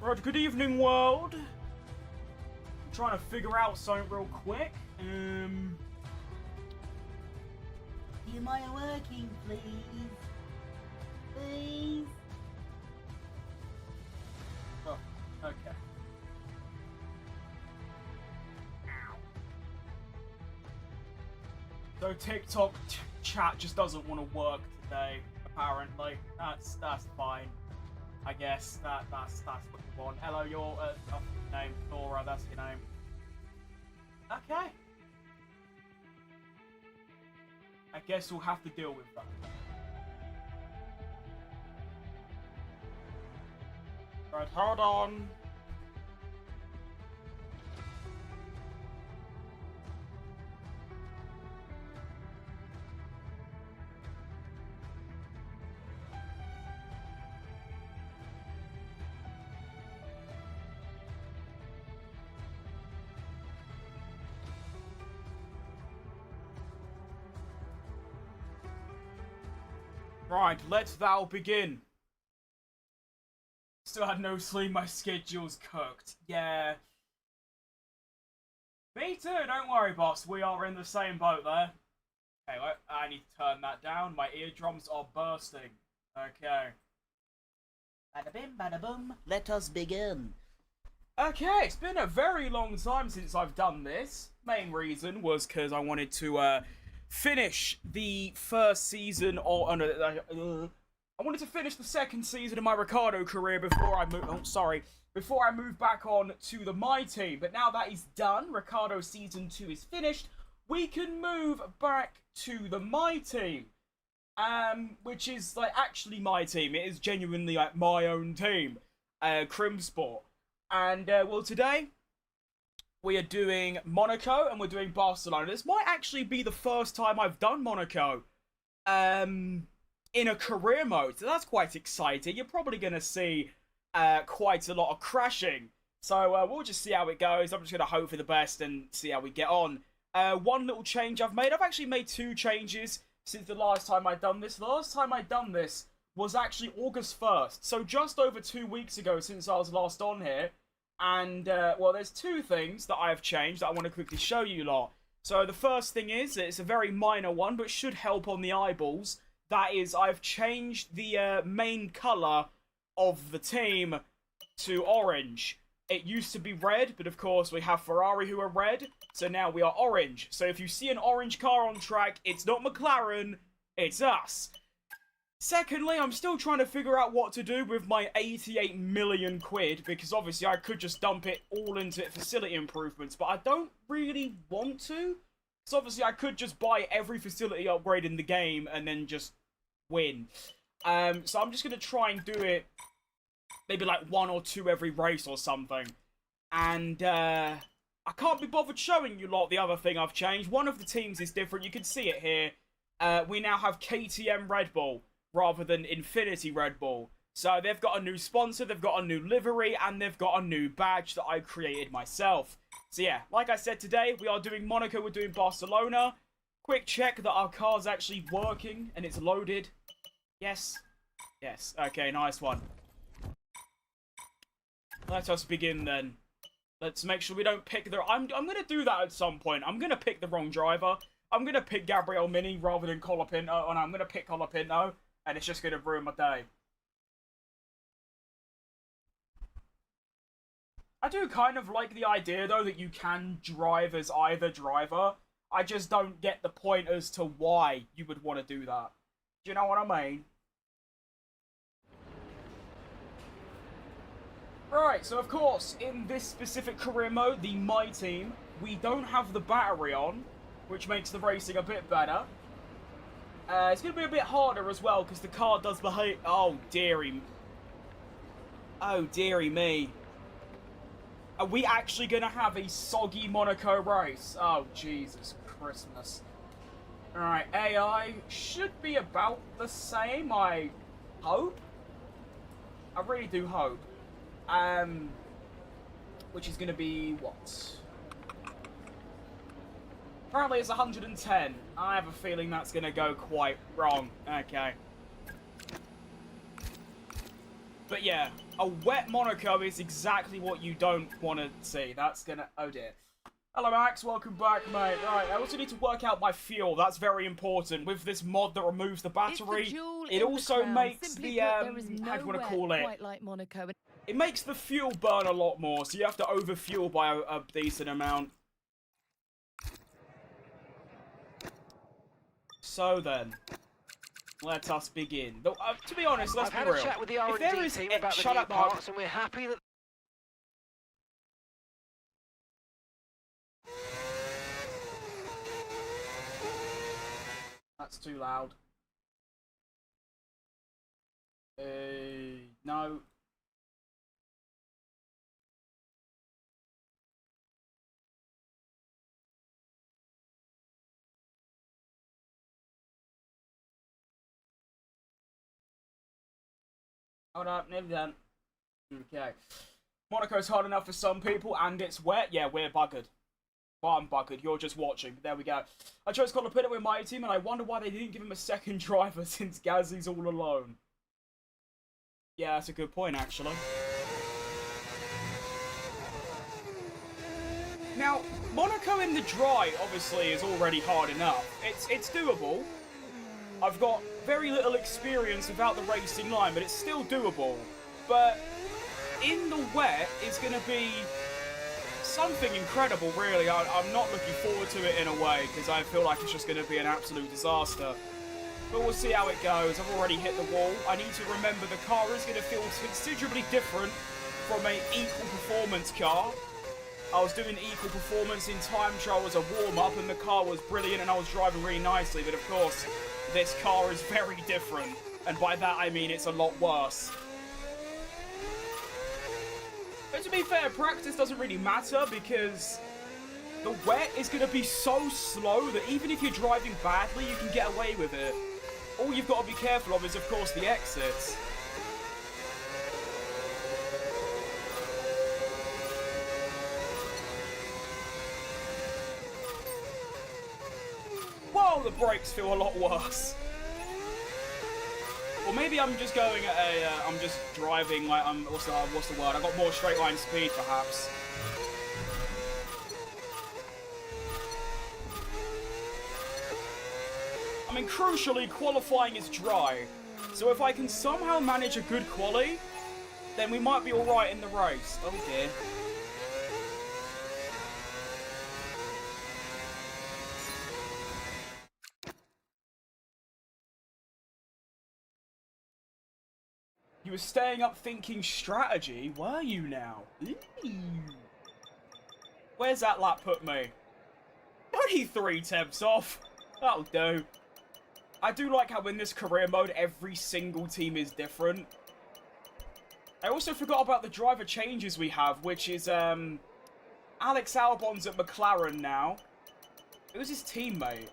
Right, good evening, world. I'm trying to figure out something real quick. You mind working, please? Please? Oh, okay. So TikTok chat just doesn't want to work today, apparently. That's fine. I guess that's what you want. Hello, your name, Thora, that's your name. Okay. I guess we'll have to deal with that. Right, hold on. Right, let thou begin. Still had no sleep, my schedule's cooked. Yeah. Me too, don't worry, boss. We are in the same boat there. Okay, well, I need to turn that down. My eardrums are bursting. Okay. Bada bim, bada boom. Let us begin. Okay, it's been a very long time since I've done this. Main reason was because I wanted to, finish the first season, or I wanted to finish the second season of my Ricardo career before I move. Oh, sorry, before I move back on to the MyTeam. But now that is done, Ricardo season 2 is finished. We can move back to the MyTeam, which is like actually my team. It is genuinely like my own team, CRIMSPORT. And well, today we are doing Monaco and we're doing Barcelona. This might actually be the first time I've done Monaco in a career mode. So that's quite exciting. You're probably going to see quite a lot of crashing. So we'll just see how it goes. I'm just going to hope for the best and see how we get on. One little change I've made. I've actually made 2 changes since the last time I'd done this. The last time I'd done this was actually August 1st. So just over 2 weeks ago since I was last on here. And, well, there's 2 things that I've changed that I want to quickly show you lot. So the first thing is, it's a very minor one, but should help on the eyeballs. That is, I've changed the main colour of the team to orange. It used to be red, but of course we have Ferrari who are red, so now we are orange. So if you see an orange car on track, it's not McLaren, it's us. Secondly, I'm still trying to figure out what to do with my 88 million quid, because obviously I could just dump it all into facility improvements, but I don't really want to. Because obviously I could just buy every facility upgrade in the game and then just win. So I'm just going to try and do it maybe like 1 or 2 every race or something. And I can't be bothered showing you lot the other thing I've changed. One of the teams is different. You can see it here. We now have KTM Red Bull rather than Infinity Red Bull. So they've got a new sponsor, they've got a new livery, and they've got a new badge that I created myself. So yeah, like I said today, we are doing Monaco, we're doing Barcelona. Quick check that our car's actually working and it's loaded. Yes. Yes. Okay, nice one. Let us begin then. Let's make sure we don't pick the... I'm going to do that at some point. I'm going to pick the wrong driver. I'm going to pick Gabriel Mini rather than Colapinto, and I'm going to pick Colapinto. And it's just going to ruin my day. I do kind of like the idea, though, that you can drive as either driver. I just don't get the point as to why you would want to do that. Do you know what I mean? Right, so of course, in this specific career mode, the MyTeam, we don't have the battery on, which makes the racing a bit better. It's going to be a bit harder as well, because the car does behave... Oh, dearie. Oh, dearie me. Are we actually going to have a soggy Monaco race? Oh, Jesus Christmas. Alright, AI should be about the same, I hope. I really do hope. Which is going to be, what? Apparently it's 110. I have a feeling that's going to go quite wrong. Okay. But yeah, a wet Monaco is exactly what you don't want to see. That's gonna... Oh dear. Hello Max, welcome back mate. Right, I also need to work out my fuel. That's very important. With this mod that removes the battery, it also makes the, how do you want to call it? Quite like Monaco. It makes the fuel burn a lot more, so you have to overfuel by a decent amount. So then, let us begin. Though, to be honest, let's be real. I've had a chat with the R&D team about the shut new up, Mark. parts, and we're happy that... That's too loud. No. Hold up, nearly done. Okay. Monaco's hard enough for some people, and it's wet. Yeah, we're buggered. Well, I'm buggered. You're just watching. There we go. I chose Colapinto with my team, and I wonder why they didn't give him a second driver since Gazzy's all alone. Yeah, that's a good point, actually. Now, Monaco in the dry, obviously, is already hard enough. It's doable. I've got very little experience without the racing line, but it's still doable. But in the wet is going to be something incredible, really. I'm not looking forward to it in a way, because I feel like it's just going to be an absolute disaster. But we'll see how it goes. I've already hit the wall. I need to remember the car is going to feel considerably different from an equal performance car. I was doing equal performance in time trial as a warm-up, and the car was brilliant, and I was driving really nicely. But of course, this car is very different, and by that I mean it's a lot worse. But to be fair, practice doesn't really matter, because the wet is going to be so slow that even if you're driving badly, you can get away with it. All you've got to be careful of is, of course, the exits. Whoa, the brakes feel a lot worse. Or maybe I'm just going at a, I'm just driving like I'm, what's the word? I got more straight line speed, perhaps. I mean, crucially, qualifying is dry. So if I can somehow manage a good quali, then we might be alright in the race. Oh dear. You were staying up thinking strategy, were you now? Ooh. Where's that lap put me? Only 3 temps off. That'll do. I do like how in this career mode, every single team is different. I also forgot about the driver changes we have, which is, Alex Albon's at McLaren now. Who's his teammate?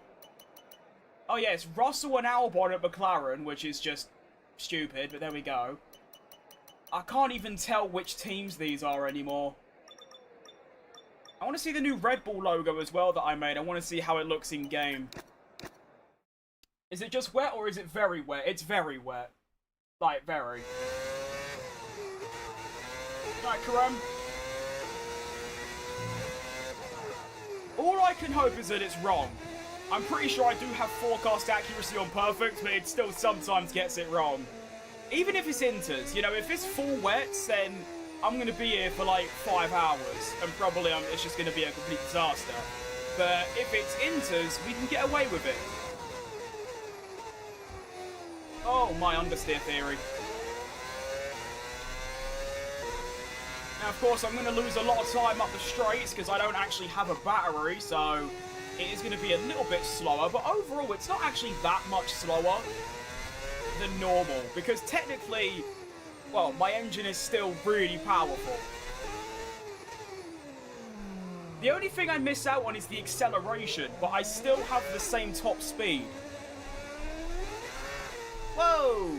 Oh yeah, it's Russell and Albon at McLaren, which is just stupid, but there we go. I can't even tell which teams these are anymore. I want to see the new Red Bull logo as well that I made. I want to see how it looks in game. Is it just wet or is it very wet? It's very wet. Like, very. Right, Karam. All I can hope is that it's wrong. I'm pretty sure I do have forecast accuracy on perfect, but it still sometimes gets it wrong. Even if it's inters, you know, if it's full wets, then I'm going to be here for like 5 hours, and probably it's just going to be a complete disaster. But if it's inters, we can get away with it. Oh, my understeer theory. Now, of course, I'm going to lose a lot of time up the straights because I don't actually have a battery, so it is going to be a little bit slower. But overall, it's not actually that much slower than normal because technically, well, my engine is still really powerful. The only thing I miss out on is the acceleration, but I still have the same top speed. Whoa!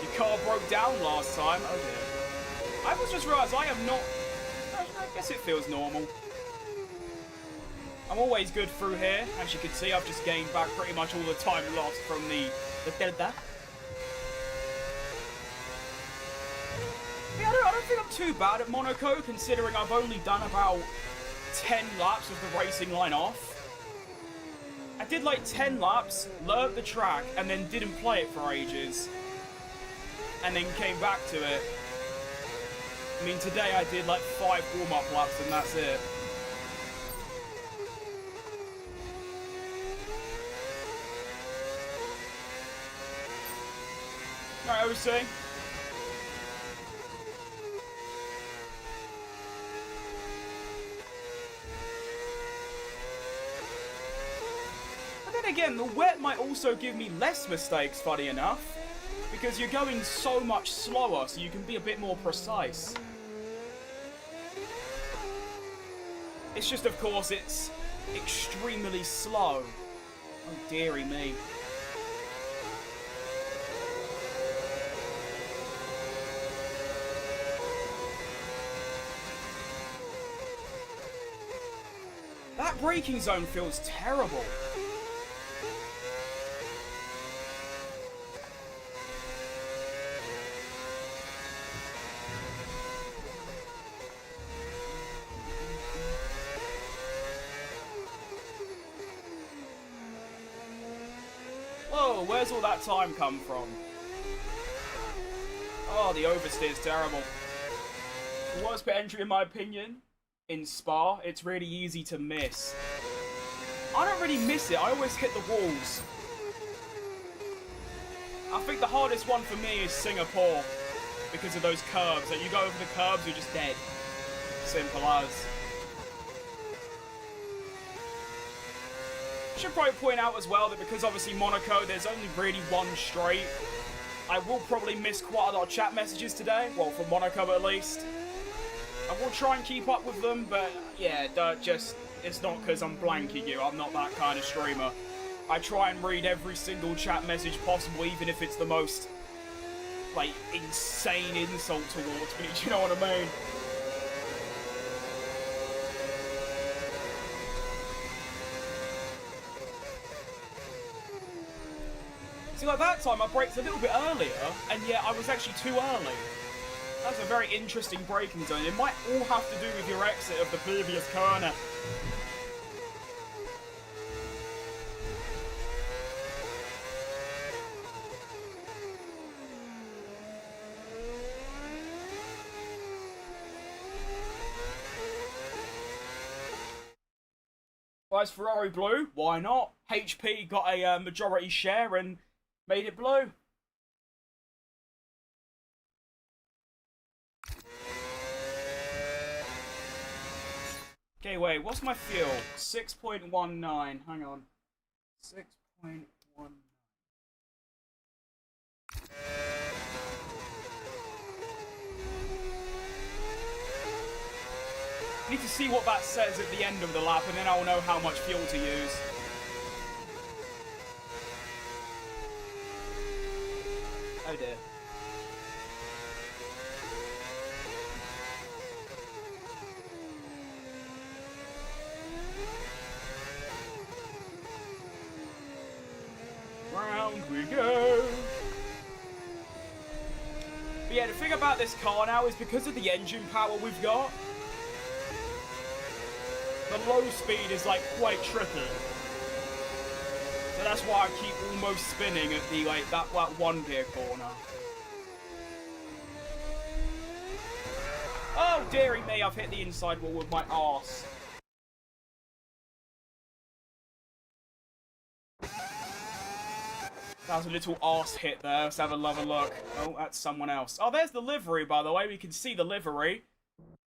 Your car broke down last time. Oh dear. I was just realised I am not... I guess it feels normal. I I'm always good through here. As you can see, I've just gained back pretty much all the time lost from the Delta. Yeah, I don't think I'm too bad at Monaco, considering I've only done about 10 laps of the racing line off. I did like 10 laps, learned the track, and then didn't play it for ages. And then came back to it. I mean, today I did like 5 warm-up laps and that's it. Alright, I was saying. But then again, the wet might also give me less mistakes, funny enough. Because you're going so much slower, so you can be a bit more precise. It's just, of course, it's extremely slow. Oh, dearie me. That braking zone feels terrible. Whoa, where's all that time come from? Oh, the oversteer's terrible. The worst pit entry, in my opinion, in Spa, it's really easy to miss. I don't really miss it, I always hit the walls. I think the hardest one for me is Singapore, because of those curbs. Like, you go over the curbs, you're just dead. Simple as. Should probably point out as well that because obviously Monaco, there's only really one straight. I will probably miss quite a lot of chat messages today. Well, for Monaco at least. I will try and keep up with them, but yeah, it's not because I'm blanking you. I'm not that kind of streamer. I try and read every single chat message possible, even if it's the most, like, insane insult towards me. Do you know what I mean? See, like that time, I braked a little bit earlier, and yet I was actually too early. That's a very interesting braking zone. It might all have to do with your exit of the previous corner. Why is Ferrari blue? Why not? HP got a majority share and made it blue. Okay, wait, what's my fuel? 6.19. Hang on. 6.19. I need to see what that says at the end of the lap, and then I'll know how much fuel to use. Oh dear. Round we go. But yeah, the thing about this car now is because of the engine power we've got, the low speed is like quite tricky. So that's why I keep almost spinning at the that one gear corner. Oh dearie me, I've hit the inside wall with my arse. That was a little arse hit there. Let's have a look. Oh, that's someone else. Oh, there's the livery, by the way. We can see the livery,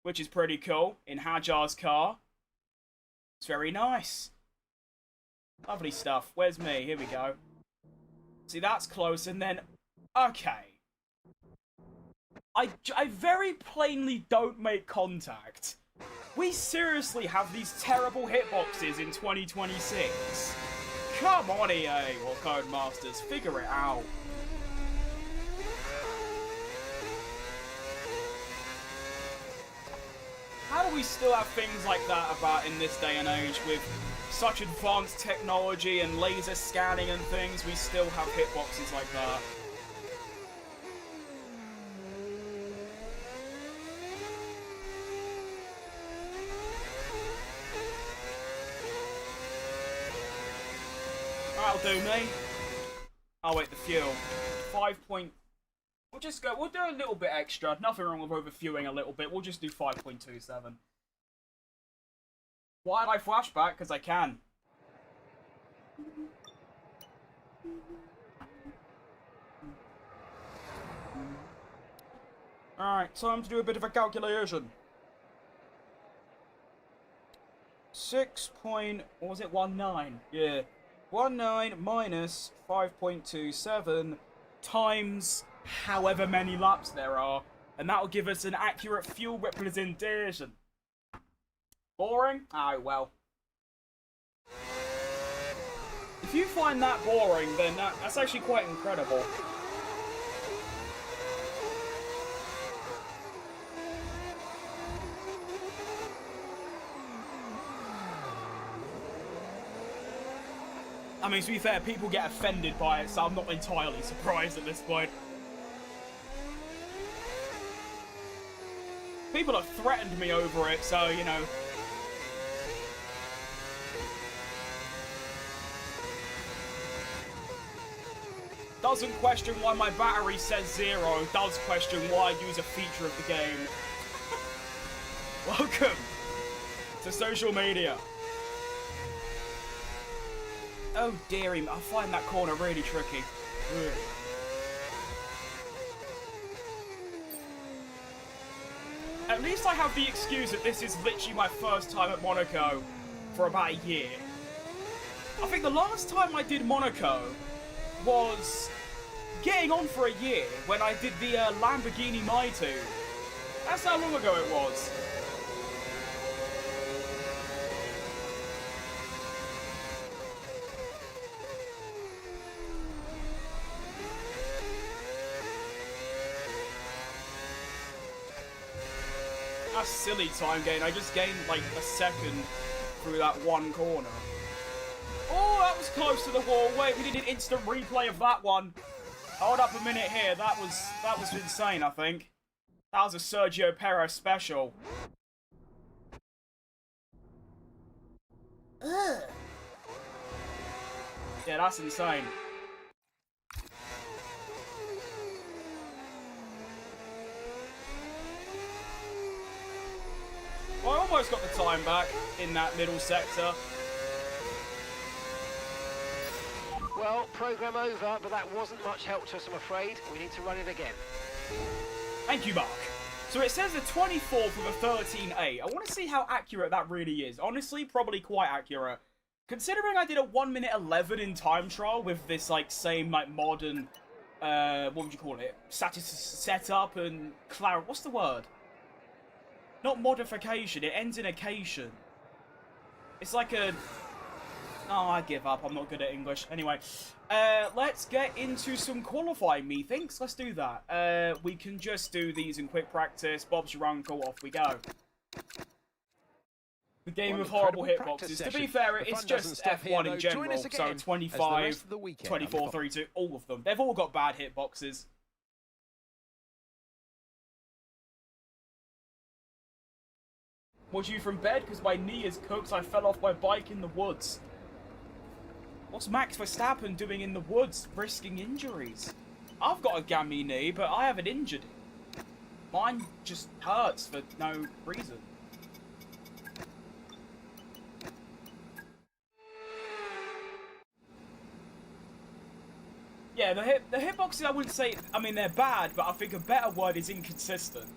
which is pretty cool, in Hajar's car. It's very nice. Lovely stuff. Where's me? Here we go. See, that's close, and then... Okay. I very plainly don't make contact. We seriously have these terrible hitboxes in 2026. Come on, EA or Codemasters, figure it out. How How do we still have things like that about in this day and age with such advanced technology and laser scanning and things? We still have hitboxes like that. That'll do me. Oh wait, the fuel. 5 point... We'll do a little bit extra. Nothing wrong with overfueling a little bit. We'll just do 5.27. Why did I flashback? Because I can. Alright, time to do a bit of a calculation. 19. Yeah. 19 minus 5.27 times however many laps there are, and that'll give us an accurate fuel representation. Boring? Oh, well. If you find that boring, then that's actually quite incredible. I mean, to be fair, people get offended by it, so I'm not entirely surprised at this point. People have threatened me over it, so, you know. Doesn't question why my battery says 0, does question why I use a feature of the game. Welcome to social media. Oh dearie, I find that corner really tricky. Ugh. At least I have the excuse that this is literally my first time at Monaco for about a year. I think the last time I did Monaco was getting on for a year when I did the Lamborghini MyTeam. That's how long ago it was. That's silly time gain. I just gained like a second through that one corner. Oh, that was close to the wall. Wait, we did an instant replay of that one. Hold up a minute here. That was insane, I think. That was a Sergio Perez special. Ugh. Yeah, that's insane. Well, I almost got the time back in that middle sector. Well, program over, but that wasn't much help to us, I'm afraid. We need to run it again. Thank you, Mark. So it says the 24th with a 13.8. I want to see how accurate that really is. Honestly, probably quite accurate. Considering I did a 1 minute 11 in time trial with this, like, same, like, modern, what would you call it? Setup and what's the word? Not modification, it ends in acation. It's like a... Oh, I give up. I'm not good at English. Anyway, let's get into some qualifying, methinks. Let's do that. We can just do these in quick practice. Bob's your uncle. Off we go. The game of horrible hitboxes. To be fair, it's just F1 in general. So 25, 24, 32, all of them. They've all got bad hitboxes. Was you from bed? Because my knee is cooked. I fell off my bike in the woods. What's Max Verstappen doing in the woods, risking injuries? I've got a gammy knee, but I haven't injured it. Mine just hurts for no reason. Yeah, the hitboxes, I wouldn't say... I mean, they're bad, but I think a better word is inconsistent.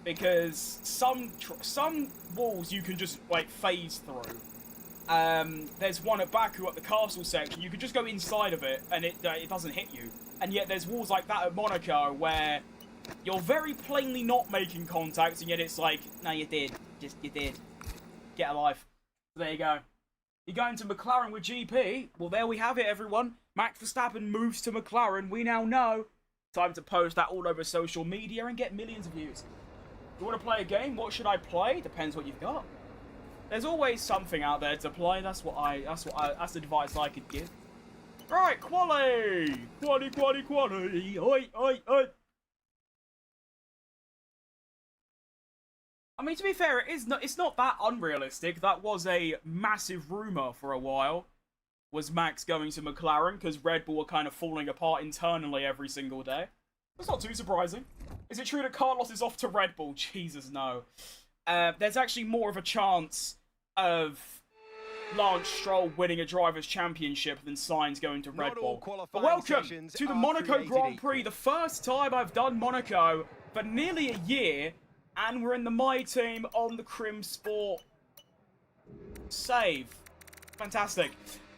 Because some walls you can just, like, phase through. There's one at Baku at the castle section. You can just go inside of it, and it doesn't hit you. And yet there's walls like that at Monaco where you're very plainly not making contact, and yet it's like, no, you did. You did. Get a life. There you go. You're going to McLaren with GP? Well, there we have it, everyone. Max Verstappen moves to McLaren. We now know. Time to post that all over social media and get millions of views. You want to play a game? What should I play? Depends what you've got. There's always something out there to play. That's the advice I could give. Right, quali! Quali! Oi! I mean, to be fair, it's not that unrealistic. That was a massive rumour for a while. Was Max going to McLaren? Because Red Bull were kind of falling apart internally every single day. That's not too surprising. Is it true that Carlos is off to Red Bull? Jesus, no. There's actually more of a chance of Lance Stroll winning a Drivers' Championship than Sainz going to Red Bull. But welcome to the Monaco Grand Prix. The first time I've done Monaco for nearly a year. And we're in the MyTeam on the CRIMSPORT save. Fantastic.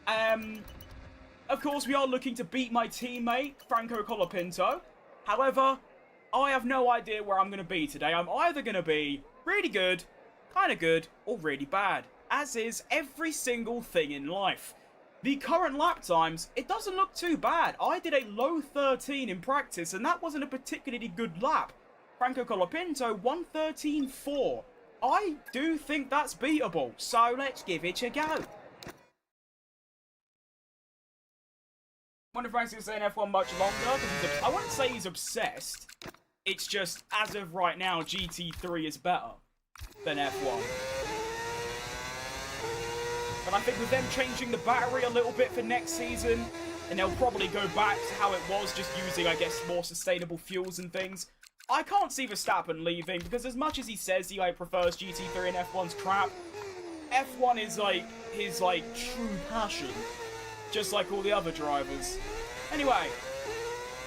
Of course, we are looking to beat my teammate, Franco Colapinto. However, I have no idea where I'm going to be today. I'm either going to be really good, kind of good, or really bad. As is every single thing in life. The current lap times, it doesn't look too bad. I did a low 13 in practice, and that wasn't a particularly good lap. Franco Colapinto, 1:13.4. I do think that's beatable, so let's give it a go. I wonder if Frank's going to stay in F1 much longer, because I wouldn't say he's obsessed. It's just, as of right now, GT3 is better than F1. But I think with them changing the battery a little bit for next season, and they'll probably go back to how it was, just using, I guess, more sustainable fuels and things, I can't see Verstappen leaving, because as much as he says he prefers GT3 and F1's crap, F1 is his true passion, just like all the other drivers. Anyway,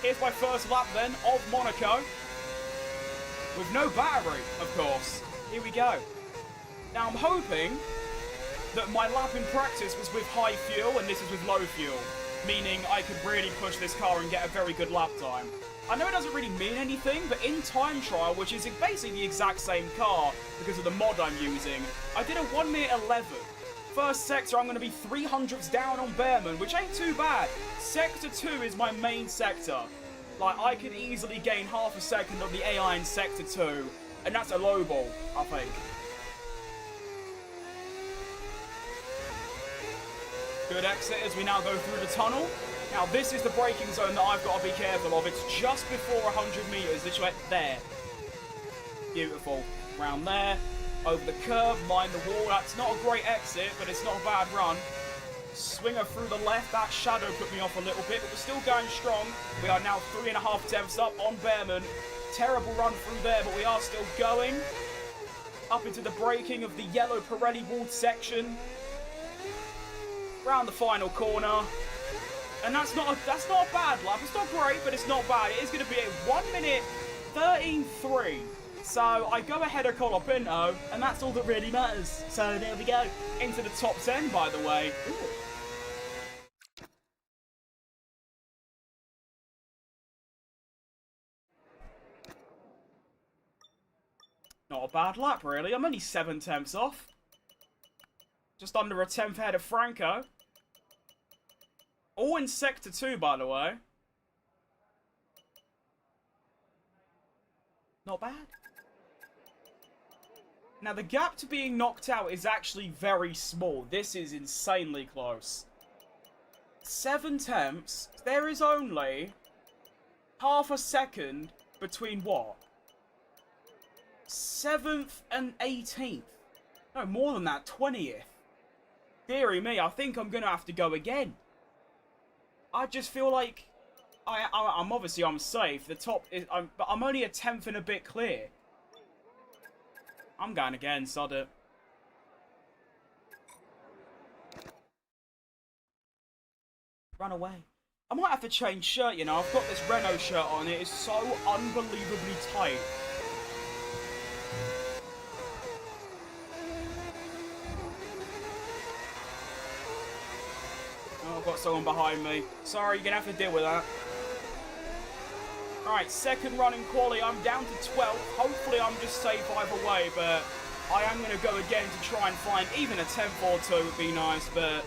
here's my first lap then of Monaco, with no battery, of course. Here we go. Now I'm hoping that my lap in practice was with high fuel and this is with low fuel, meaning I could really push this car and get a very good lap time. I know it doesn't really mean anything, but in time trial, which is basically the exact same car because of the mod I'm using, I did a 1 minute 11. First sector, I'm going to be 300ths down on Behrman, which ain't too bad. Sector 2 is my main sector. Like, I could easily gain half a second on the AI in Sector 2, and that's a low ball, I think. Good exit as we now go through the tunnel. Now, this is the braking zone that I've got to be careful of. It's just before 100 metres, this way, there. Beautiful. Round there, over the curve, mind the wall. That's not a great exit, but it's not a bad run. Swinger through the left. That shadow put me off a little bit, but we're still going strong. We are now 3.5 tenths up on Behrman. Terrible run through there, but we are still going. Up into the braking of the yellow Pirelli walled section. Round the final corner. And that's not a bad lap. It's not great, but it's not bad. It is going to be a 1 minute 13.3. So I go ahead of Colapinto, and that's all that really matters. So there we go. Into the top 10, by the way. Ooh. Not a bad lap, really. I'm only 7 tenths off. Just under a tenth ahead of Franco. All in Sector 2, by the way. Not bad. Now, the gap to being knocked out is actually very small. This is insanely close. 7 tenths. There is only half a second between what? 7th and 18th. No, more than that. 20th. Deary me, I think I'm going to have to go again. I just feel like I'm obviously safe. The top is but I'm only a tenth and a bit clear. I'm going again, sod it. Run away. I might have to change shirt, you know. I've got this Renault shirt on. It is so unbelievably tight. I've got someone behind me. Sorry, you're going to have to deal with that. Alright, second run in quali. I'm down to 12. Hopefully I'm just safe either way, but I am going to go again to try and find even a 10th or 2 would be nice, but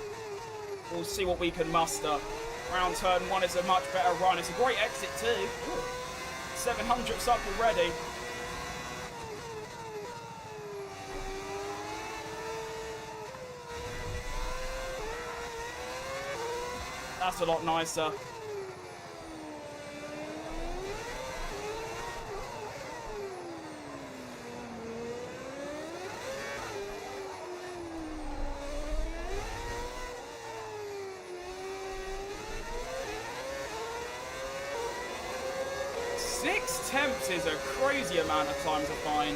we'll see what we can muster. Round turn 1 is a much better run. It's a great exit too. 700ths up already. That's a lot nicer. Six tenths is a crazy amount of time to find.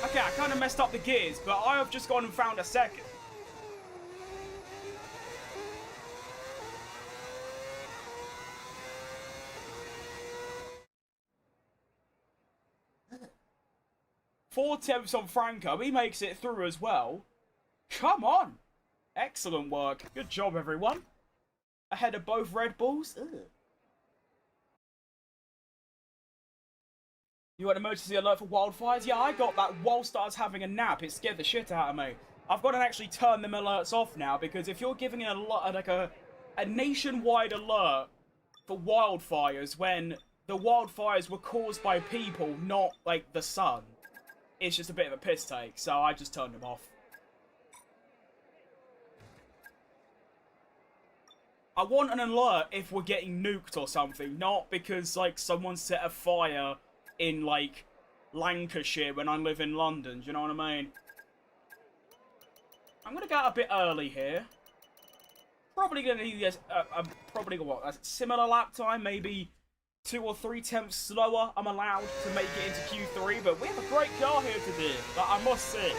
Okay, I kind of messed up the gears, but I have just gone and found a second. Four tenths on Franco. He makes it through as well. Come on. Excellent work. Good job, everyone. Ahead of both Red Bulls. Ugh. You want emergency alert for wildfires? Yeah, I got that whilst I was having a nap. It scared the shit out of me. I've got to actually turn them alerts off now, because if you're giving a nationwide alert for wildfires when the wildfires were caused by people, not, like, the sun, it's just a bit of a piss take, so I just turned them off. I want an alert if we're getting nuked or something, not because, like, someone set a fire in, like, Lancashire when I live in London, do you know what I mean? I'm gonna go out a bit early here. Probably gonna need this, probably, what, a similar lap time, maybe 2 or 3 tenths slower I'm allowed to make it into Q3, but we have a great car here today, that I must say.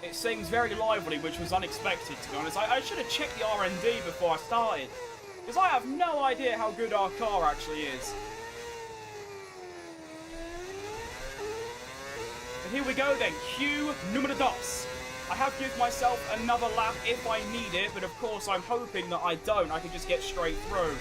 It seems very lively, which was unexpected, to be honest. I should have checked the R&D before I started, because I have no idea how good our car actually is. But here we go then, Q numero dos. I have given myself another lap if I need it, but of course I'm hoping that I don't. I can just get straight through.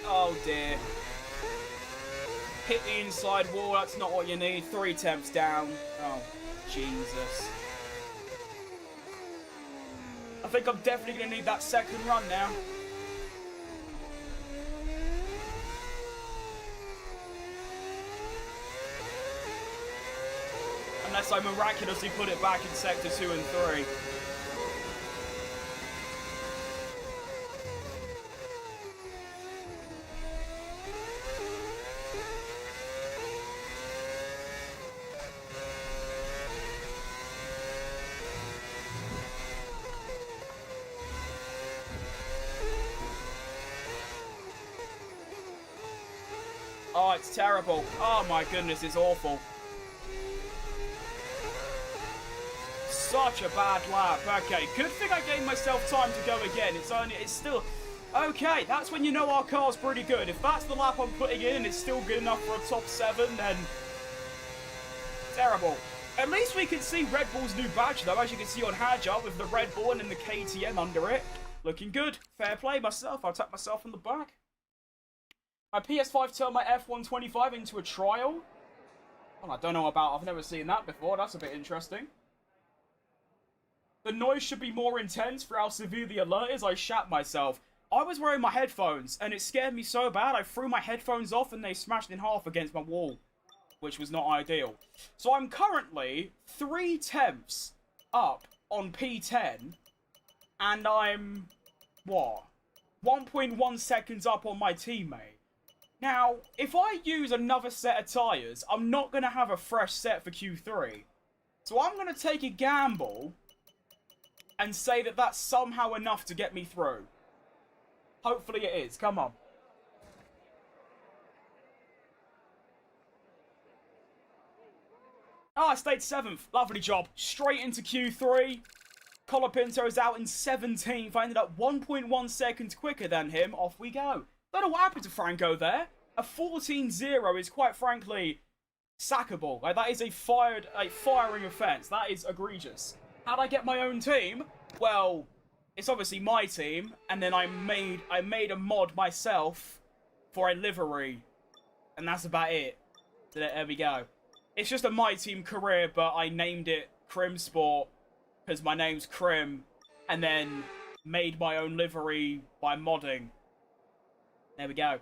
Oh dear. Hit the inside wall, that's not what you need. 3 tenths down. Oh, Jesus. I think I'm definitely going to need that second run now. Unless I miraculously put it back in Sector 2 and 3. Oh, it's terrible. Oh my goodness, it's awful. Such a bad lap. Okay, good thing I gave myself time to go again. It's still... Okay, that's when you know our car's pretty good. If that's the lap I'm putting in and it's still good enough for a top 7, then... terrible. At least we can see Red Bull's new badge, though, as you can see on Hadjar with the Red Bull and the KTM under it. Looking good. Fair play myself. I'll tap myself on the back. My PS5 turned my F125 into a trial. Well, I don't know about... I've never seen that before. That's a bit interesting. The noise should be more intense for how severe the alert is. I shat myself. I was wearing my headphones, and it scared me so bad, I threw my headphones off and they smashed in half against my wall, which was not ideal. So I'm currently 3 tenths up on P10, and I'm, what, 1.1 seconds up on my teammate. Now, if I use another set of tyres, I'm not going to have a fresh set for Q3. So I'm going to take a gamble and say that that's somehow enough to get me through. Hopefully it is. Come on. Oh, I stayed 7th. Lovely job. Straight into Q3. Colapinto is out in 17th. I ended up 1.1 seconds quicker than him. Off we go. Don't know what happened to Franco there. A 14-0 is quite frankly sackable. Like, that is a firing offence. That is egregious. How'd I get my own team? Well, it's obviously my team, and then I made a mod myself for a livery, and that's about it. So there we go. It's just a MyTeam career, but I named it CRIMSPORT because my name's Crim, and then made my own livery by modding. There we go.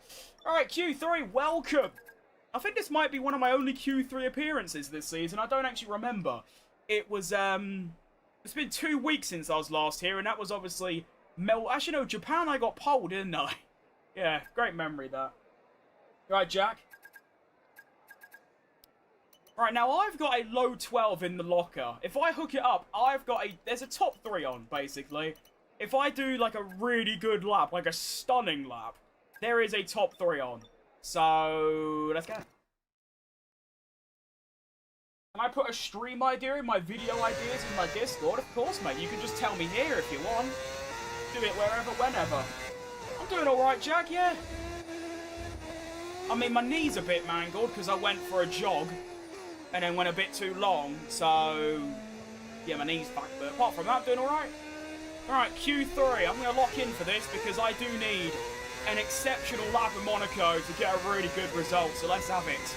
Alright, Q3, welcome! I think this might be one of my only Q3 appearances this season. I don't actually remember. It was, it's been 2 weeks since I was last here, and that was obviously Actually, no, Japan I got polled, didn't I? Yeah, great memory, that. Right, Jack. Right, now I've got a low 12 in the locker. If I hook it up, there's a top 3 on, basically. If I do, like, a really good lap, like a stunning lap, there is a top 3 on. So, let's go. Can I put a stream idea in my video ideas in my Discord? Of course, mate. You can just tell me here if you want. Do it wherever, whenever. I'm doing alright, Jack, yeah. I mean, my knee's a bit mangled because I went for a jog and then went a bit too long, so yeah, my knee's fucked, but apart from that, doing alright. Alright, Q3, I'm going to lock in for this because I do need an exceptional lap in Monaco to get a really good result, so let's have it.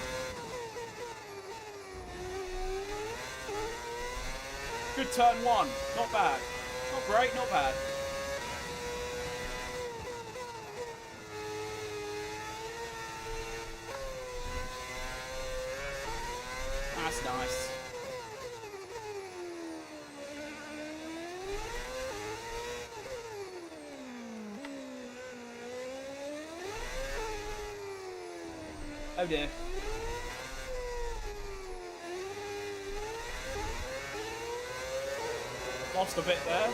Good turn 1, not bad. Not great, not bad. That's nice. Oh dear. Lost a bit there.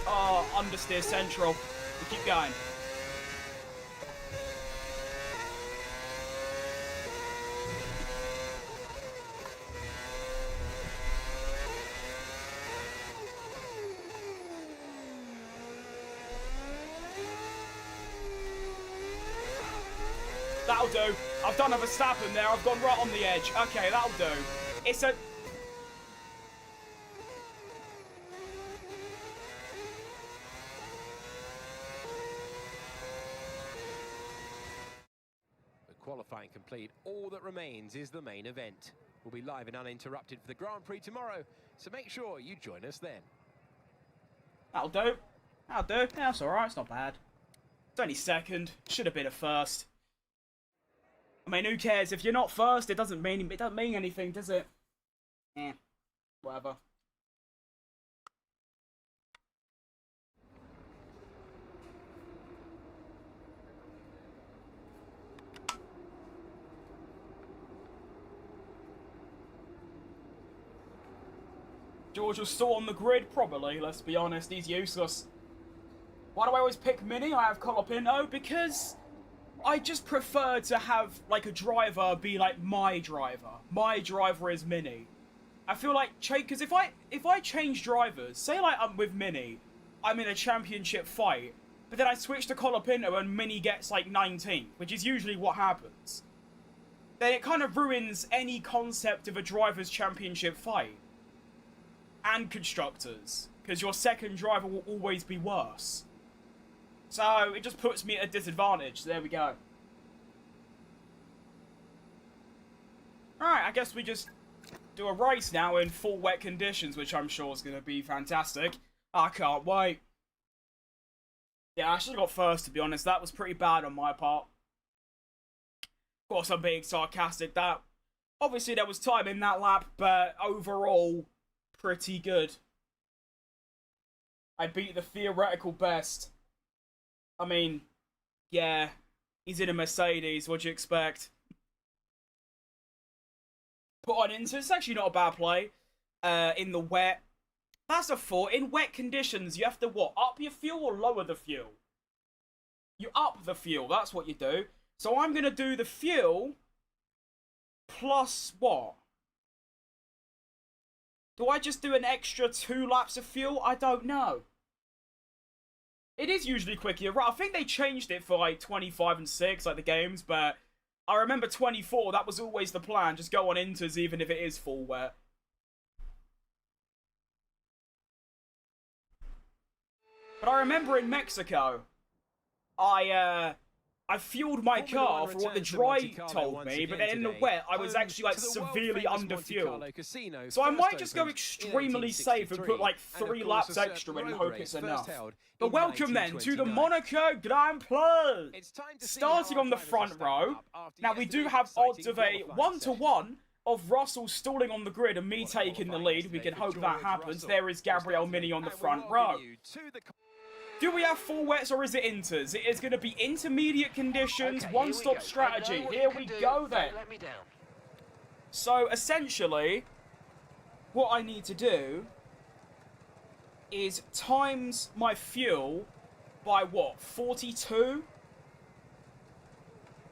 Oh, understeer central. We keep going. That'll do. I've done a Verstappen there. I've gone right on the edge. Okay, that'll do. It's a... Qualifying complete, all that remains is the main event. We'll be live and uninterrupted for the Grand Prix tomorrow, so make sure you join us then. That'll do. That'll do. Yeah, that's alright, it's not bad. It's only second. Should have been a first. I mean, who cares? If you're not first, it doesn't mean anything, does it? Eh. Whatever. George was still on the grid? Probably, let's be honest. He's useless. Why do I always pick Mini? I have Colapinto because I just prefer to have, like, a driver be, like, my driver. My driver is Mini. I feel like, because if I change drivers, say, like, I'm with Mini, I'm in a championship fight, but then I switch to Colapinto and Mini gets, like, 19th, which is usually what happens, then it kind of ruins any concept of a driver's championship fight. And constructors, because your second driver will always be worse. So, it just puts me at a disadvantage. There we go. Alright, I guess we just do a race now in full wet conditions, which I'm sure is going to be fantastic. I can't wait. Yeah, I should have got first, to be honest. That was pretty bad on my part. Of course, I'm being sarcastic. That obviously, there was time in that lap, but overall, pretty good. I beat the theoretical best. I mean, yeah, he's in a Mercedes, what'd you expect? Put on into, it's actually not a bad play. In the wet. That's a 4. In wet conditions, you have to, what, up your fuel or lower the fuel? You up the fuel, that's what you do. So I'm going to do the fuel plus what? Do I just do an extra 2 laps of fuel? I don't know. It is usually quicker. Right, I think they changed it for like 25 and 6, like the games, but I remember 24, that was always the plan. Just go on inters even if it is full wet. But I remember in Mexico, I fueled my car for what the dry told me, but then in the wet, I was actually like severely under-fueled. So I might just go extremely safe and put like 3 laps extra in and hope it's enough. But welcome then to the Monaco Grand Prix! Starting on the front row, now we do have odds of a 1-to-1 of Russell stalling on the grid and me taking the lead. We can hope that happens. There is Gabriel Mini on the front row. Do we have full wets or is it inters? It is going to be intermediate conditions, one-stop strategy. Here we go then. So essentially, what I need to do is times my fuel by what, 42?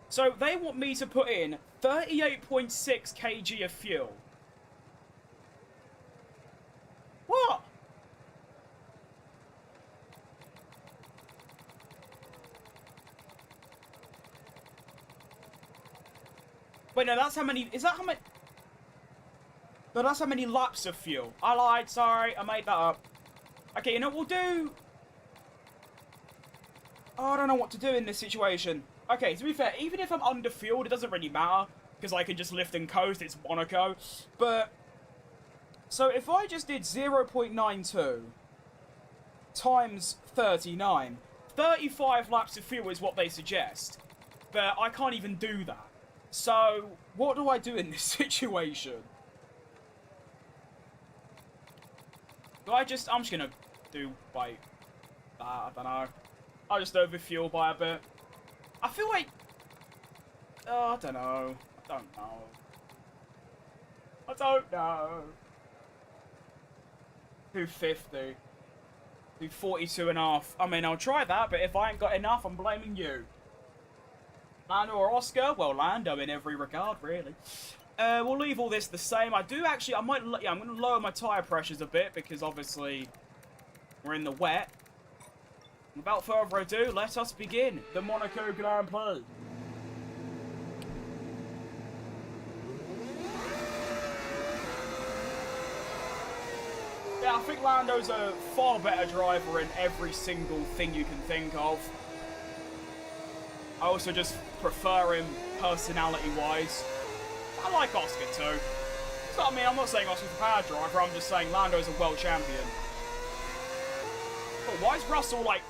So they want me to put in 38.6 kg of fuel. What? Wait, no, that's how many... Is that how many... No, that's how many laps of fuel. I lied, sorry, I made that up. Okay, you know what we'll do? Oh, I don't know what to do in this situation. Okay, to be fair, even if I'm under-fueled, it doesn't really matter. Because I can just lift and coast, it's Monaco. But... So, if I just did 0.92 times 39, 35 laps of fuel is what they suggest. But I can't even do that. So, what do I do in this situation? I'm just gonna do, like, that, I don't know. I'll just overfuel by a bit. I feel like... Oh, I don't know. I don't know. I don't know. Do 50. Do 42.5. I mean, I'll try that, but if I ain't got enough, I'm blaming you. Lando or Oscar? Well, Lando in every regard, really. We'll leave all this the same. I do actually, I'm going to lower my tyre pressures a bit because obviously we're in the wet. Without further ado, let us begin the Monaco Grand Prix. Yeah, I think Lando's a far better driver in every single thing you can think of. I also just prefer him personality-wise. I like Oscar too. So, I mean, I'm not saying Oscar's a bad driver, I'm just saying Lando's a world champion. But why is Russell, like,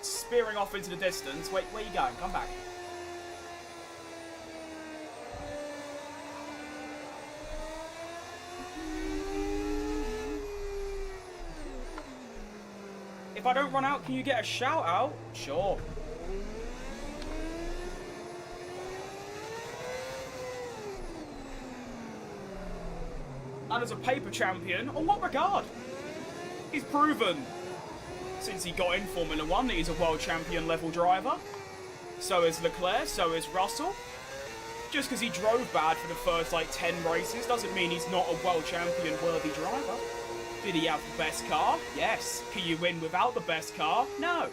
spearing off into the distance? Wait, where you going? Come back. If I don't run out, can you get a shout out? Sure. And as a paper champion, on what regard? He's proven, since he got in Formula 1, that he's a world champion level driver. So is Leclerc, so is Russell. Just because he drove bad for the first, like, 10 races doesn't mean he's not a world champion worthy driver. Did he have the best car? Yes. Can you win without the best car? No.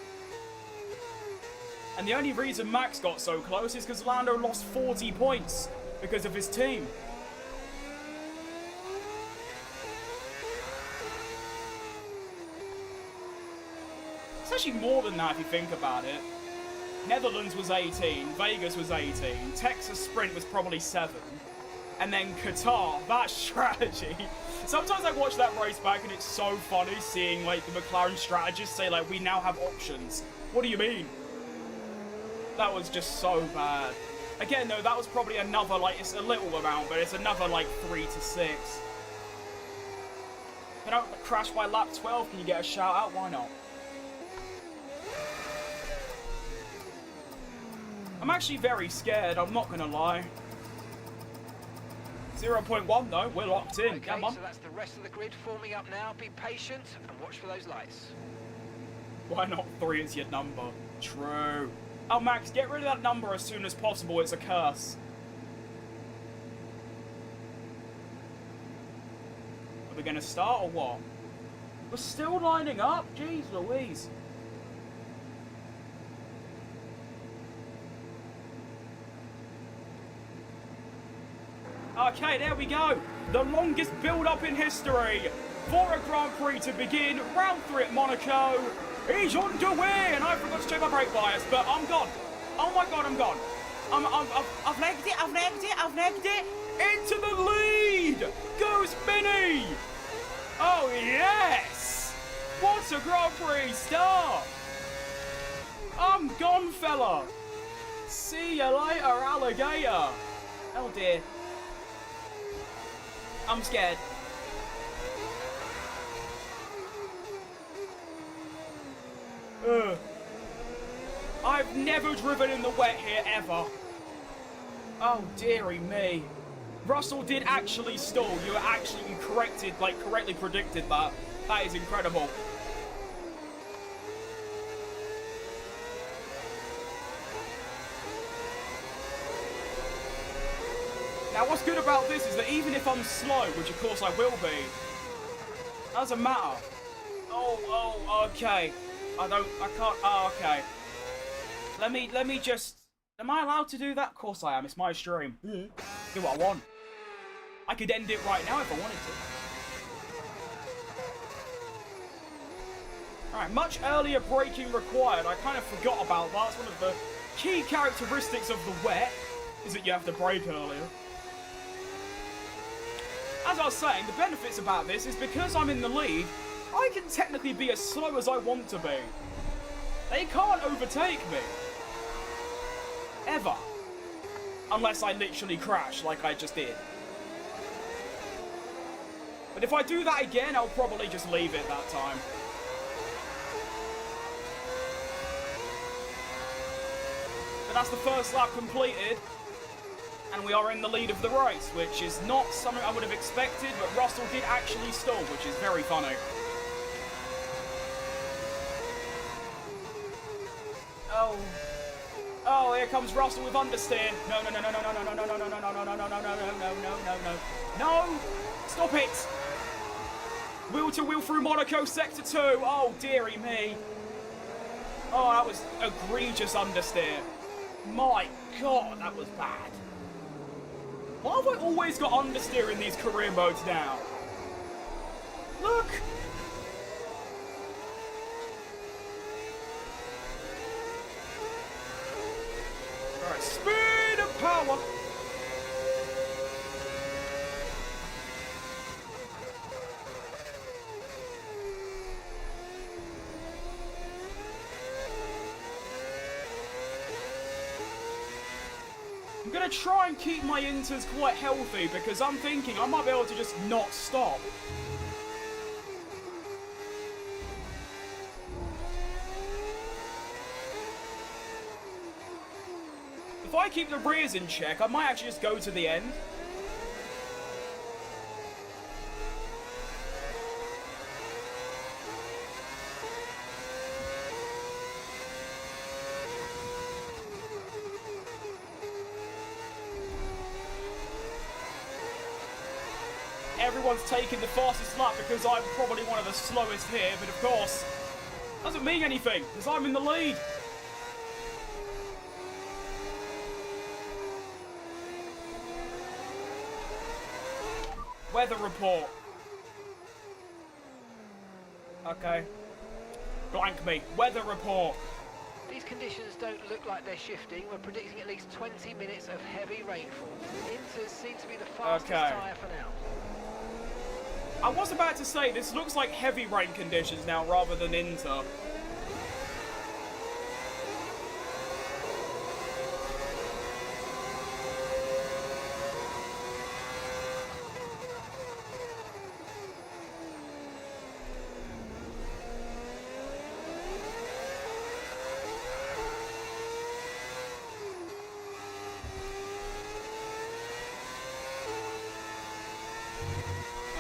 And the only reason Max got so close is because Lando lost 40 points because of his team. It's actually more than that if you think about it. Netherlands was 18, Vegas was 18, Texas Sprint was probably 7, and then Qatar, that strategy. Sometimes I watch that race back and it's so funny seeing like the McLaren strategists say like, we now have options. What do you mean? That was just so bad. Again though, that was probably another like, it's a little amount, but it's another like 3 to 6. If I don't crash by lap 12, can you get a shout out? Why not? I'm actually very scared, I'm not gonna lie. 0.1 though, we're locked in, come on. So that's the rest of the grid forming up now. Be patient and watch for those lights. Why not 3 is your number? True. Oh Max, get rid of that number as soon as possible, it's a curse. Are we going to start or what? We're still lining up? Jeez Louise. Okay, there we go. The longest build-up in history for a Grand Prix to begin. Round 3 at Monaco. He's underway, and I forgot to check my brake bias, but I'm gone. Oh my god, I'm gone. I've legged it, I've legged it, I've legged it. Into the lead goes Mini. Oh yes! What a Grand Prix start! I'm gone, fella. See you later, alligator. Oh dear. I'm scared. I've never driven in the wet here, ever. Oh, dearie me. Russell did actually stall. You correctly predicted that. That is incredible. Now, what's good about this is that even if I'm slow, which of course I will be, doesn't matter. Oh, okay. I can't, oh, okay. Let me just, am I allowed to do that? Of course I am, it's my stream. Do what I want. I could end it right now if I wanted to. Alright, much earlier braking required. I kind of forgot about that. It's one of the key characteristics of the wet, is that you have to brake earlier. As I was saying, the benefits about this is because I'm in the lead, I can technically be as slow as I want to be. They can't overtake me. Ever. Unless I literally crash like I just did. But if I do that again, I'll probably just leave it that time. But that's the first lap completed. And we are in the lead of the race, which is not something I would have expected, but Russell did actually stall, which is very funny. Oh, here comes Russell with understeer. No. No! Stop it! Wheel to wheel through Monaco, sector 2. Oh, dearie me. Oh, that was egregious understeer. My god, that was bad. Why have I always got understeer in these career modes now? Look! Alright, speed and power! I'm gonna try and keep my inters quite healthy because I'm thinking I might be able to just not stop. If I keep the rears in check, I might actually just go to the end. Everyone's taking the fastest lap because I'm probably one of the slowest here, but of course, doesn't mean anything because I'm in the lead. Weather report. Okay. Blank me. Weather report. These conditions don't look like they're shifting. We're predicting at least 20 minutes of heavy rainfall. Inters seem to be the fastest tyre for now. I was about to say, this looks like heavy rain conditions now rather than Inter.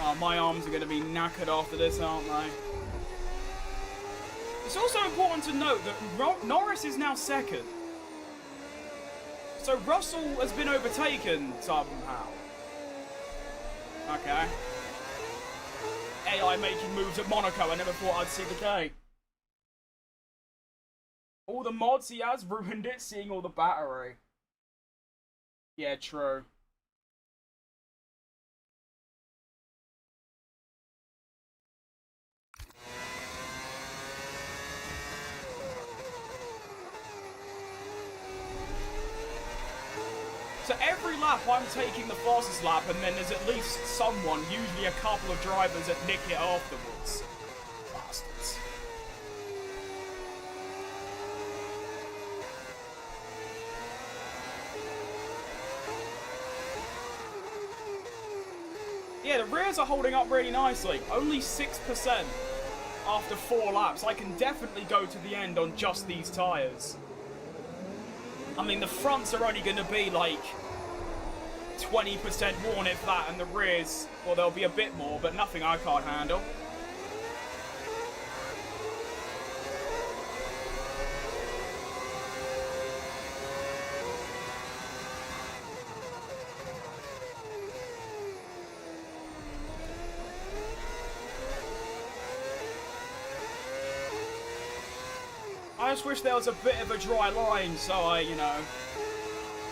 Oh, my arms are going to be knackered after this, aren't they? It's also important to note that Norris is now second. So Russell has been overtaken somehow. Okay. AI making moves at Monaco. I never thought I'd see the K. All the mods he has ruined it, seeing all the battery. Yeah, true. So every lap I'm taking the fastest lap, and then there's at least someone, usually a couple of drivers, that nick it afterwards. Bastards. Yeah, the rears are holding up really nicely. Only 6% after 4 laps. I can definitely go to the end on just these tyres. I mean, the fronts are only going to be like 20% worn, if that, and the rears, well, there'll be a bit more, but nothing I can't handle. I just wish there was a bit of a dry line, so I, you know,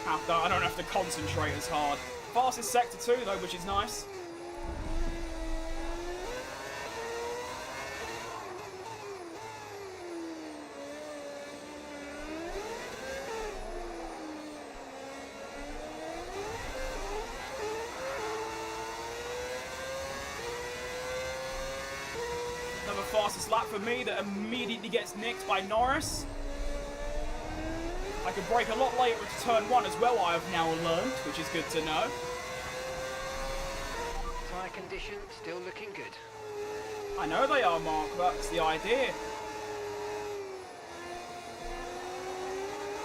I don't have to concentrate as hard. Fastest sector too, though, which is nice. Another fastest lap for me that immediately gets nicked by Norris. I could brake a lot later into turn 1 as well, I have now learned, which is good to know. Tyre condition still looking good. I know they are, Mark, that's the idea.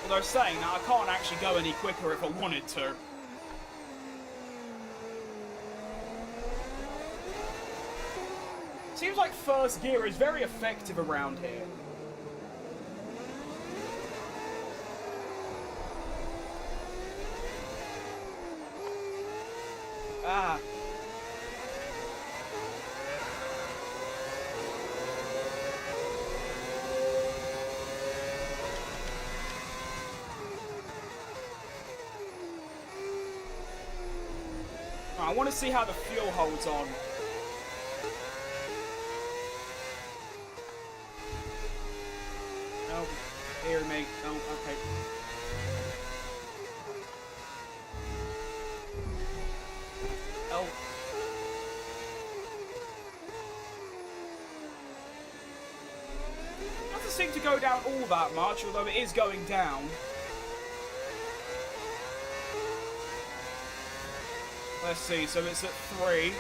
Although saying that, I can't actually go any quicker if I wanted to. Seems like first gear is very effective around here. Ah. I want to see how the fuel holds on. No, here, mate. No, okay. Oh. Doesn't seem to go down all that much, although it is going down. Let's see, so it's at 3.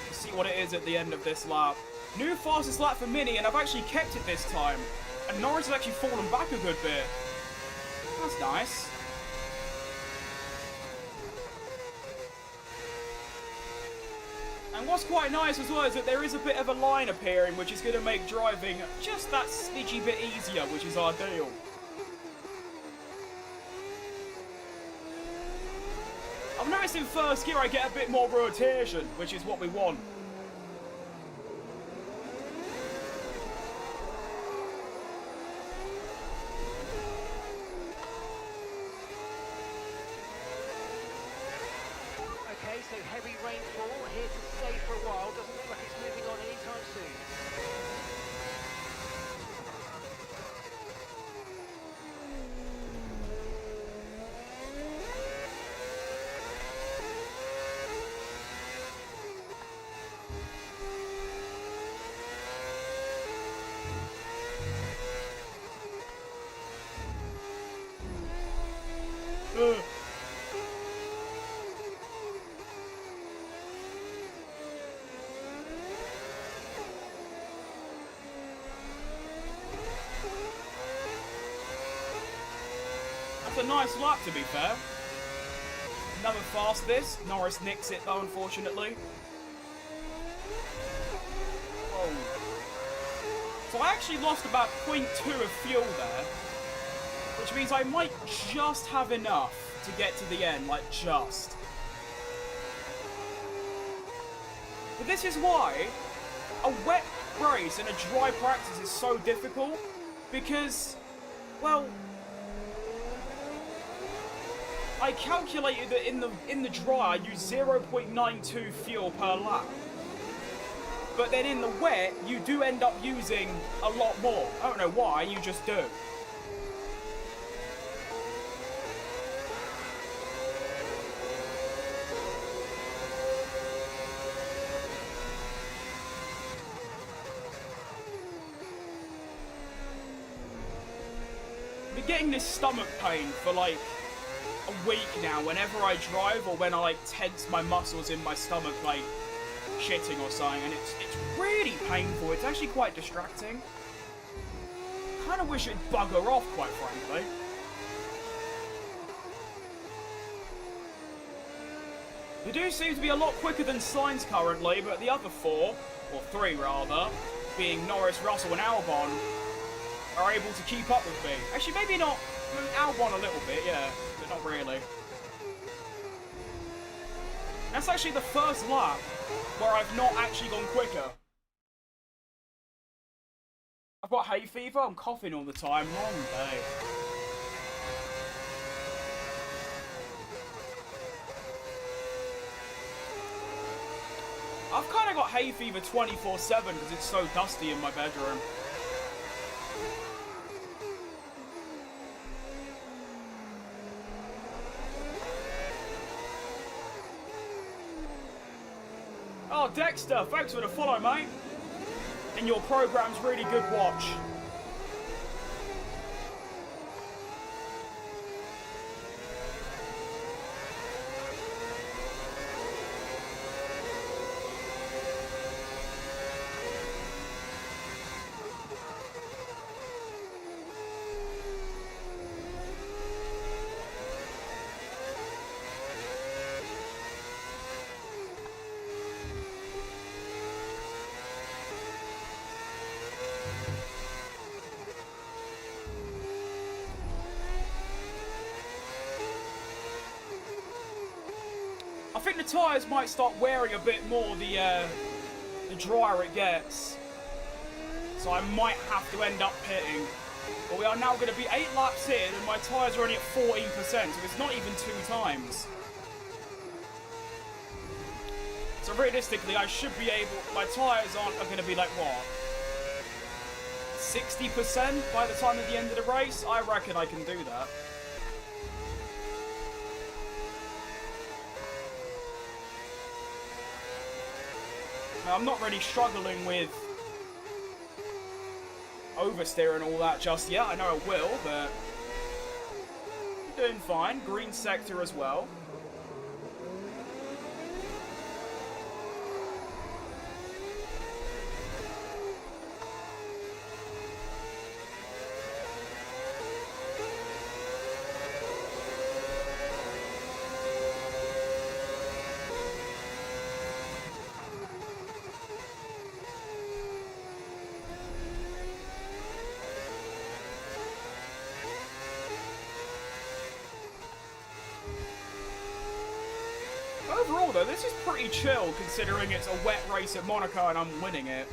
Let's see what it is at the end of this lap. New fastest lap for Mini, and I've actually kept it this time. And Norris has actually fallen back a good bit. That's nice. And what's quite nice as well is that there is a bit of a line appearing, which is going to make driving just that smidgy bit easier, which is ideal. I've noticed in first gear I get a bit more rotation, which is what we want. Okay, so heavy rainfall here to stay for a while. Doesn't look like it's moving on anytime soon. That's a nice lap, to be fair. Another fast this. Norris nicks it, though, unfortunately. Whoa. So I actually lost about 0.2 of fuel there, which means I might just have enough to get to the end, like just. But this is why a wet race and a dry practice is so difficult because, well, I calculated that in the dry I use 0.92 fuel per lap. But then in the wet, you do end up using a lot more. I don't know why, you just do. I've been getting this stomach pain for like a week now whenever I drive or when I like tense my muscles in my stomach like shitting or something, and it's really painful. It's actually quite distracting. Kind of wish it'd bugger off, quite frankly. They do seem to be a lot quicker than Sainz currently, but the other four, or three rather, being Norris, Russell and Albon, are able to keep up with me. Actually, maybe not. I mean, Albon a little bit, yeah, but not really. That's actually the first lap where I've not actually gone quicker. I've got hay fever, I'm coughing all the time, long day. I've kind of got hay fever 24/7 because it's so dusty in my bedroom. Oh, Dexter, thanks for the follow, mate. And your program's really good watch. I think the tyres might start wearing a bit more the drier it gets. So I might have to end up pitting. But we are now going to be 8 laps in and my tyres are only at 14%, so it's not even 2 times. So realistically, I should be able... My tyres are going to be like, what? 60% by the time at the end of the race? I reckon I can do that. Now, I'm not really struggling with oversteer and all that just yet. I know I will, but I'm doing fine. Green sector as well. Overall, though, this is pretty chill, considering it's a wet race at Monaco and I'm winning it.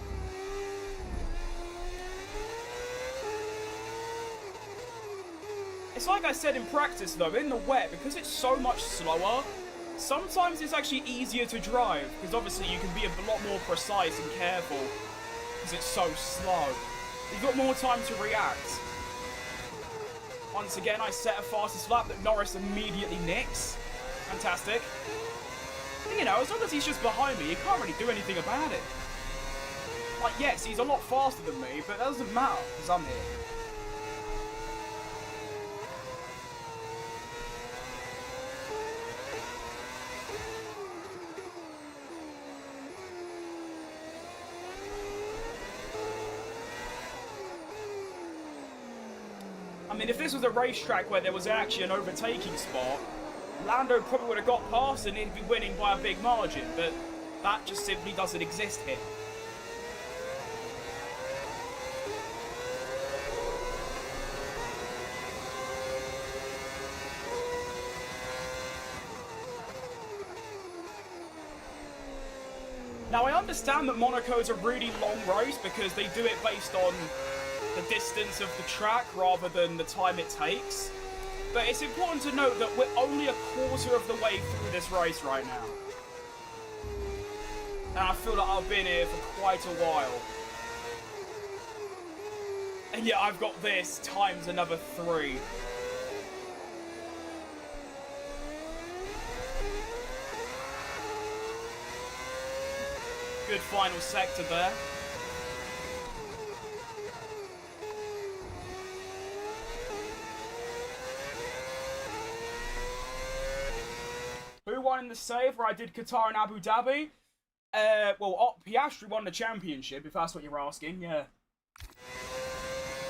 It's like I said in practice, though, in the wet, because it's so much slower, sometimes it's actually easier to drive, because obviously you can be a lot more precise and careful, because it's so slow. You've got more time to react. Once again, I set a fastest lap that Norris immediately nicks. Fantastic. You know, as long as he's just behind me, you can't really do anything about it. Like, yes, he's a lot faster than me, but that doesn't matter, because I'm here. I mean, if this was a racetrack where there was actually an overtaking spot, Lando probably would have got past and he'd be winning by a big margin, but that just simply doesn't exist here. Now, I understand that Monaco is a really long race because they do it based on the distance of the track rather than the time it takes. But it's important to note that we're only a quarter of the way through this race right now. And I feel like I've been here for quite a while. And yeah, I've got this times another 3. Good final sector there. Who won in the save where I did Qatar and Abu Dhabi? Well, Piastri won the championship, if that's what you're asking, yeah.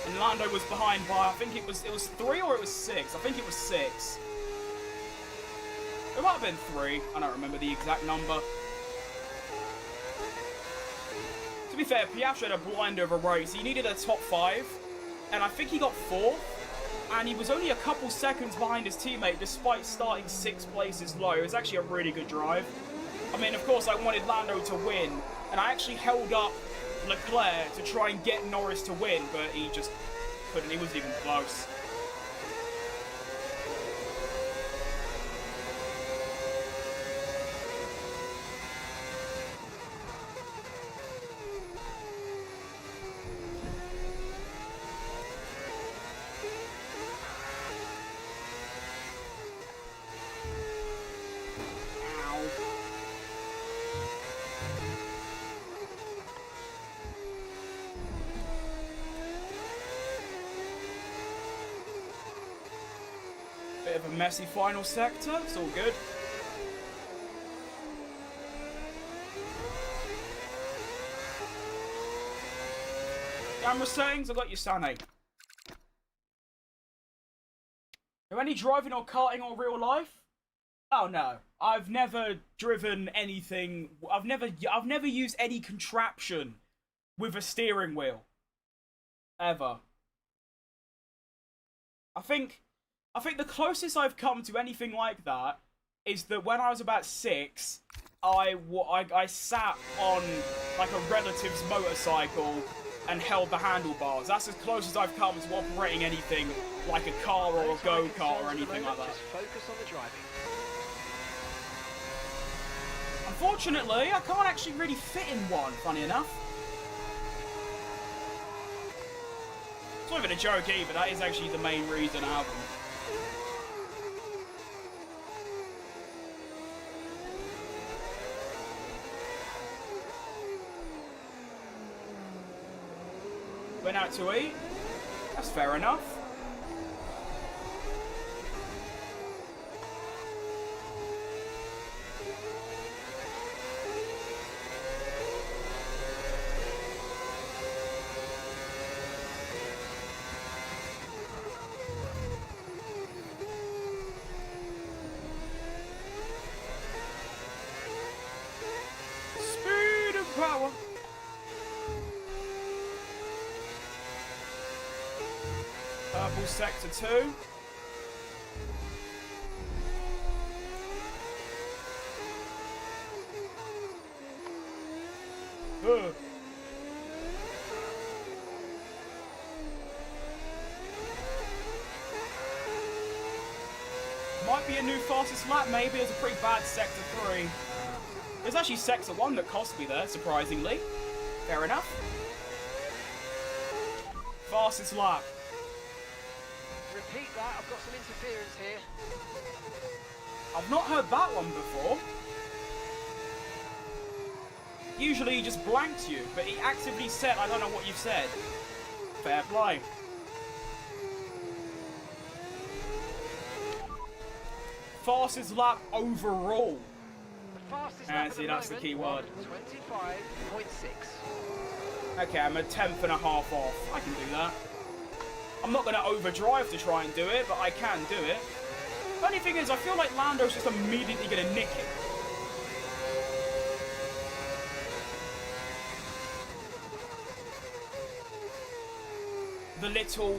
And Lando was behind by, I think it was 3 or it was 6. I think it was 6. It might have been 3. I don't remember the exact number. To be fair, Piastri had a blinder of a race. He needed a top 5, and I think he got 4th. And he was only a couple seconds behind his teammate, despite starting 6 places low. It was actually a really good drive. I mean, of course, I wanted Lando to win, and I actually held up Leclerc to try and get Norris to win, but he just couldn't. He wasn't even close. Bit of a messy final sector, it's all good. Camera settings, I got you, Sane. Are any driving or karting or real life? Oh no, I've never driven anything. I've never used any contraption with a steering wheel. Ever. I think the closest I've come to anything like that is that when I was about 6, I sat on like a relative's motorcycle and held the handlebars. That's as close as I've come to operating anything like a car or a go-kart or anything like that. Just focus on the driving. Unfortunately, I can't actually really fit in one, funny enough. It's not even a joke either, that is actually the main reason I have them. Went out to eat. That's fair enough. Speed and power. Purple sector 2. Ugh. Might be a new fastest lap, maybe. It's a pretty bad sector 3. There's actually sector 1 that cost me there, surprisingly. Fair enough. Fastest lap. Repeat that, I've got some interference here. I've not heard that one before. Usually he just blanks you, but he actively said, I don't know what you've said. Fair play. Fastest lap overall. The fastest lap See, that's the key word. 25.6. Okay, I'm a 10th and a half off. I can do that. I'm not going to overdrive to try and do it, but I can do it. The only thing is, I feel like Lando's just immediately going to nick it. The little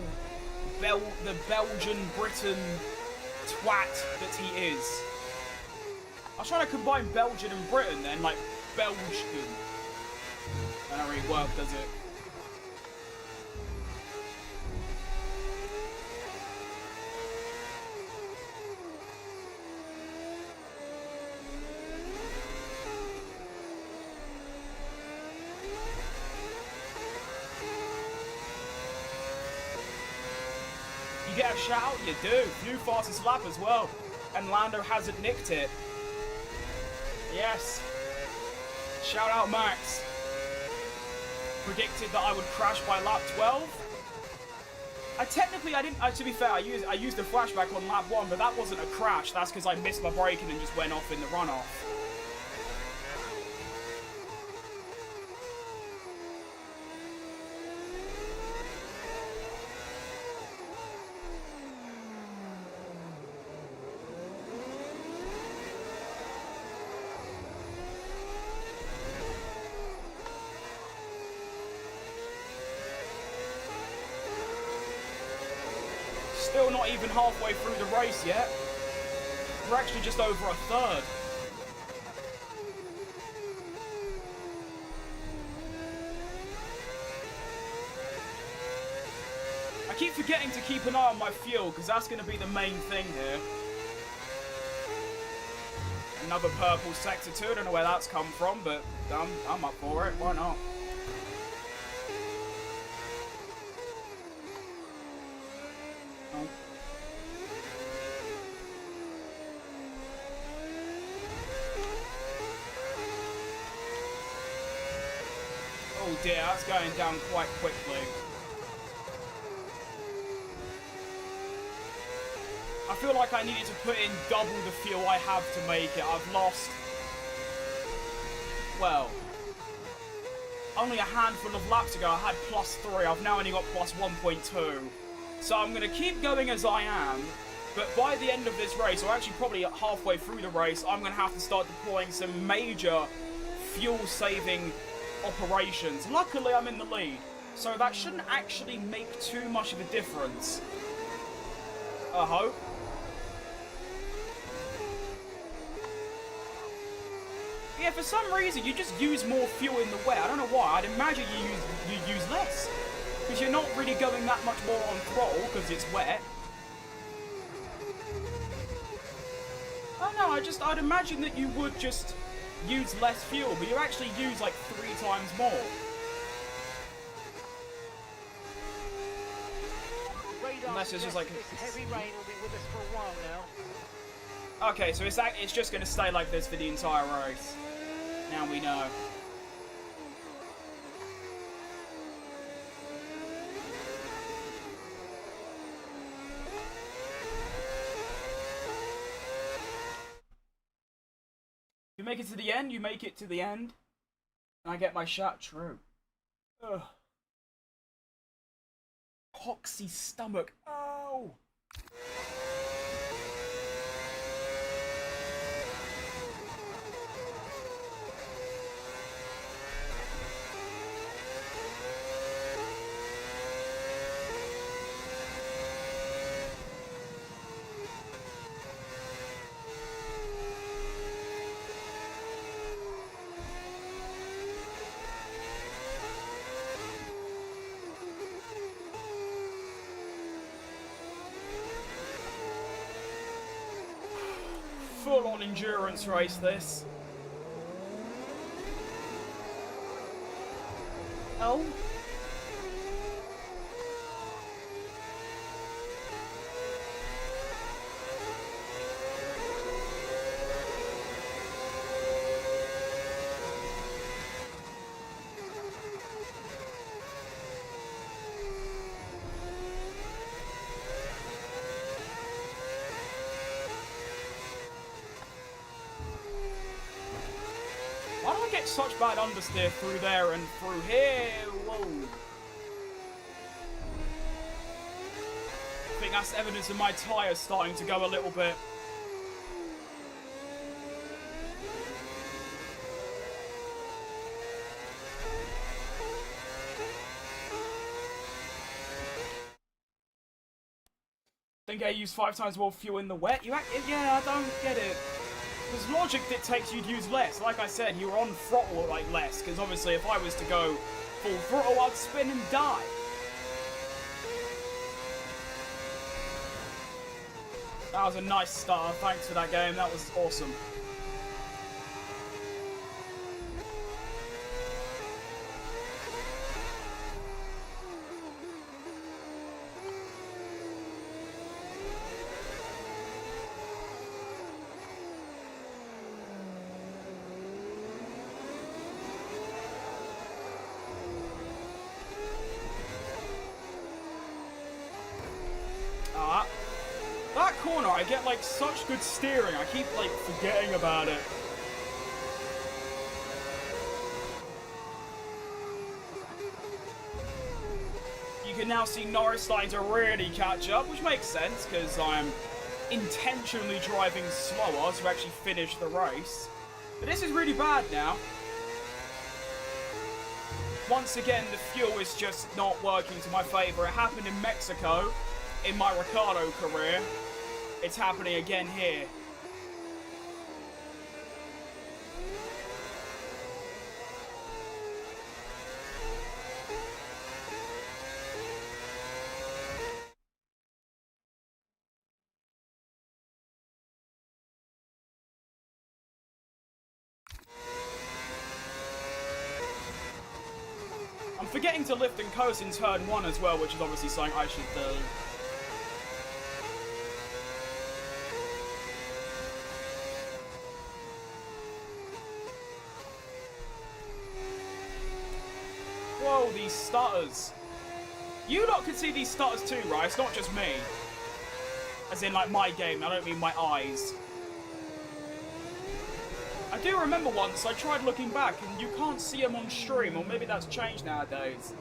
the Belgian Britain twat that he is. I was trying to combine Belgian and Britain then, like Belgian. That don't really work, does it? You get a shout? You do. New fastest lap as well. And Lando hasn't nicked it. Yes. Shout out Max. Predicted that I would crash by lap 12. I didn't, to be fair, I used a flashback on lap 1, but that wasn't a crash. That's because I missed my braking and just went off in the runoff. Still not even halfway through the race yet. We're actually just over a third. I keep forgetting to keep an eye on my fuel, because that's going to be the main thing here. Another purple sector 2, I don't know where that's come from, but I'm up for it, why not? Oh dear, that's going down quite quickly. I feel like I needed to put in double the fuel I have to make it. I've lost, well, only a handful of laps ago I had +3. I've now only got +1.2. So I'm going to keep going as I am, but by the end of this race, or actually probably halfway through the race, I'm going to have to start deploying some major fuel-saving operations. Luckily, I'm in the lead, so that shouldn't actually make too much of a difference. I hope. Yeah, for some reason, you just use more fuel in the wet. I don't know why. I'd imagine you use less, because you're not really going that much more on throttle because it's wet. I don't know. I'd imagine that you would just use less fuel, but you actually use like 3 times more. Unless it's just like this heavy rain will be with us for a while now. Okay, so it's just going to stay like this for the entire race. Now we know. You make it to the end, you make it to the end, and I get my shot true. Ugh. Poxy stomach. Oh! Full-on endurance race, this. Oh. Why do I get such bad understeer through there and through here? Whoa. I think that's evidence of my tyres starting to go a little bit. Think I use 5 times more fuel in the wet? Yeah, I don't get it. Because logic dictates you'd use less. Like I said, you were on throttle like less. Because obviously, if I was to go full throttle, I'd spin and die. That was a nice start. Thanks for that game. That was awesome. That corner, I get like such good steering. I keep like forgetting about it. You can now see Norris starting to really catch up, which makes sense because I'm intentionally driving slower to actually finish the race. But this is really bad now. Once again, the fuel is just not working to my favor. It happened in Mexico in my Ricardo career. It's happening again here. I'm forgetting to lift and coast in turn 1 as well, which is obviously something I should do. Whoa, these stutters. You lot can see these stutters too, right? It's not just me. As in, like, my game. I don't mean my eyes. I do remember once I tried looking back and you can't see them on stream, or maybe that's changed nowadays.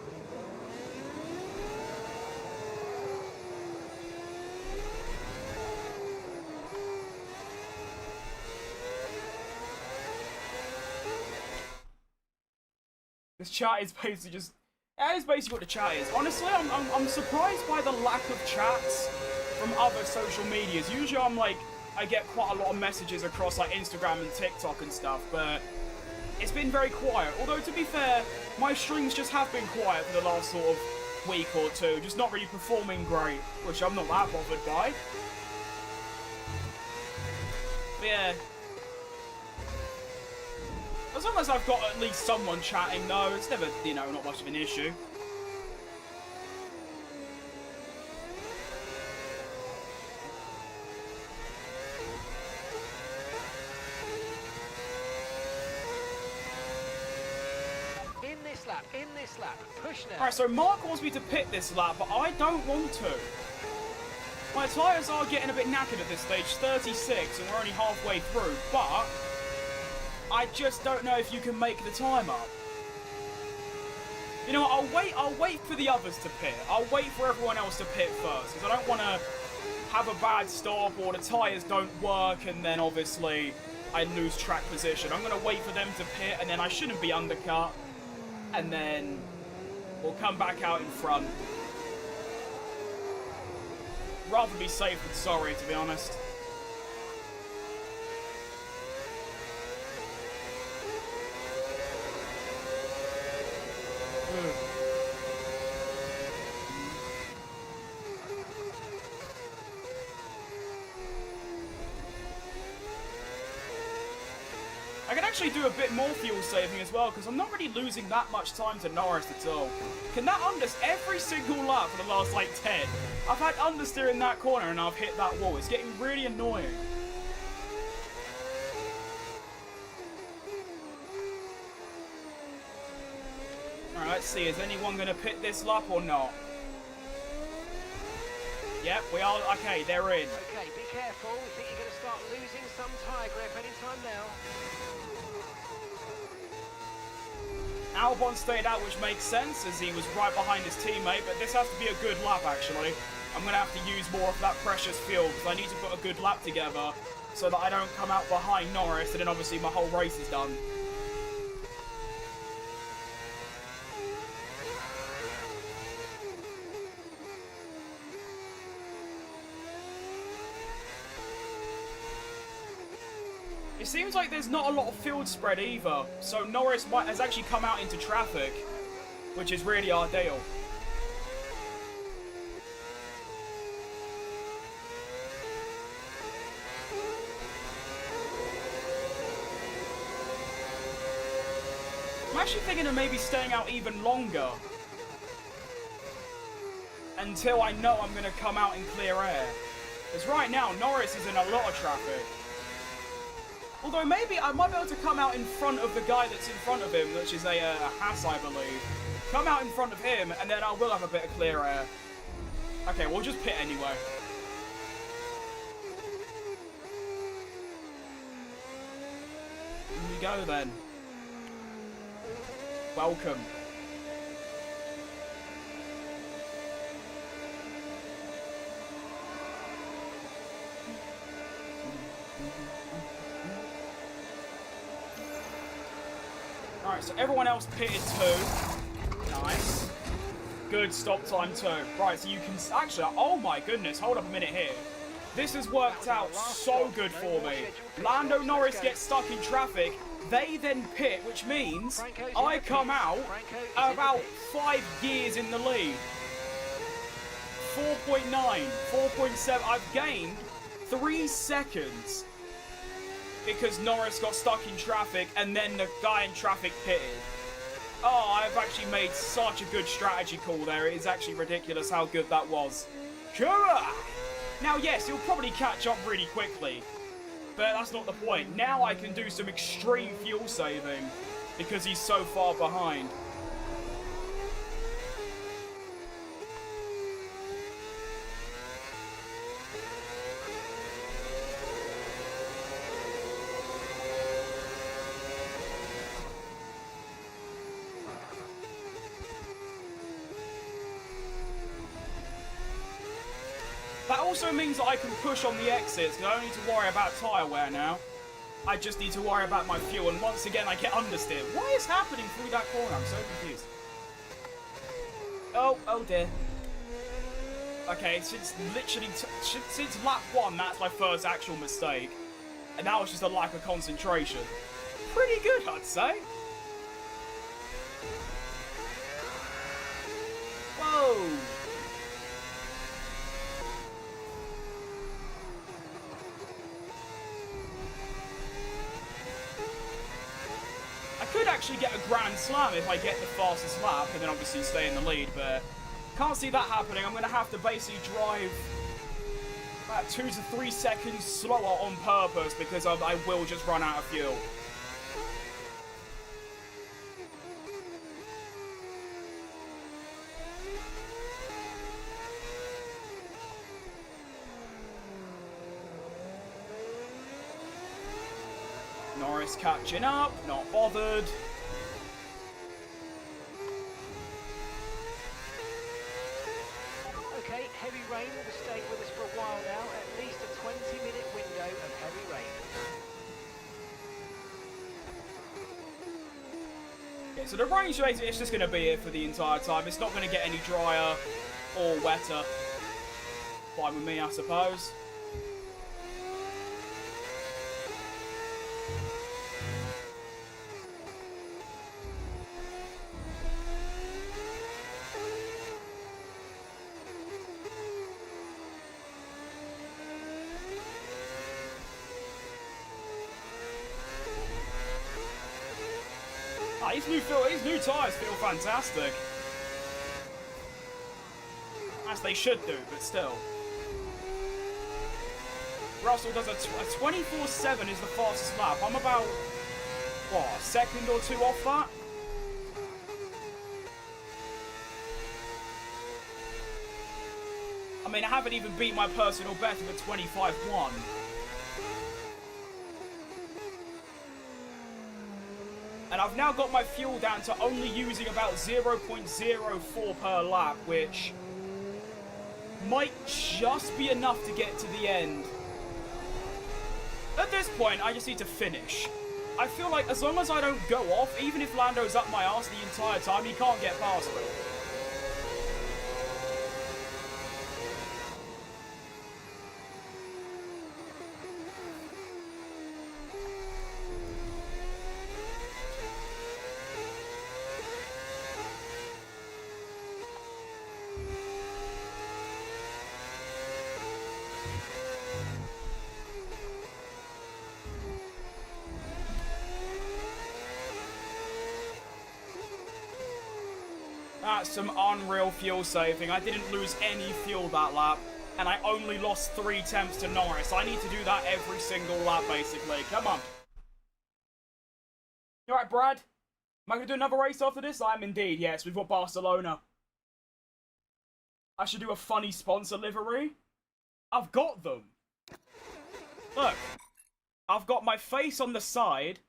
This chat is basically just... That is basically what the chat is. Honestly, I'm surprised by the lack of chats from other social medias. Usually I'm like... I get quite a lot of messages across like Instagram and TikTok and stuff, but it's been very quiet. Although, to be fair, my streams just have been quiet for the last sort of week or two. Just not really performing great, which I'm not that bothered by. But yeah. As long as I've got at least someone chatting, though, it's never, you know, not much of an issue. In this lap, push now. Alright, so Mark wants me to pit this lap, but I don't want to. My tyres are getting a bit knackered at this stage, 36, and we're only halfway through, but I just don't know if you can make the time up. You know what, I'll wait for the others to pit. I'll wait for everyone else to pit first, because I don't want to have a bad stop or the tyres don't work and then obviously I lose track position. I'm going to wait for them to pit and then I shouldn't be undercut. And then we'll come back out in front. Rather be safe than sorry, to be honest. I can actually do a bit more fuel saving as well, because I'm not really losing that much time to Norris at all. Can that unders every single lap for the last, like, 10? I've had understeer in that corner and I've hit that wall. It's getting really annoying. Alright, let's see. Is anyone going to pit this lap or not? Yep, we are. Okay, they're in. Okay, be careful. We think you're going to start losing some tyre grip anytime now. Albon stayed out, which makes sense, as he was right behind his teammate, but this has to be a good lap, actually. I'm going to have to use more of that precious fuel, because I need to put a good lap together, so that I don't come out behind Norris, and then obviously my whole race is done. It seems like there's not a lot of field spread either, so Norris has actually come out into traffic, which is really ideal. I'm actually thinking of maybe staying out even longer until I know I'm going to come out in clear air. Because right now, Norris is in a lot of traffic. Although maybe I might be able to come out in front of the guy that's in front of him, which is a Haas, I believe. Come out in front of him, and then I will have a bit of clear air. Okay, we'll just pit anyway. Here we go then. Welcome. Alright, so everyone else pitted too. Nice. Good stop time too. Right, so you can actually, oh my goodness, hold up a minute here. This has worked out so good for me. Lando Norris gets stuck in traffic. They then pit, which means I come out about 5 gears in the lead. 4.9, 4.7. I've gained 3 seconds because Norris got stuck in traffic and then the guy in traffic pitted. Oh, I've actually made such a good strategy call there. It is actually ridiculous how good that was. Now, yes, he'll probably catch up really quickly. But that's not the point. Now I can do some extreme fuel saving because he's so far behind. That also means that I can push on the exits, because I don't need to worry about tyre wear now. I just need to worry about my fuel, and once again I get understeer. What is happening through that corner? I'm so confused. Oh dear. Okay, since literally, since lap 1, that's my first actual mistake. And that was just a lack of concentration. Pretty good, I'd say. Whoa. I could actually get a grand slam if I get the fastest lap and then obviously stay in the lead, but can't see that happening. I'm going to have to basically drive about 2 to 3 seconds slower on purpose because I will just run out of fuel. Norris catching up, not bothered. Okay, heavy rain will stay with us for a while now, at least a 20-minute window of heavy rain. Okay, so the rain shades, it's just going to be here for the entire time. It's not going to get any drier or wetter. Fine with me, I suppose. His new tyres feel fantastic. As they should do, but still. Russell does a 24/7 is the fastest lap. I'm about, what, a second or 2 off that? I mean, I haven't even beat my personal best of a 25.1. And I've now got my fuel down to only using about 0.04 per lap, which might just be enough to get to the end. At this point, I just need to finish. I feel like as long as I don't go off, even if Lando's up my arse the entire time, he can't get past me. That's some unreal fuel saving. I didn't lose any fuel that lap, and I only lost 3 tenths to Norris. I need to do that every single lap, basically. Come on. You alright, Brad? Am I going to do another race after this? I am indeed, yes. We've got Barcelona. I should do a funny sponsor livery. I've got them. Look. I've got my face on the side.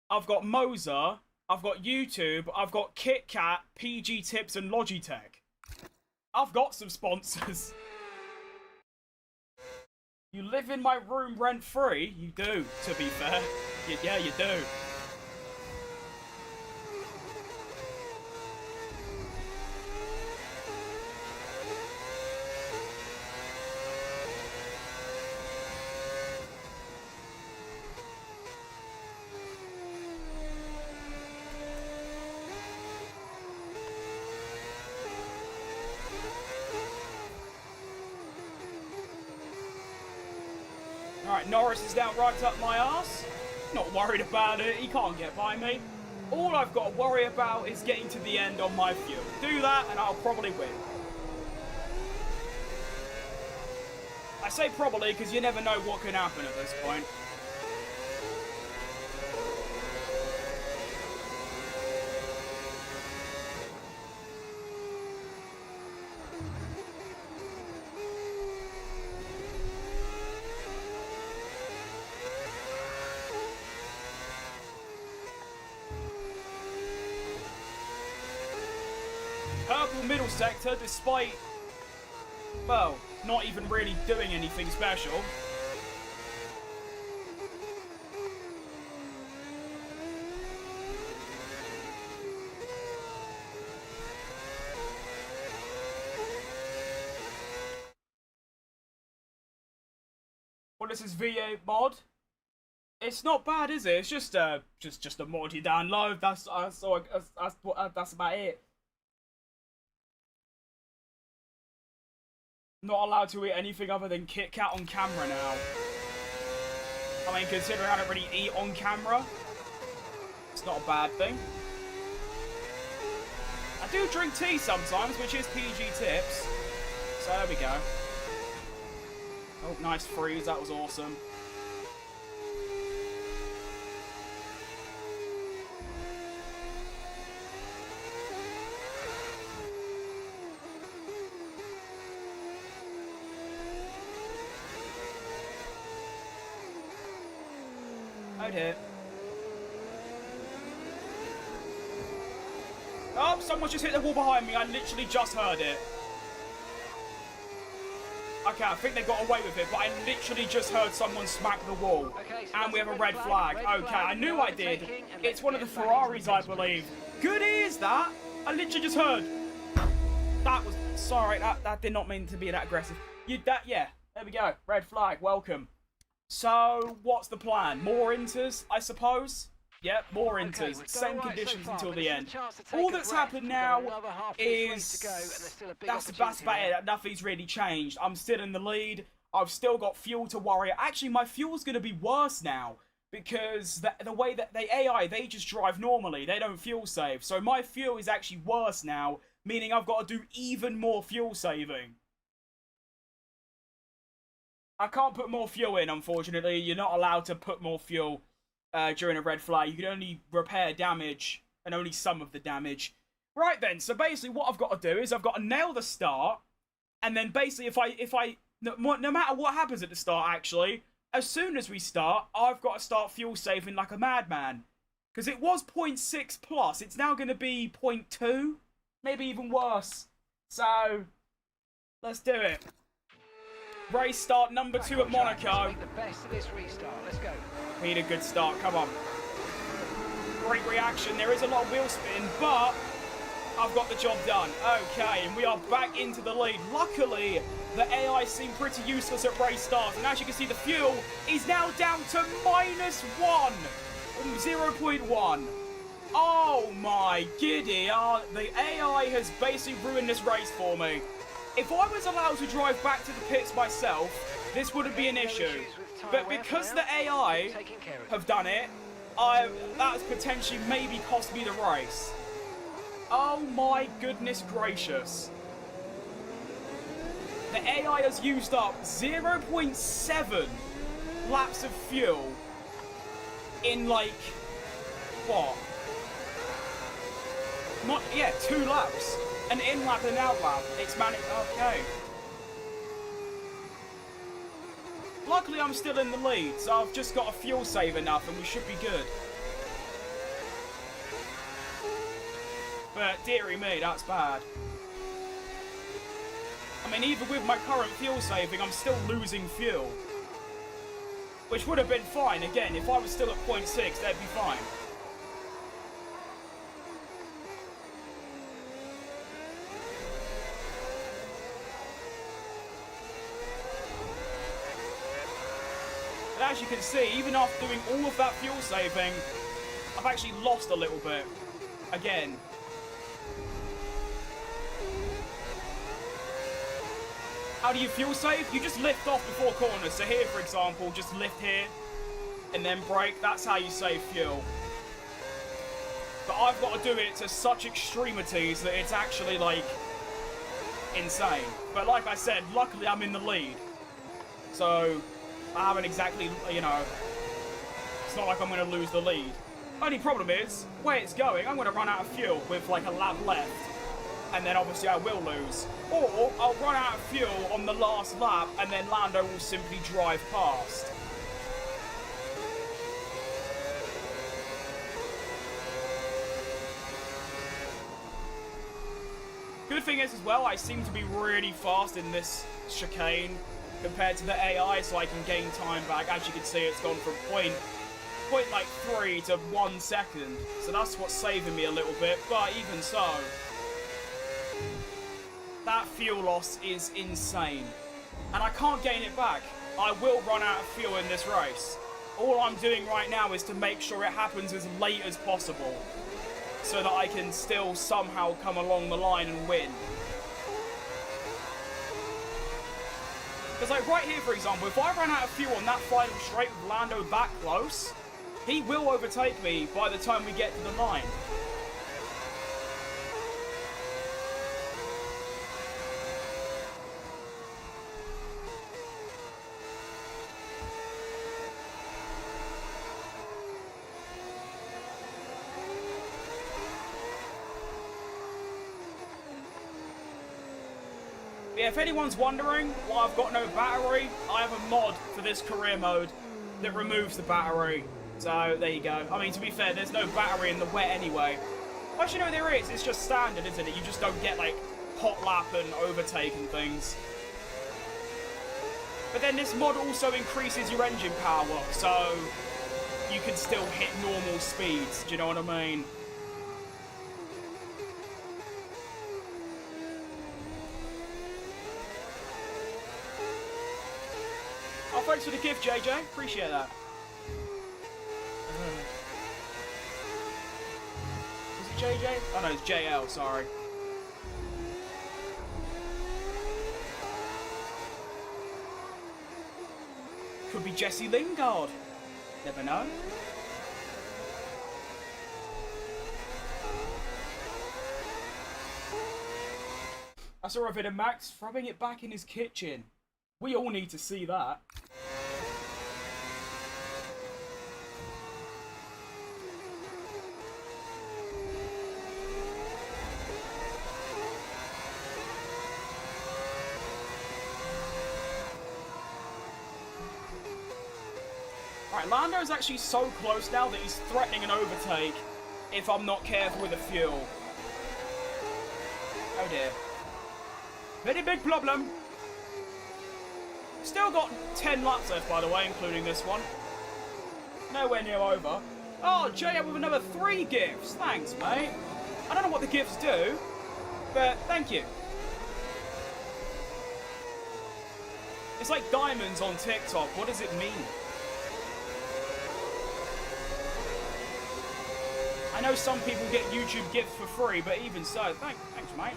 I've got Moser. I've got YouTube. I've got KitKat, PG Tips, and Logitech. I've got some sponsors. You live in my room rent-free? You do, to be fair. Yeah, you do. Alright, Norris is down right up my arse. Not worried about it, he can't get by me. All I've got to worry about is getting to the end on my fuel. Do that and I'll probably win. I say probably because you never know what can happen at this point. Purple middle sector, despite, well, not even really doing anything special. Well, this is V8 mod. It's not bad, is it? It's just a mod you download. That's about it. Not allowed to eat anything other than Kit Kat on camera now. I mean, considering I don't really eat on camera, it's not a bad thing. I do drink tea sometimes, which is PG Tips. So there we go. Oh, nice freeze. That was awesome. Hit. Oh, someone just hit the wall behind me. I literally just heard it. Okay, I think they got away with it, but I literally just heard someone smack the wall. Okay, so and we have a red flag. Okay, I knew I did. It's one of the Ferraris, I believe. Good ears, that. I literally just heard. That was... Sorry, that did not mean to be that aggressive. Yeah, there we go. Red flag, welcome. So, what's the plan? More inters, I suppose? Yep, more inters. Okay, same conditions until the end. All that's happened now is... That's about it. Nothing's really changed. I'm still in the lead. I've still got fuel to worry. Actually, my fuel's going to be worse now. Because the way that the AI, they just drive normally. They don't fuel save. So my fuel is actually worse now. Meaning I've got to do even more fuel saving. I can't put more fuel in, unfortunately. You're not allowed to put more fuel during a red flag. You can only repair damage, and only some of the damage. Right then, so basically what I've got to do is I've got to nail the start, and then basically no matter what happens at the start, actually, as soon as we start, I've got to start fuel saving like a madman. Because it was 0.6 plus, it's now going to be 0.2, maybe even worse. So, let's do it. Race start number 2 at Monaco. The best of this restart. Let's go. We need a good start. Come on. Great reaction. There is a lot of wheel spin, but I've got the job done. Okay, and we are back into the lead. Luckily, the AI seemed pretty useless at race starts, and as you can see, the fuel is now down to -1, 0.1. Oh my giddy! The AI has basically ruined this race for me. If I was allowed to drive back to the pits myself, this wouldn't be an No issue. issues with tyre But wear because for the now. AI Taking care of have done it, that's potentially maybe cost me the race. Oh my goodness gracious. The AI has used up 0.7 laps of fuel in like, what? Not, yeah, 2 laps. An in lap and an out lap. It's managed, okay. Luckily I'm still in the lead, so I've just got to fuel save enough and we should be good. But dearie me, that's bad. I mean, even with my current fuel saving, I'm still losing fuel. Which would have been fine, again, if I was still at 0.6, that'd be fine. But as you can see, even after doing all of that fuel saving, I've actually lost a little bit. Again. How do you fuel save? You just lift off before corners. So here, for example, just lift here and then brake. That's how you save fuel. But I've got to do it to such extremities that it's actually, like, insane. But like I said, luckily I'm in the lead. So I haven't exactly, you know, it's not like I'm going to lose the lead. Only problem is, where it's going, I'm going to run out of fuel with, like, a lap left. And then obviously I will lose. Or I'll run out of fuel on the last lap and then Lando will simply drive past. Good thing is as well, I seem to be really fast in this chicane compared to the AI, so I can gain time back. As you can see, it's gone from point 3 to 1 second. So that's what's saving me a little bit, but even so, that fuel loss is insane. And I can't gain it back. I will run out of fuel in this race. All I'm doing right now is to make sure it happens as late as possible, so that I can still somehow come along the line and win. Because like right here, for example, if I run out of fuel on that final straight with Lando that close, he will overtake me by the time we get to the line. Yeah, if anyone's wondering why I've got no battery, I have a mod for this career mode that removes the battery. So, there you go. I mean, to be fair, there's no battery in the wet anyway. Actually, no, there is. It's just standard, isn't it? You just don't get, like, hot lap and overtake and things. But then this mod also increases your engine power, so you can still hit normal speeds. Do you know what I mean? Oh, thanks for the gift, JJ. Appreciate that. Is it JJ? Oh no, it's JL, sorry. Could be Jesse Lingard. Never know. I saw a bit of Max rubbing it back in his kitchen. We all need to see that. Right, Lando's actually so close now that he's threatening an overtake if I'm not careful with the fuel. Oh dear. Very big problem. Still got 10 laps left, by the way, including this one. Nowhere near over. Oh, Jay with another 3 gifts. Thanks, mate. I don't know what the gifts do, but thank you. It's like diamonds on TikTok. What does it mean? I know some people get YouTube gifts for free, but even so, thanks, mate.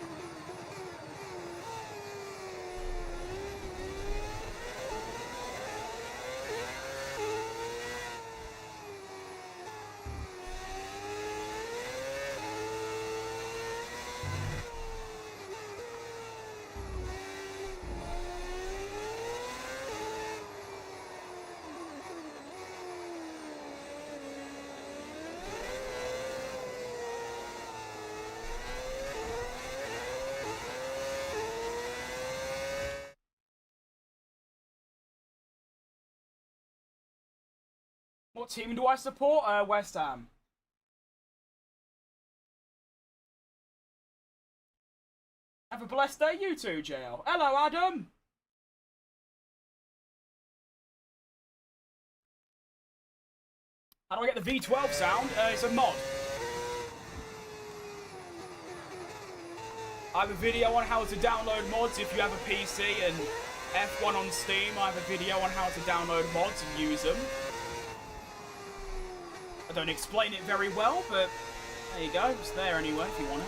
What team do I support? West Ham. Have a blessed day, you too, JL. Hello, Adam. How do I get the V12 sound? It's a mod. I have a video on how to download mods if you have a PC and F1 on Steam. I have a video on how to download mods and use them. I don't explain it very well, but there you go. It's there anyway if you want it.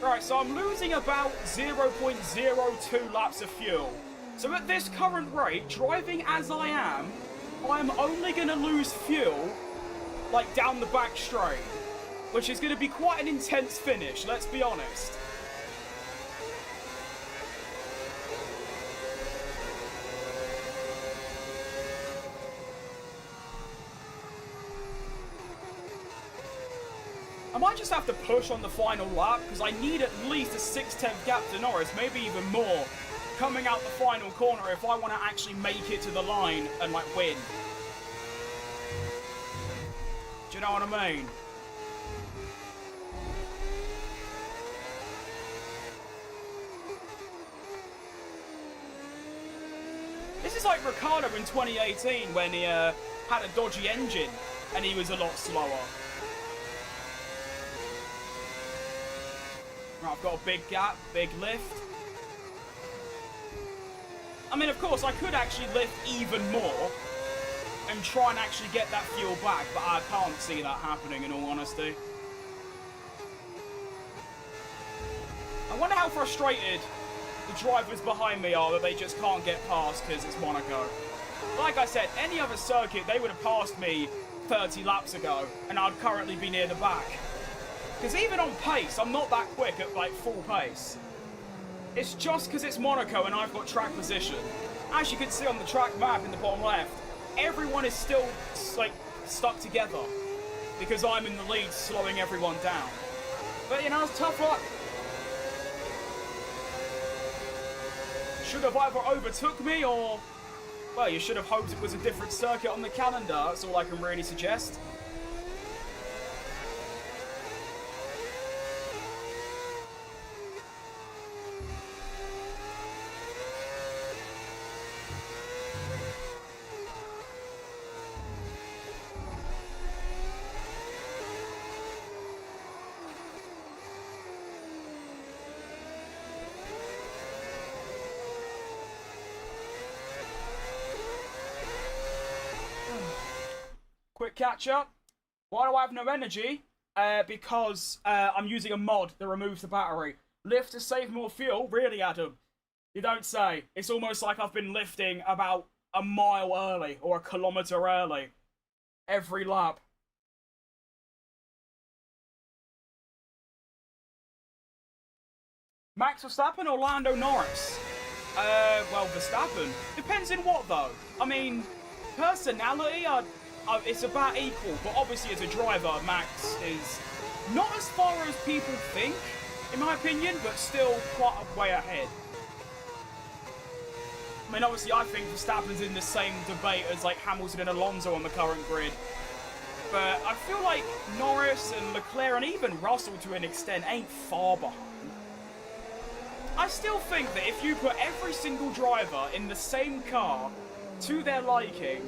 Right, so I'm losing about 0.02 laps of fuel. So at this current rate, driving as I am, I'm only going to lose fuel, like, down the back straight. Which is going to be quite an intense finish, let's be honest. I might just have to push on the final lap, because I need at least a 6/10 gap to Norris, maybe even more, coming out the final corner if I want to actually make it to the line and, like, win. Do you know what I mean? This is like Ricciardo in 2018 when he had a dodgy engine and he was a lot slower. Right, I've got a big gap, big lift. I mean, of course, I could actually lift even more and try and actually get that fuel back, but I can't see that happening, in all honesty. I wonder how frustrated the drivers behind me are that they just can't get past because it's Monaco. Like I said, any other circuit, they would have passed me 30 laps ago, and I'd currently be near the back. Because even on pace, I'm not that quick at, like, full pace. It's just because it's Monaco and I've got track position. As you can see on the track map in the bottom left, everyone is still, like, stuck together. Because I'm in the lead, slowing everyone down. But, you know, it's tough luck. Should have either overtook me or... Well, you should have hoped it was a different circuit on the calendar. That's all I can really suggest. Quick catch up. Why do I have no energy? Because I'm using a mod that removes the battery. Lift to save more fuel? Really, Adam? You don't say. It's almost like I've been lifting about a mile early or a kilometre early every lap. Max Verstappen or Lando Norris? Well, Verstappen. Depends in what, though. I mean, personality, it's about equal, but obviously as a driver, Max is not as far as people think, in my opinion, but still quite a way ahead. I mean, obviously I think Verstappen's in the same debate as, like, Hamilton and Alonso on the current grid. But I feel like Norris and Leclerc and even Russell to an extent ain't far behind. I still think that if you put every single driver in the same car to their liking,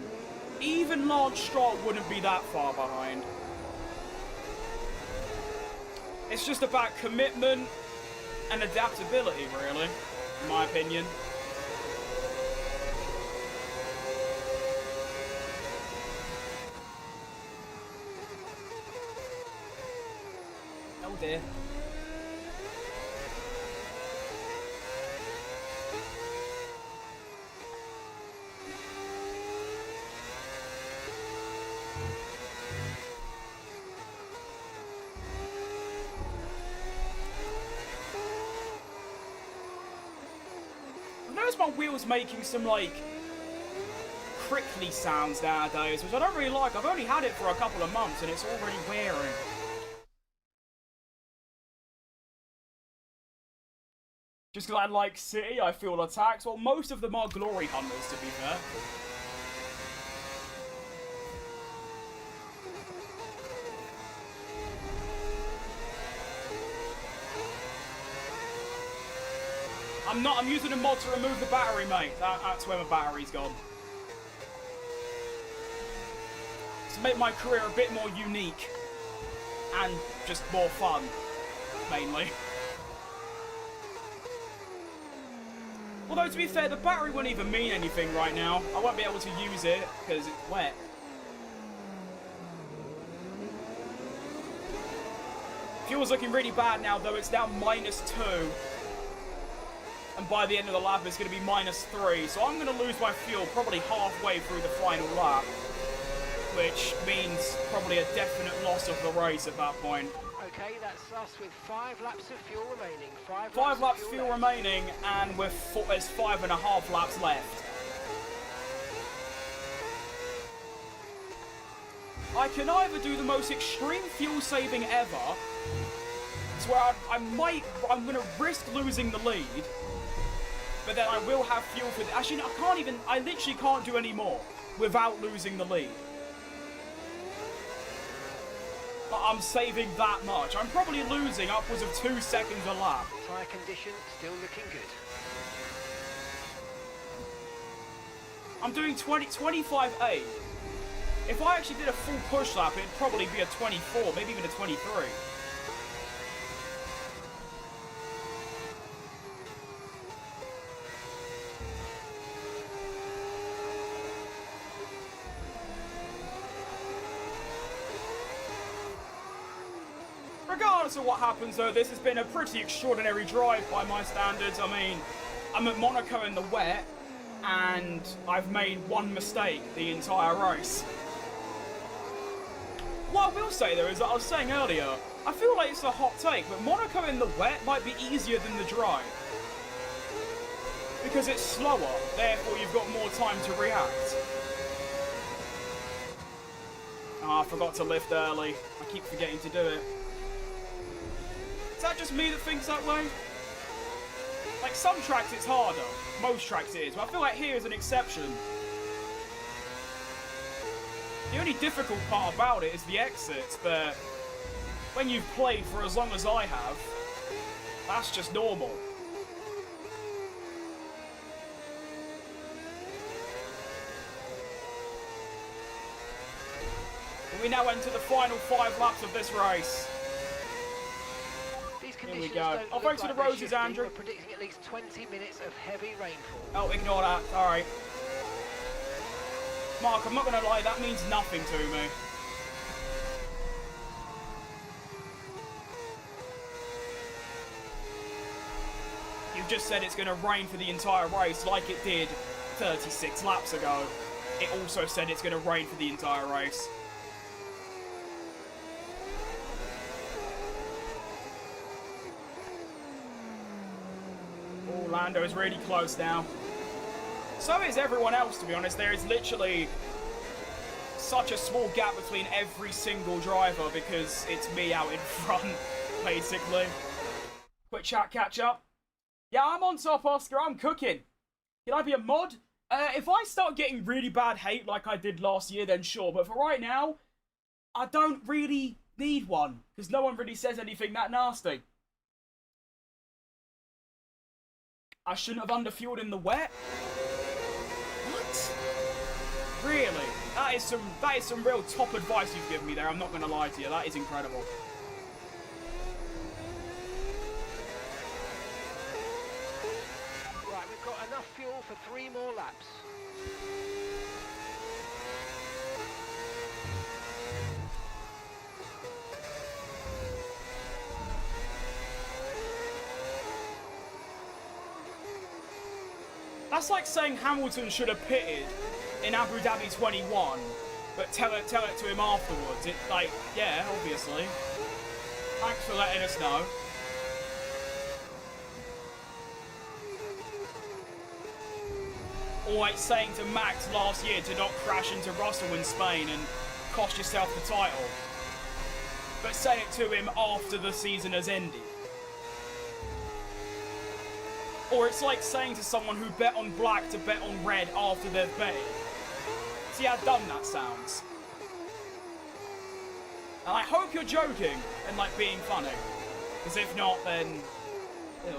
even Lance Stroll wouldn't be that far behind. It's just about commitment and adaptability, really, in my opinion. Oh dear. My wheels making some, like, crickly sounds nowadays, which I don't really like. I've only had it for a couple of months and it's already wearing. Just because I like City, I feel attacks. Well, most of them are glory hunters, to be fair. I'm using a mod to remove the battery, mate. That's where my battery's gone. To make my career a bit more unique. And just more fun, mainly. Although, to be fair, the battery wouldn't even mean anything right now. I won't be able to use it, because it's wet. Fuel's looking really bad now, though. It's now -2. And by the end of the lap, it's going to be -3. So I'm going to lose my fuel probably halfway through the final lap. Which means probably a definite loss of the race at that point. Okay, that's us with 5 laps of fuel remaining. 5 laps of fuel remaining, and there's 5.5 laps left. I can either do the most extreme fuel saving ever, it's where I'm going to risk losing the lead, but then I will have fuel for the... Actually, I literally can't do any more without losing the lead. But I'm saving that much. I'm probably losing upwards of 2 seconds a lap. Tyre condition still looking good. I'm doing 25.8. If I actually did a full push lap, it'd probably be a 24, maybe even a 23. Regardless of what happens, though, this has been a pretty extraordinary drive by my standards. I mean, I'm at Monaco in the wet, and I've made one mistake the entire race. What I will say, though, is that I was saying earlier, I feel like it's a hot take, but Monaco in the wet might be easier than the dry. Because it's slower, therefore you've got more time to react. Oh, I forgot to lift early. I keep forgetting to do it. Is that just me that thinks that way? Like, some tracks it's harder. Most tracks it is. But I feel like here is an exception. The only difficult part about it is the exits, but when you've played for as long as I have, that's just normal. And we now enter the final 5 laps of this race. Here we go. Oh, thanks for the roses, Andrew. We're predicting at least 20 minutes of heavy rainfall. Oh, ignore that. Alright. Mark, I'm not going to lie, that means nothing to me. You've just said it's going to rain for the entire race like it did 36 laps ago. It also said it's going to rain for the entire race. Oh, Lando is really close now. So is everyone else, to be honest. There is literally such a small gap between every single driver because it's me out in front, basically. Quick chat catch up. Yeah, I'm on top, Oscar. I'm cooking. Can I be a mod? If I start getting really bad hate like I did last year, then sure. But for right now, I don't really need one because no one really says anything that nasty. I shouldn't have underfueled in the wet. What? Really? That is some real top advice you've given me there. I'm not going to lie to you. That is incredible. Right, we've got enough fuel for 3 more laps. That's like saying Hamilton should have pitted in Abu Dhabi 21, but tell it to him afterwards. It's like, yeah, obviously. Thanks for letting us know. Or like saying to Max last year to not crash into Russell in Spain and cost yourself the title. But say it to him after the season has ended. Or it's like saying to someone who bet on black to bet on red after they've bet. See how dumb that sounds? And I hope you're joking and, like, being funny. Because if not, then... Ew.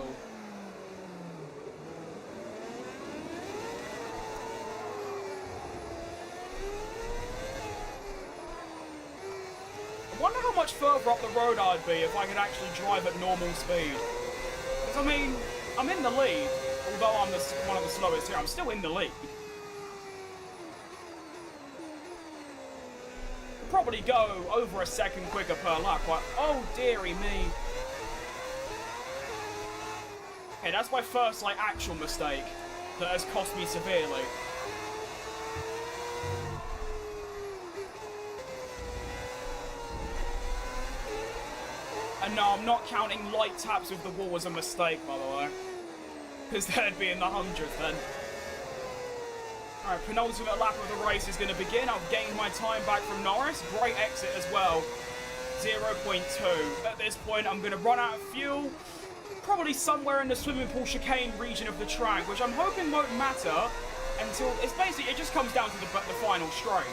I wonder how much further up the road I'd be if I could actually drive at normal speed. Because, I mean, I'm in the lead. Although I'm one of the slowest here, I'm still in the lead. Probably go over a second quicker per lap. But, oh dearie me. Okay, that's my first, like, actual mistake that has cost me severely. And no, I'm not counting light taps with the wall as a mistake, by the way. Because that'd be in the 100th then. Alright, penultimate lap of the race is going to begin. I've gained my time back from Norris. Great exit as well. 0.2. At this point, I'm going to run out of fuel. Probably somewhere in the swimming pool chicane region of the track, which I'm hoping won't matter until... It's basically, it just comes down to the final straight.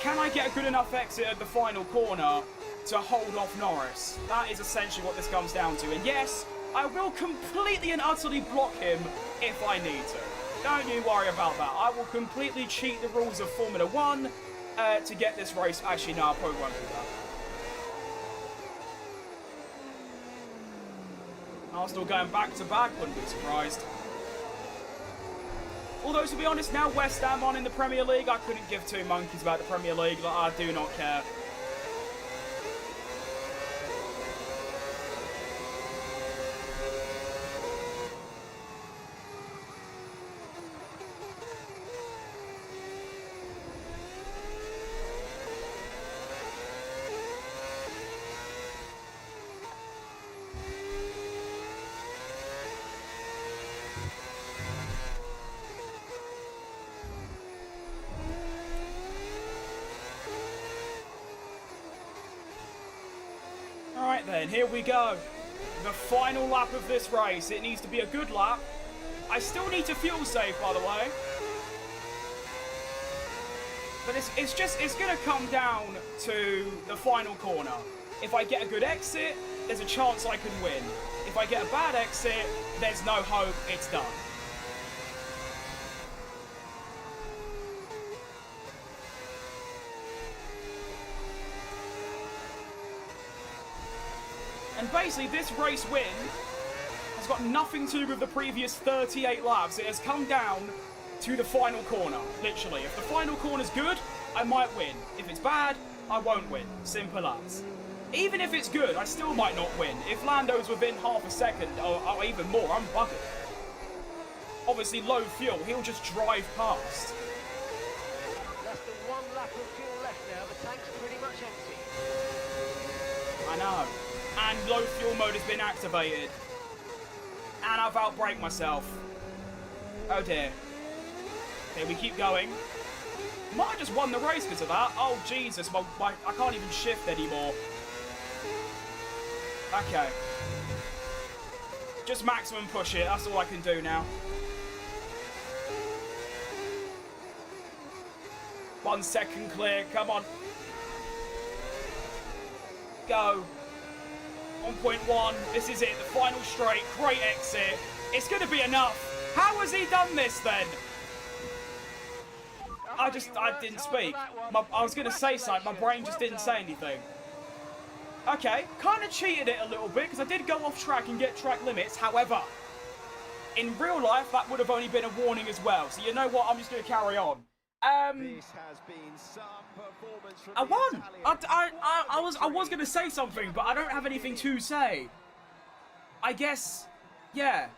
Can I get a good enough exit at the final corner to hold off Norris? That is essentially what this comes down to. And yes, I will completely and utterly block him if I need to. Don't you worry about that. I will completely cheat the rules of Formula 1 to get this race. Actually, no, I probably won't do that. Arsenal going back to back, wouldn't be surprised. Although, to be honest, now West Ham on in the Premier League, I couldn't give two monkeys about the Premier League. Like, I do not care. Alright then, here we go. The final lap of this race. It needs to be a good lap. I still need to fuel save, by the way. But it's going to come down to the final corner. If I get a good exit, there's a chance I can win. If I get a bad exit, there's no hope, it's done. And basically, this race win has got nothing to do with the previous 38 laps. It has come down to the final corner, literally. If the final corner's good, I might win. If it's bad, I won't win. Simple as. Even if it's good, I still might not win. If Lando's within half a second, or even more, I'm buggered. Obviously, low fuel, he'll just drive past. Less than 1 lap of fuel left now, the tank's pretty much empty. I know. And low fuel mode has been activated. And I've outbraked myself. Oh dear. Okay, we keep going. Might have just won the race because of that. Oh Jesus, I can't even shift anymore. Okay. Just maximum push it, that's all I can do now. 1 second clear, come on. Go. 1.1, this is it, the final straight, great exit. It's going to be enough. How has he done this then? I didn't speak. I was going to say something, my brain just didn't say anything. Okay, kind of cheated it a little bit because I did go off track and get track limits. However, in real life, that would have only been a warning as well. So you know what, I'm just going to carry on. This has been some performance from I won. I was going to say something, but I don't have anything to say. I guess, yeah.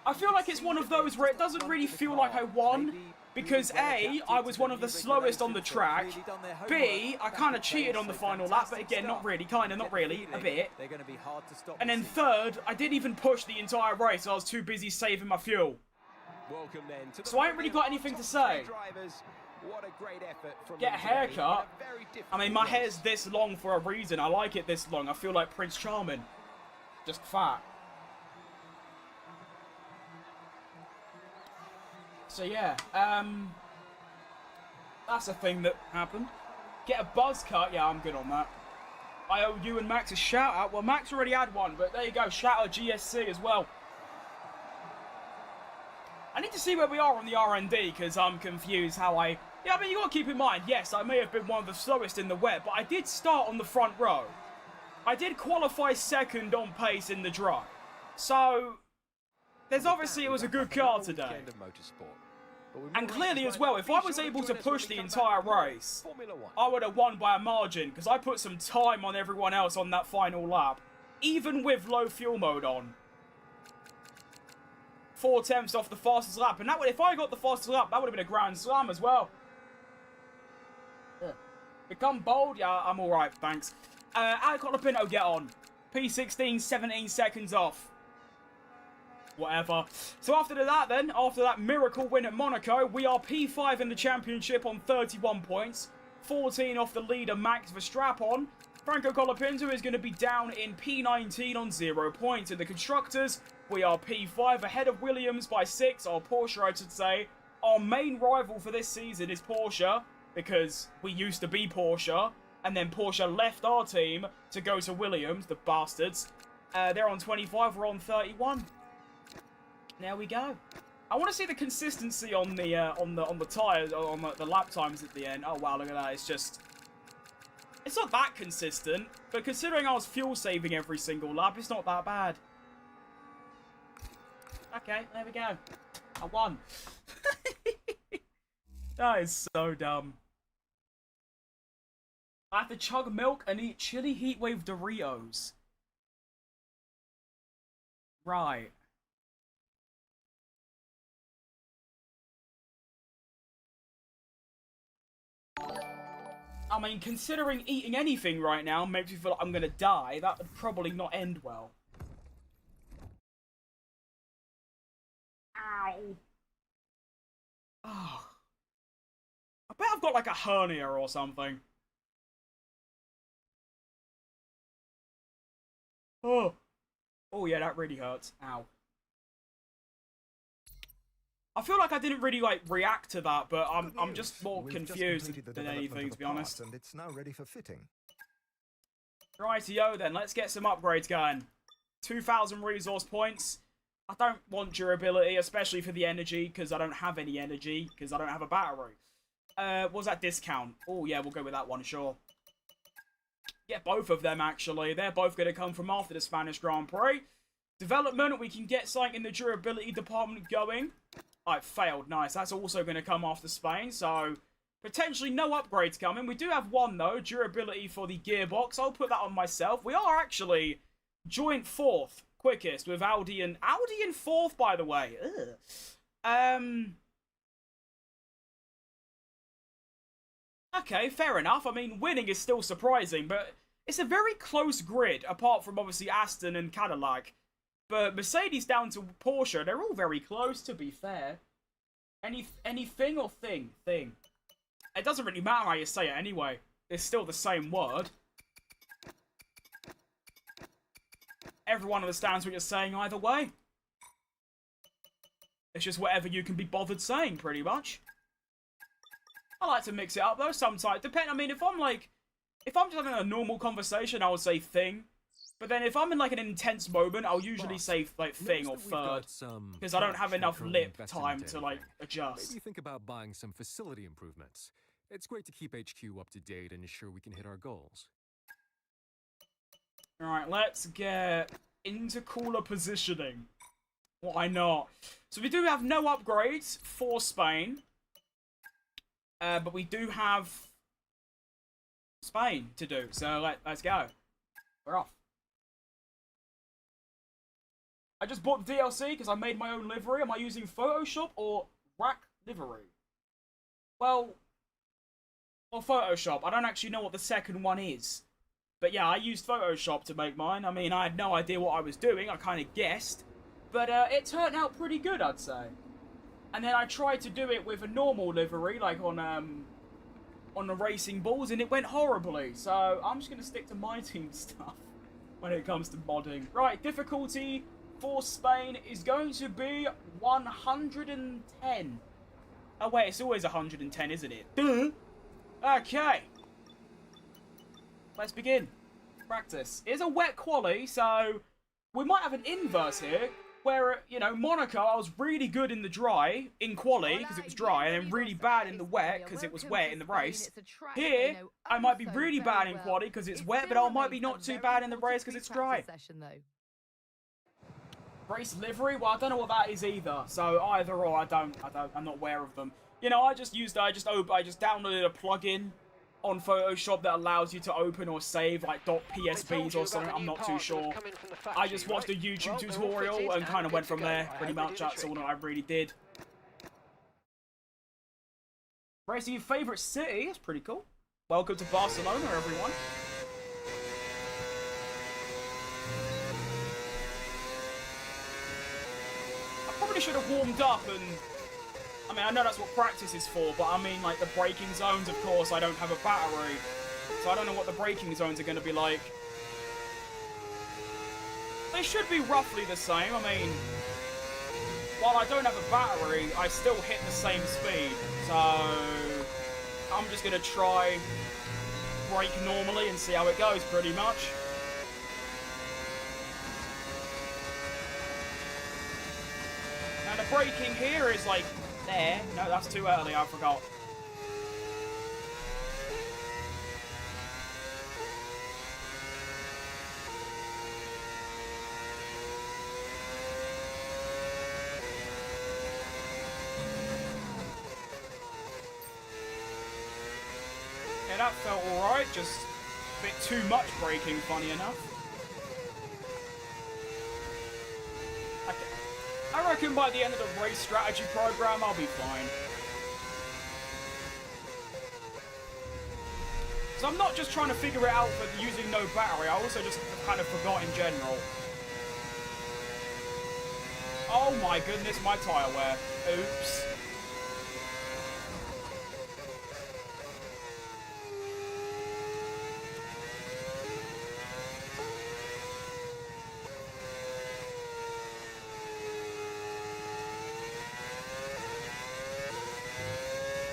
I feel like it's one of those where it doesn't really feel like I won, because A, I was one of the slowest on the track, B, I kind of cheated on the final lap, but again, not really, kind of, not really, a bit. And then third, I didn't even push the entire race, I was too busy saving my fuel. So I ain't really got anything to say. Get a haircut? I mean, my hair's this long for a reason. I like it this long. I feel like Prince Charming. Just fat. So yeah, that's a thing that happened. Get a buzz cut. Yeah, I'm good on that. I owe you and Max a shout out. Well, Max already had one, but there you go. Shout out GSC as well. I need to see where we are on the R&D because I'm confused how I... Yeah, I mean, you got to keep in mind, yes, I may have been one of the slowest in the wet, but I did start on the front row. I did qualify second on pace in the dry. So, there's obviously it was a good car today. And clearly as well, if I was able to push the entire race, I would have won by a margin because I put some time on everyone else on that final lap, even with low fuel mode on. 4 attempts off the fastest lap, and that would, if I got the fastest lap, that would have been a grand slam as well. Become bold? Yeah, I'm alright, thanks. Alec Colapinto, get on. P16, 17 seconds off. Whatever. So after that miracle win at Monaco, we are P5 in the championship on 31 points. 14 off the leader Max Verstappen. Franco Colapinto is going to be down in P19 on 0 points. In the constructors, we are P5 ahead of Williams by 6, or Porsche I should say. Our main rival for this season is Porsche, because we used to be Porsche, and then Porsche left our team to go to Williams, the bastards. They're on 25, we're on 31. There we go. I want to see the consistency on the tires, on the lap times at the end. Oh wow, look at that. It's just, it's not that consistent, but considering I was fuel saving every single lap, it's not that bad. Okay, there we go. I won. That is so dumb. I have to chug milk and eat chili heatwave Doritos. Right. I mean, considering eating anything right now makes me feel like I'm gonna die, that would probably not end well. Ow. Oh. I bet I've got like a hernia or something. Oh. Oh yeah, that really hurts. Ow. I feel like I didn't really like react to that, but I'm just more confused than anything, to be honest. And it's now ready for fitting. Rightio then, let's get some upgrades going. 2,000 resource points. I don't want durability, especially for the energy, because I don't have any energy, because I don't have a battery. What's that discount? Oh yeah, we'll go with that one, sure. Get both of them, actually. They're both going to come from after the Spanish Grand Prix. Development, we can get something in the durability department going. Oh, it failed. Nice. That's also going to come after Spain, so potentially no upgrades coming. We do have one, though. Durability for the gearbox. I'll put that on myself. We are actually joint 4th quickest with Audi in 4th, by the way. Ugh. Okay, fair enough. I mean, winning is still surprising, but it's a very close grid, apart from obviously Aston and Cadillac. But Mercedes down to Porsche, they're all very close, to be fair. Anything or thing? Thing. It doesn't really matter how you say it anyway. It's still the same word. Everyone understands what you're saying either way. It's just whatever you can be bothered saying, pretty much. I like to mix it up, though, sometimes. I mean, if I'm just having a normal conversation, I would say thing. But then if I'm in, like, an intense moment, I'll usually say, like, thing or third. Because I don't have enough lip time to, like, adjust. Maybe think about buying some facility improvements. It's great to keep HQ up to date and ensure we can hit our goals. Alright, let's get intercooler positioning. Why not? So we do have no upgrades for Spain. But we do have Spain to do. So let's go. We're off. I just bought the DLC because I made my own livery. Am I using Photoshop or rack livery? Well, Photoshop. I don't actually know what the second one is. But yeah, I used Photoshop to make mine. I mean, I had no idea what I was doing. I kind of guessed. But it turned out pretty good, I'd say. And then I tried to do it with a normal livery, like on the racing balls, and it went horribly. So I'm just going to stick to MyTeam stuff when it comes to modding. Right, difficulty for Spain is going to be 110. Oh wait, it's always 110, isn't it? Duh. Okay. Let's begin. Practice. It's a wet quali, so we might have an inverse here, where, you know, Monaco, I was really good in the dry, in quali, because it was dry, and then really bad in the wet, because it was wet in the race. Here, I might be really bad in quali, because it's wet, but I might be not too bad in the race, because it's dry. Race livery? Well, I don't know what that is either, so either or, I'm not aware of them. You know, I just downloaded a plugin on Photoshop that allows you to open or save like .psbs or something. I'm not too sure. I just watched a YouTube tutorial and kind of went from there. Pretty much, that's all that I really did. Racing your favourite city? That's pretty cool. Welcome to Barcelona, everyone. I probably should have warmed up and... I mean, I know that's what practice is for, but I mean, like, the braking zones, of course, I don't have a battery. So I don't know what the braking zones are going to be like. They should be roughly the same. I mean, while I don't have a battery, I still hit the same speed. So I'm just going to try brake normally and see how it goes, pretty much. Now, the braking here is, like... There. No, that's too early, I forgot. Yeah, that felt alright, just a bit too much braking, funny enough. I reckon by the end of the race strategy program, I'll be fine. So I'm not just trying to figure it out for using no battery, I also just kind of forgot in general. Oh my goodness, my tyre wear. Oops.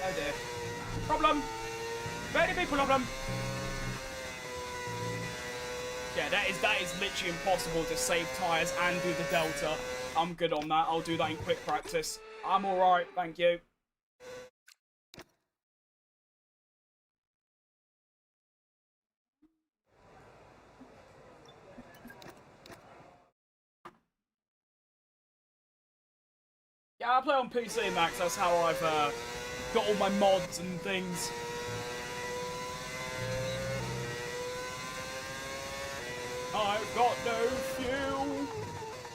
Oh dear. Problem! Very big problem! Yeah, that is literally impossible to save tyres and do the delta. I'm good on that. I'll do that in quick practice. I'm alright, thank you. Yeah, I play on PC, Max. That's how I've got all my mods and things. I've got no fuel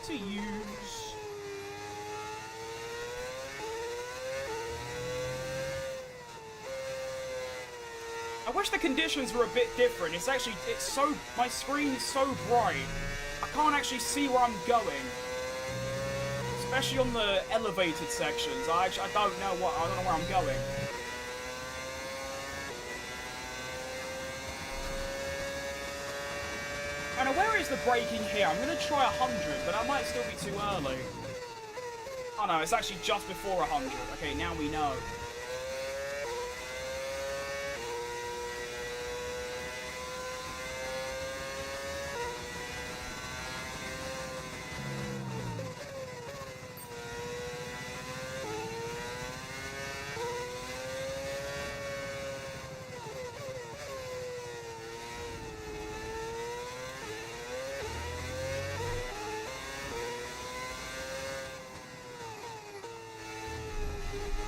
to use. I wish the conditions were a bit different. It's so, my screen is so bright. I can't actually see where I'm going. Especially on the elevated sections. I don't know where I'm going. And where is the braking here? I'm going to try 100, but that might still be too early. Oh no, it's actually just before 100. Okay, now we know.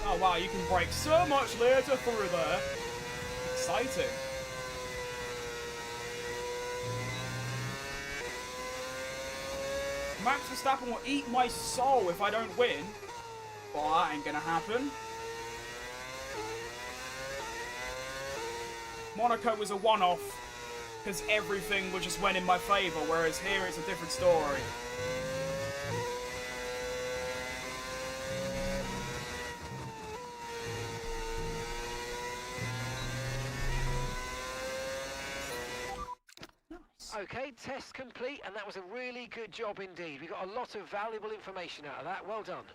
Oh wow, you can brake so much later through there. Exciting. Max Verstappen will eat my soul if I don't win. Well, that ain't gonna happen. Monaco was a one-off, because everything just went in my favour, whereas here it's a different story. Okay, test complete, and that was a really good job indeed. We got a lot of valuable information out of that. Well done.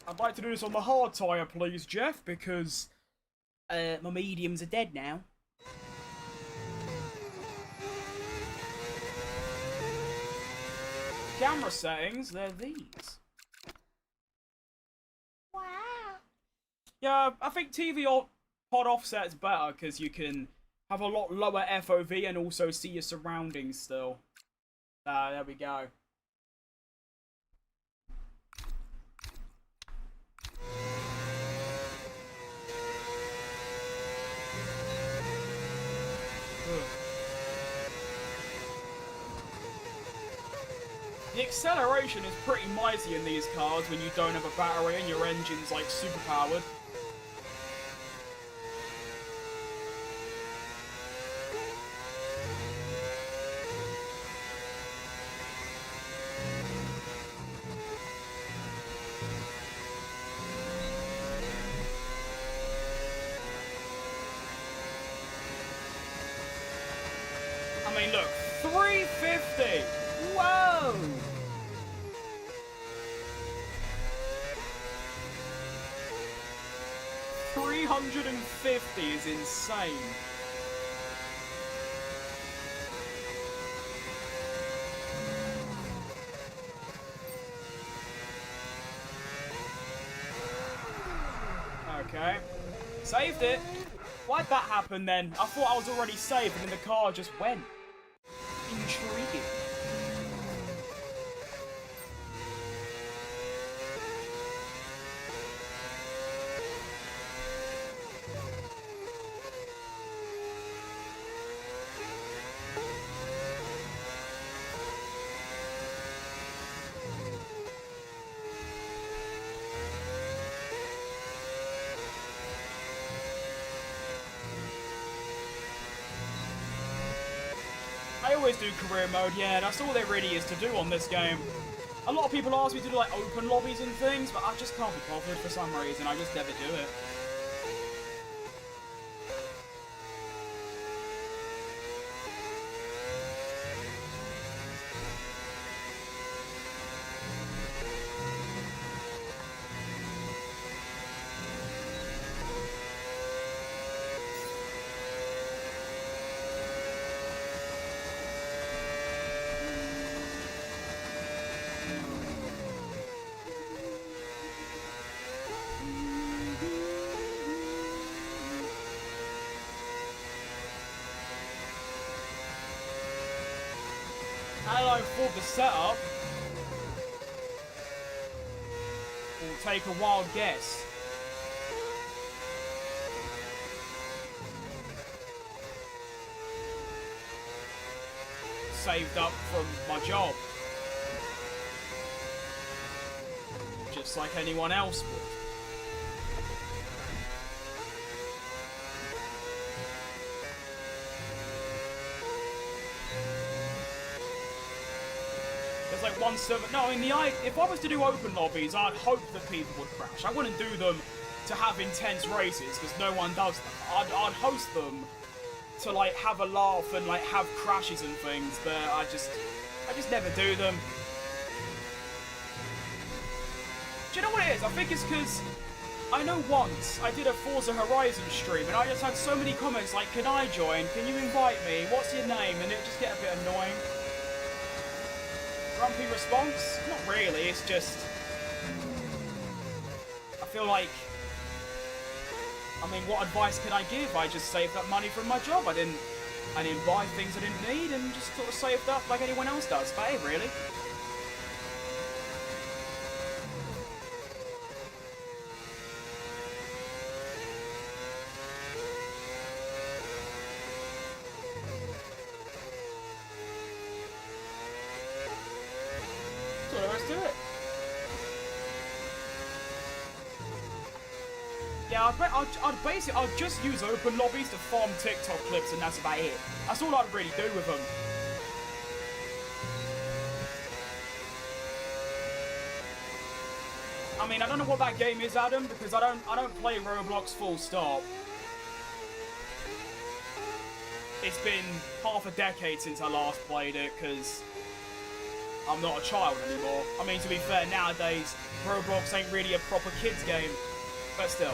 I'd like to do this on the hard tyre, please, Jeff, because my mediums are dead now. Camera settings, they're these. Wow. Yeah, I think TV pod offset is better because you can have a lot lower FOV and also see your surroundings still. There we go. The acceleration is pretty mighty in these cars when you don't have a battery and your engine's like super powered. I mean, look, 350! Whoa! $350 is insane. Okay. Saved it. Why'd that happen then? I thought I was already saved and then the car just went. Intriguing. I always do career mode, yeah, that's all there really is to do on this game. A lot of people ask me to do like open lobbies and things, but I just can't be bothered for some reason, I just never do it. Hello for the setup. We'll take a wild guess. Saved up from my job. Just like anyone else would. There's like one server. No, I mean, if I was to do open lobbies, I'd hope that people would crash. I wouldn't do them to have intense races because no one does them. I'd host them to like have a laugh and like have crashes and things, but I just never do them. Do you know what it is? I think it's because I know once I did a Forza Horizon stream and I just had so many comments like, can I join? Can you invite me? What's your name? And it just get a bit annoying. Grumpy response? Not really, it's just... I feel like... I mean, what advice could I give? I just saved up money from my job. I didn't buy things I didn't need and just sort of saved up like anyone else does. But hey, really? So let's do it. Yeah, I'd just use open lobbies to farm TikTok clips and that's about it. That's all I'd really do with them. I mean, I don't know what that game is, Adam, because I don't play Roblox full stop. It's been half a decade since I last played it, because I'm not a child anymore. I mean, to be fair, nowadays, Roblox ain't really a proper kids game. But still.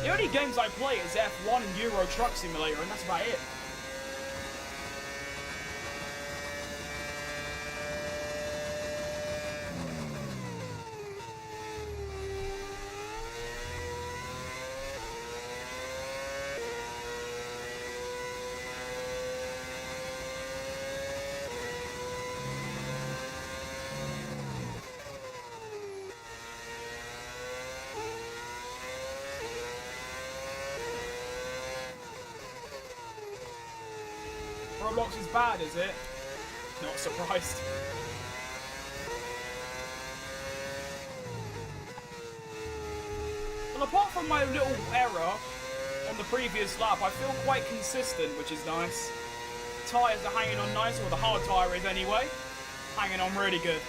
The only games I play is F1 and Euro Truck Simulator, and that's about it. Roblox is bad, is it? Not surprised. Well, apart from my little error on the previous lap, I feel quite consistent, which is nice. Tyres are hanging on nice, or the hard tyre is anyway. Hanging on really good.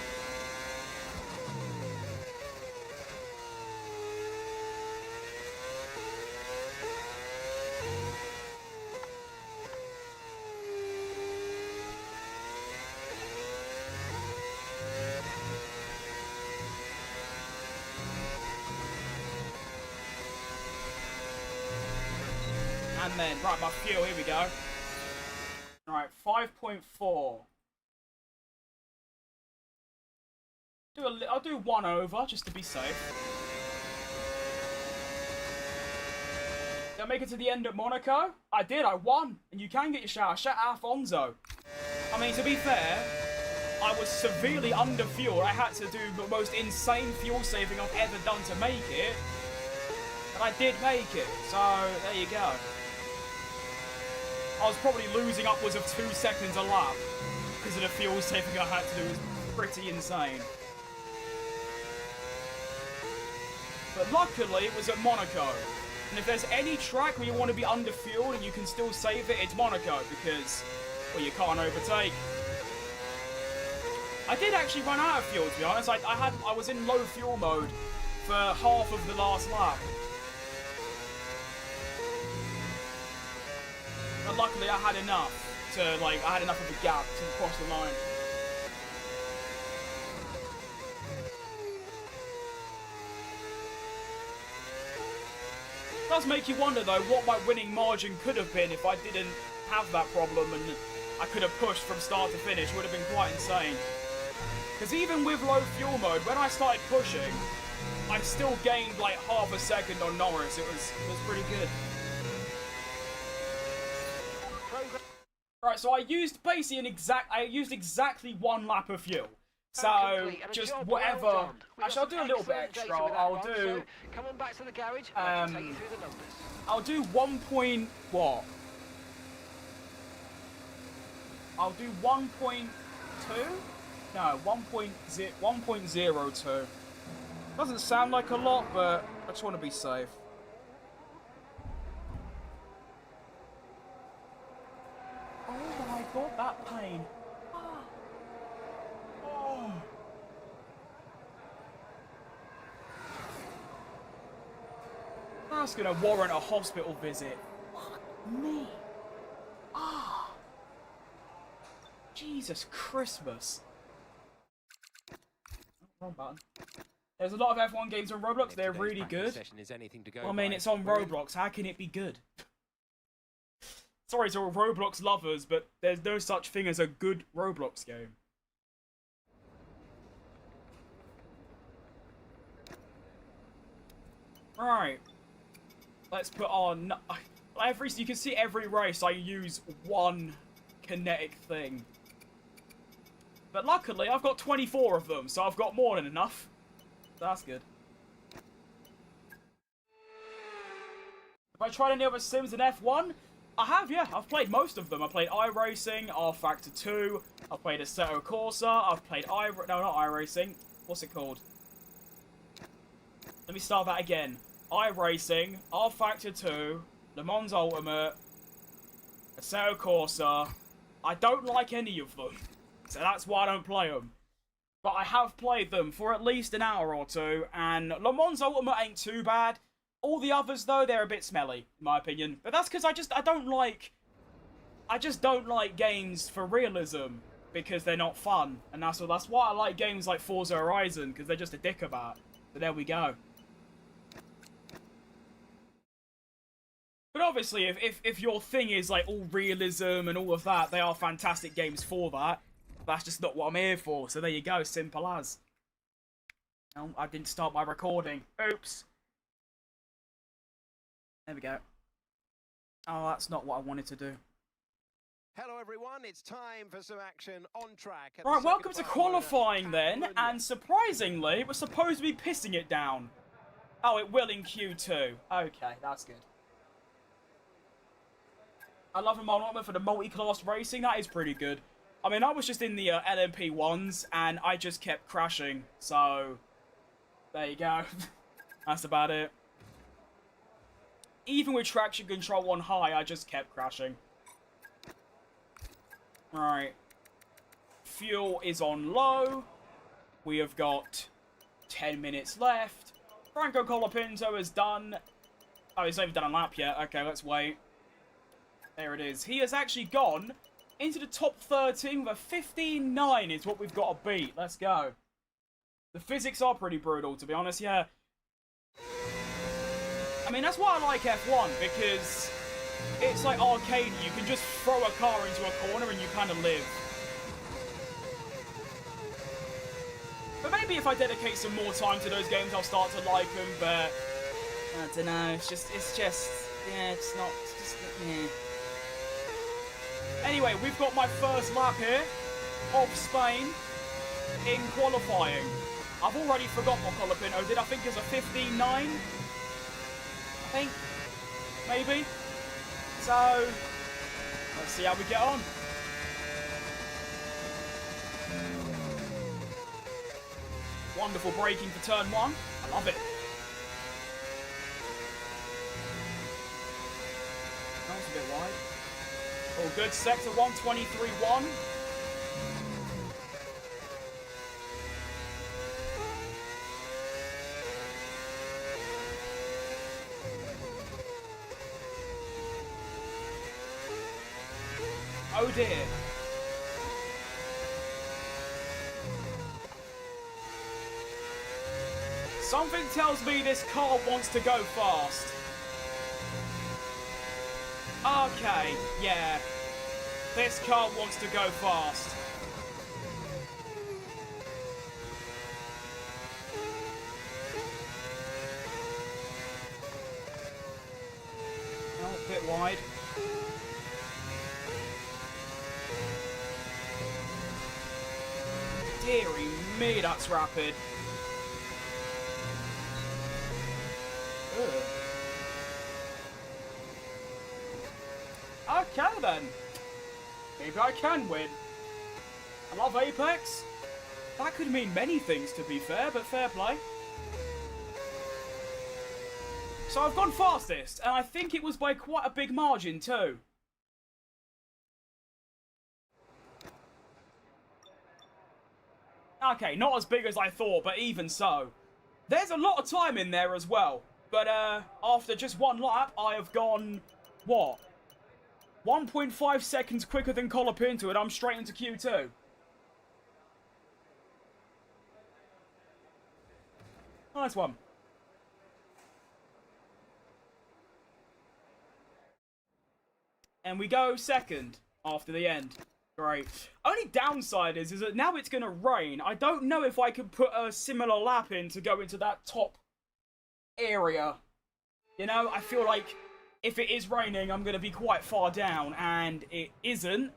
And then, right, my fuel, here we go. Alright, 5.4. I'll do 1 over, just to be safe. Did I make it to the end at Monaco? I did, I won. And you can get your shower. Shout out Alfonso. I mean, to be fair, I was severely under fuel. I had to do the most insane fuel saving I've ever done to make it. And I did make it, so there you go. I was probably losing upwards of 2 seconds a lap because of the fuel saving I had to do. It was pretty insane. But luckily, it was at Monaco. And if there's any track where you want to be under fuel and you can still save it, it's Monaco because, well, you can't overtake. I did actually run out of fuel, to be honest. I was in low fuel mode for half of the last lap. But luckily I had enough I had enough of a gap to cross the line. It does make you wonder though what my winning margin could have been if I didn't have that problem and I could have pushed from start to finish. It would have been quite insane. Because even with low fuel mode, when I started pushing, I still gained like half a second on Norris. It was pretty good. Right, so I used basically exactly 1 lap of fuel. So just whatever. Actually, I'll do a little bit extra. I'll do. Come on back to the garage. I can take you through the numbers. I'll do 1 point what? I'll do 1.2. No, 1.02. Doesn't sound like a lot, but I just want to be safe. Oh my god, that pain. Oh. That's gonna warrant a hospital visit. Fuck me. Ah. Jesus Christmas. Wrong button. There's a lot of F1 games on Roblox. They're really good. Well, I mean, it's on Roblox. How can it be good? Sorry to all Roblox lovers, but there's no such thing as a good Roblox game. Right. Let's put on... you can see every race I use 1 kinetic thing. But luckily, I've got 24 of them, so I've got more than enough. So that's good. Have I tried any other sims in F1? I have, yeah. I've played most of them. I played iRacing, R-Factor 2. I've played Assetto Corsa. I've played No, not iRacing. What's it called? Let me start that again. iRacing, R-Factor 2, Le Mans Ultimate, Assetto Corsa. I don't like any of them. So that's why I don't play them. But I have played them for at least an hour or two. And Le Mans Ultimate ain't too bad. All the others, though, they're a bit smelly, in my opinion. But that's because I don't like I just don't like games for realism because they're not fun, and that's why I like games like Forza Horizon, because they're just a dick about. So there we go. But obviously, if your thing is like all realism and all of that, they are fantastic games for that. That's just not what I'm here for. So there you go, simple as. Oh, I didn't start my recording. Oops. There we go. Oh, that's not what I wanted to do. Hello everyone, it's time for some action on track. Right, welcome to qualifying then, and surprisingly, it was supposed to be pissing it down. Oh, it will in Q2. Okay, that's good. I love a monomer for the multi-class racing, that is pretty good. I mean, I was just in the LMP ones, and I just kept crashing, so... There you go. That's about it. Even with traction control on high, I just kept crashing. Right. Fuel is on low. We have got 10 minutes left. Franco Colapinto is done. Oh, he's not even done a lap yet. Okay, let's wait. There it is. He has actually gone into the top 13 with a 15.9 is what we've got to beat. Let's go. The physics are pretty brutal, to be honest, yeah. I mean, that's why I like F1, because it's like arcade. You can just throw a car into a corner and you kind of live. But maybe if I dedicate some more time to those games, I'll start to like them, but... I don't know, it's just, yeah, it's just, yeah. Anyway, we've got my first lap here of Spain in qualifying. I've already forgot what Colapinto did. I think it was a 15.9. I think. Maybe. So, let's see how we get on. Wonderful braking for turn 1. I love it. That was a bit wide. All good. Sector 123.1. Oh dear. Something tells me this car wants to go fast. Okay, yeah. This car wants to go fast. Oh, a bit wide. Deary me, that's rapid. Ugh. Okay then. Maybe I can win. I love Apex. That could mean many things, to be fair, but fair play. So I've gone fastest, and I think it was by quite a big margin too. Okay, not as big as I thought, but even so. There's a lot of time in there as well. But after just one lap, I have gone, what? 1.5 seconds quicker than Colapinto, and I'm straight into Q2. Nice one. And we go second after the end. Great. Only downside is that now it's going to rain. I don't know if I could put a similar lap in to go into that top area. You know, I feel like if it is raining, I'm going to be quite far down, and it isn't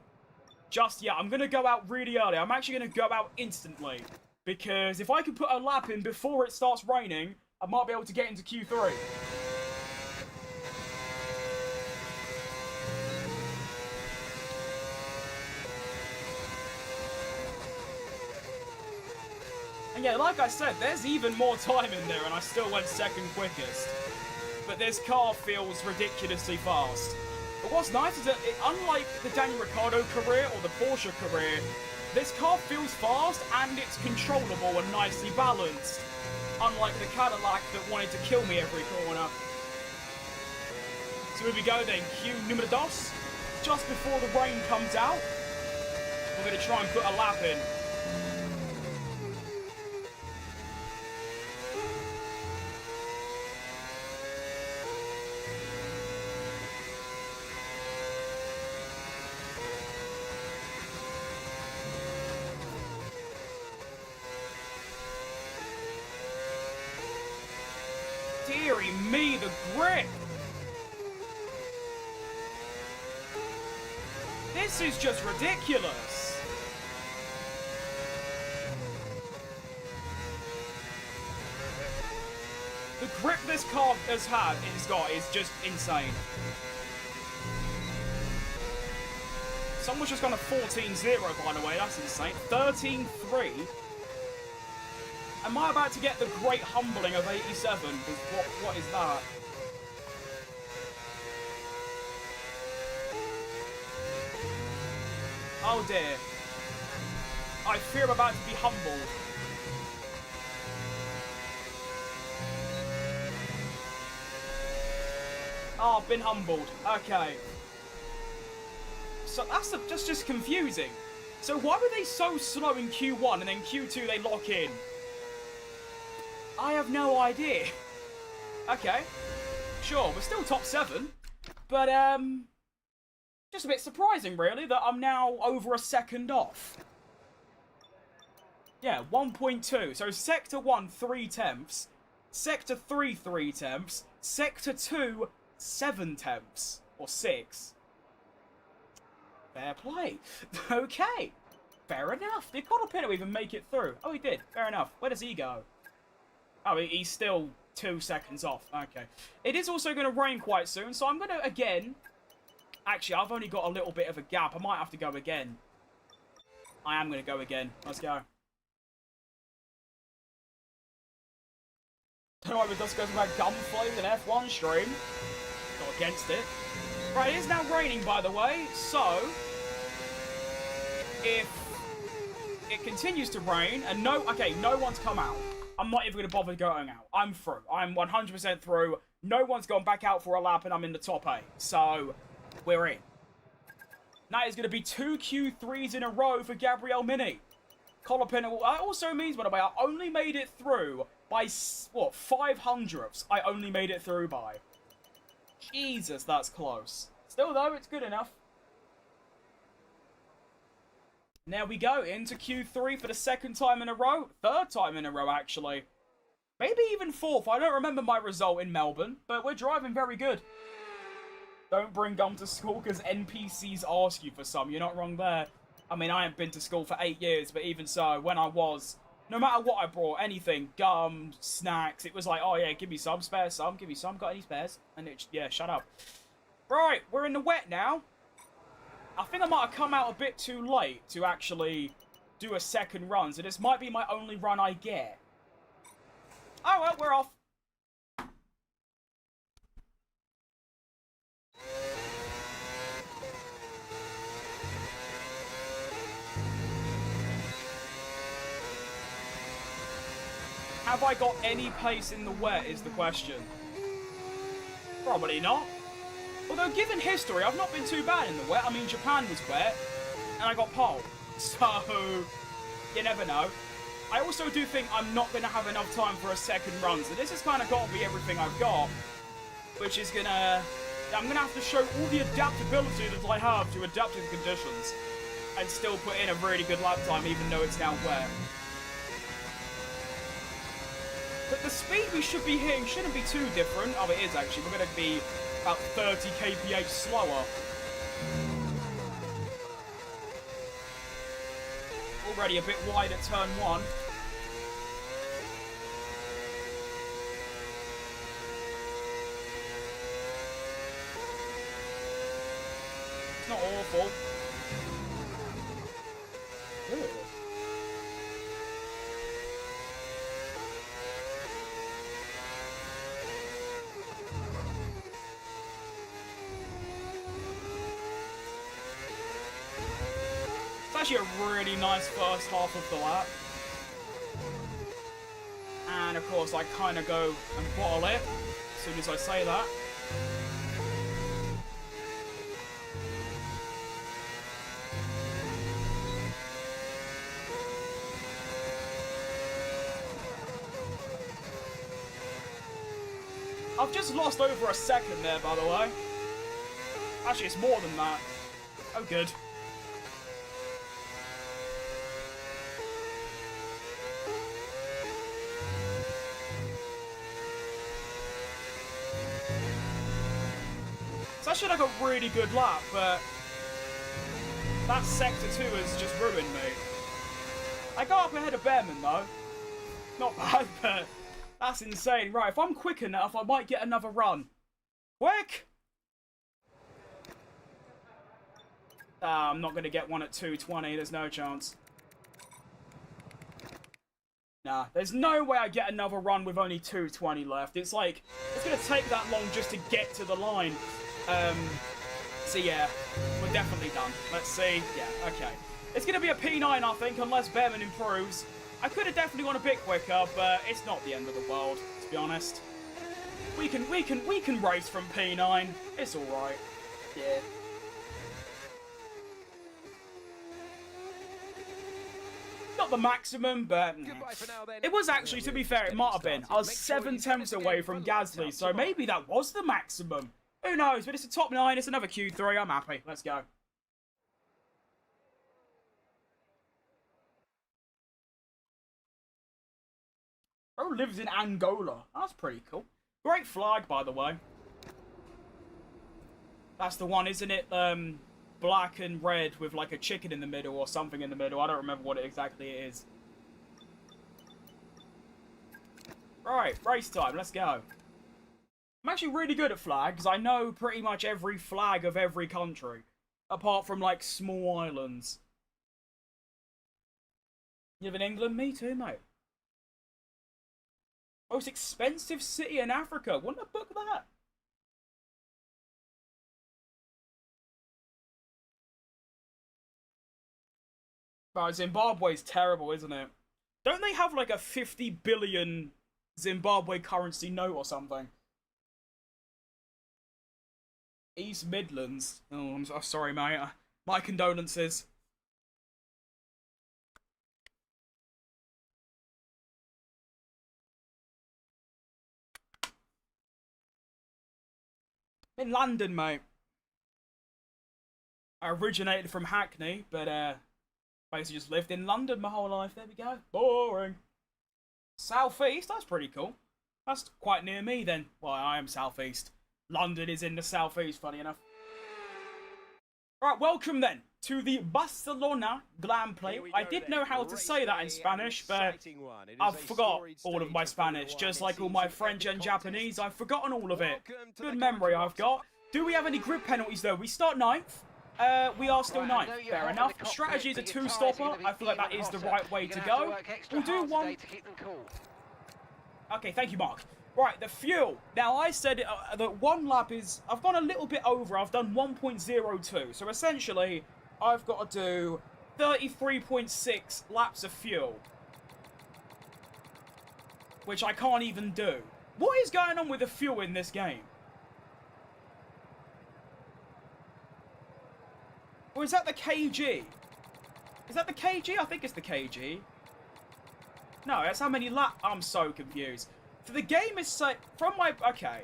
just yet. I'm going to go out really early. I'm actually going to go out instantly, because if I could put a lap in before it starts raining, I might be able to get into Q3. And yeah, like I said, there's even more time in there, and I still went second quickest. But this car feels ridiculously fast. But what's nice is that, unlike the Daniel Ricciardo career or the Porsche career, this car feels fast and it's controllable and nicely balanced. Unlike the Cadillac that wanted to kill me every corner. So here we go then, Q número 2. just before the rain comes out. We're going to try and put a lap in. Deary me, the grip! This is just ridiculous! The grip this car has got is just insane. Someone's just gone a 14-0, by the way, that's insane. 13-3. Am I about to get the great humbling of 87? What is that? Oh dear. I fear I'm about to be humbled. Oh, I've been humbled. Okay. So that's just confusing. So why were they so slow in Q1 and then Q2 they lock in? I have no idea. Okay. Sure, we're still top 7. But, just a bit surprising, really, that I'm now over a second off. Yeah, 1.2. So, Sector 1, 3/10. Sector 3, 3/10. Sector 2, 7/10. Or 6. Fair play. Okay. Fair enough. Did Colapinto even make it through? Oh, he did. Fair enough. Where does he go? Oh, he's still 2 seconds off. Okay. It is also going to rain quite soon, so I'm going to, again... Actually, I've only got a little bit of a gap. I might have to go again. I am going to go again. Let's go. Don't know why it just goes about gunplay in F1 stream. Not against it. Right, it is now raining, by the way, so... If it continues to rain, and no one's come out. I'm not even going to bother going out. I'm through. I'm 100% through. No one's gone back out for a lap, and I'm in the top 8. So, we're in. That is going to be 2 Q3s in a row for Gabriel Mini. Colapinto. That also means, by the way, I only made it through by, what, 500ths I only made it through by. Jesus, that's close. Still, though, it's good enough. There we go, into Q3 for the 2nd time in a row. 3rd time in a row, actually. Maybe even 4th. I don't remember my result in Melbourne, but we're driving very good. Don't bring gum to school because NPCs ask you for some. You're not wrong there. I mean, I haven't been to school for 8 years, but even so, when I was, no matter what I brought, anything, gum, snacks, it was like, oh yeah, give me some, spare some, give me some, got any spares? And it, yeah, shut up. Right, we're in the wet now. I think I might have come out a bit too late to actually do a 2nd run, so this might be my only run I get. Oh well, we're off. Have I got any pace in the wet is the question. Probably not. Although, given history, I've not been too bad in the wet. I mean, Japan was wet, and I got pole. So, you never know. I also do think I'm not going to have enough time for a 2nd run, so this has kind of got to be everything I've got. Which is going to... I'm going to have to show all the adaptability that I have to adapt to the conditions. And still put in a really good lap time, even though it's now wet. But the speed we should be hitting shouldn't be too different. Oh, it is actually. We're going to be about 30 kph slower. Already a bit wide at turn 1. It's not awful. Ooh. Actually a really nice first half of the lap. And of course I kind of go and bottle it as soon as I say that. I've just lost over a second there, by the way. Actually, it's more than that. Oh, good. It's actually like a really good lap, but that sector 2 has just ruined me. I go up ahead of Behrman, though. Not bad, but that's insane. Right, if I'm quick enough, I might get another run. Quick! I'm not going to get one at 2:20. There's no chance. Nah, there's no way I get another run with only 2:20 left. It's like, it's going to take that long just to get to the line. So yeah, we're definitely done. Let's see. Yeah, okay. It's going to be a P9, I think, unless Behrman improves. I could have definitely gone a bit quicker, but it's not the end of the world, to be honest. We can race from P9. It's all right. Yeah. Not the maximum, but it was actually, to be fair, it might have been. I was 7 tenths away from Gasly, so maybe that was the maximum. Who knows? But it's a top 9. It's another Q3. I'm happy. Let's go. Bro lives in Angola. That's pretty cool. Great flag, by the way. That's the one, isn't it? Black and red with like a chicken in the middle or something in the middle. I don't remember what it exactly is. Right, race time. Let's go. I'm actually really good at flags. I know pretty much every flag of every country. Apart from like small islands. You live in England? Me too, mate. Most expensive city in Africa. Wouldn't I book that? Bro, Zimbabwe's terrible, isn't it? Don't they have like a 50 billion Zimbabwe currency note or something? East Midlands. Oh, I'm sorry, mate. My condolences. In London, mate. I originated from Hackney, but basically just lived in London my whole life. There we go. Boring. South East, that's pretty cool. That's quite near me then. Well, I am South East. London is in the South East, funny enough. Alright, welcome then to the Barcelona Glam Play. I did know how to say that in Spanish, but I forgot all of my Spanish. Just like all my French and Japanese, I've forgotten all of it. Good memory I've got. Do we have any grid penalties though? We start 9th. We are still 9th. Fair enough. Strategy is a 2-stopper. I feel like that is the right way to go. We'll do one. Okay, thank you, Mark. Right, the fuel. Now, I said that one lap is... I've gone a little bit over. I've done 1.02. So, essentially, I've got to do 33.6 laps of fuel. Which I can't even do. What is going on with the fuel in this game? Or is that the kg? Is that the kg? I think it's the kg. No, that's how many laps... I'm so confused. So the game is so... From my... Okay.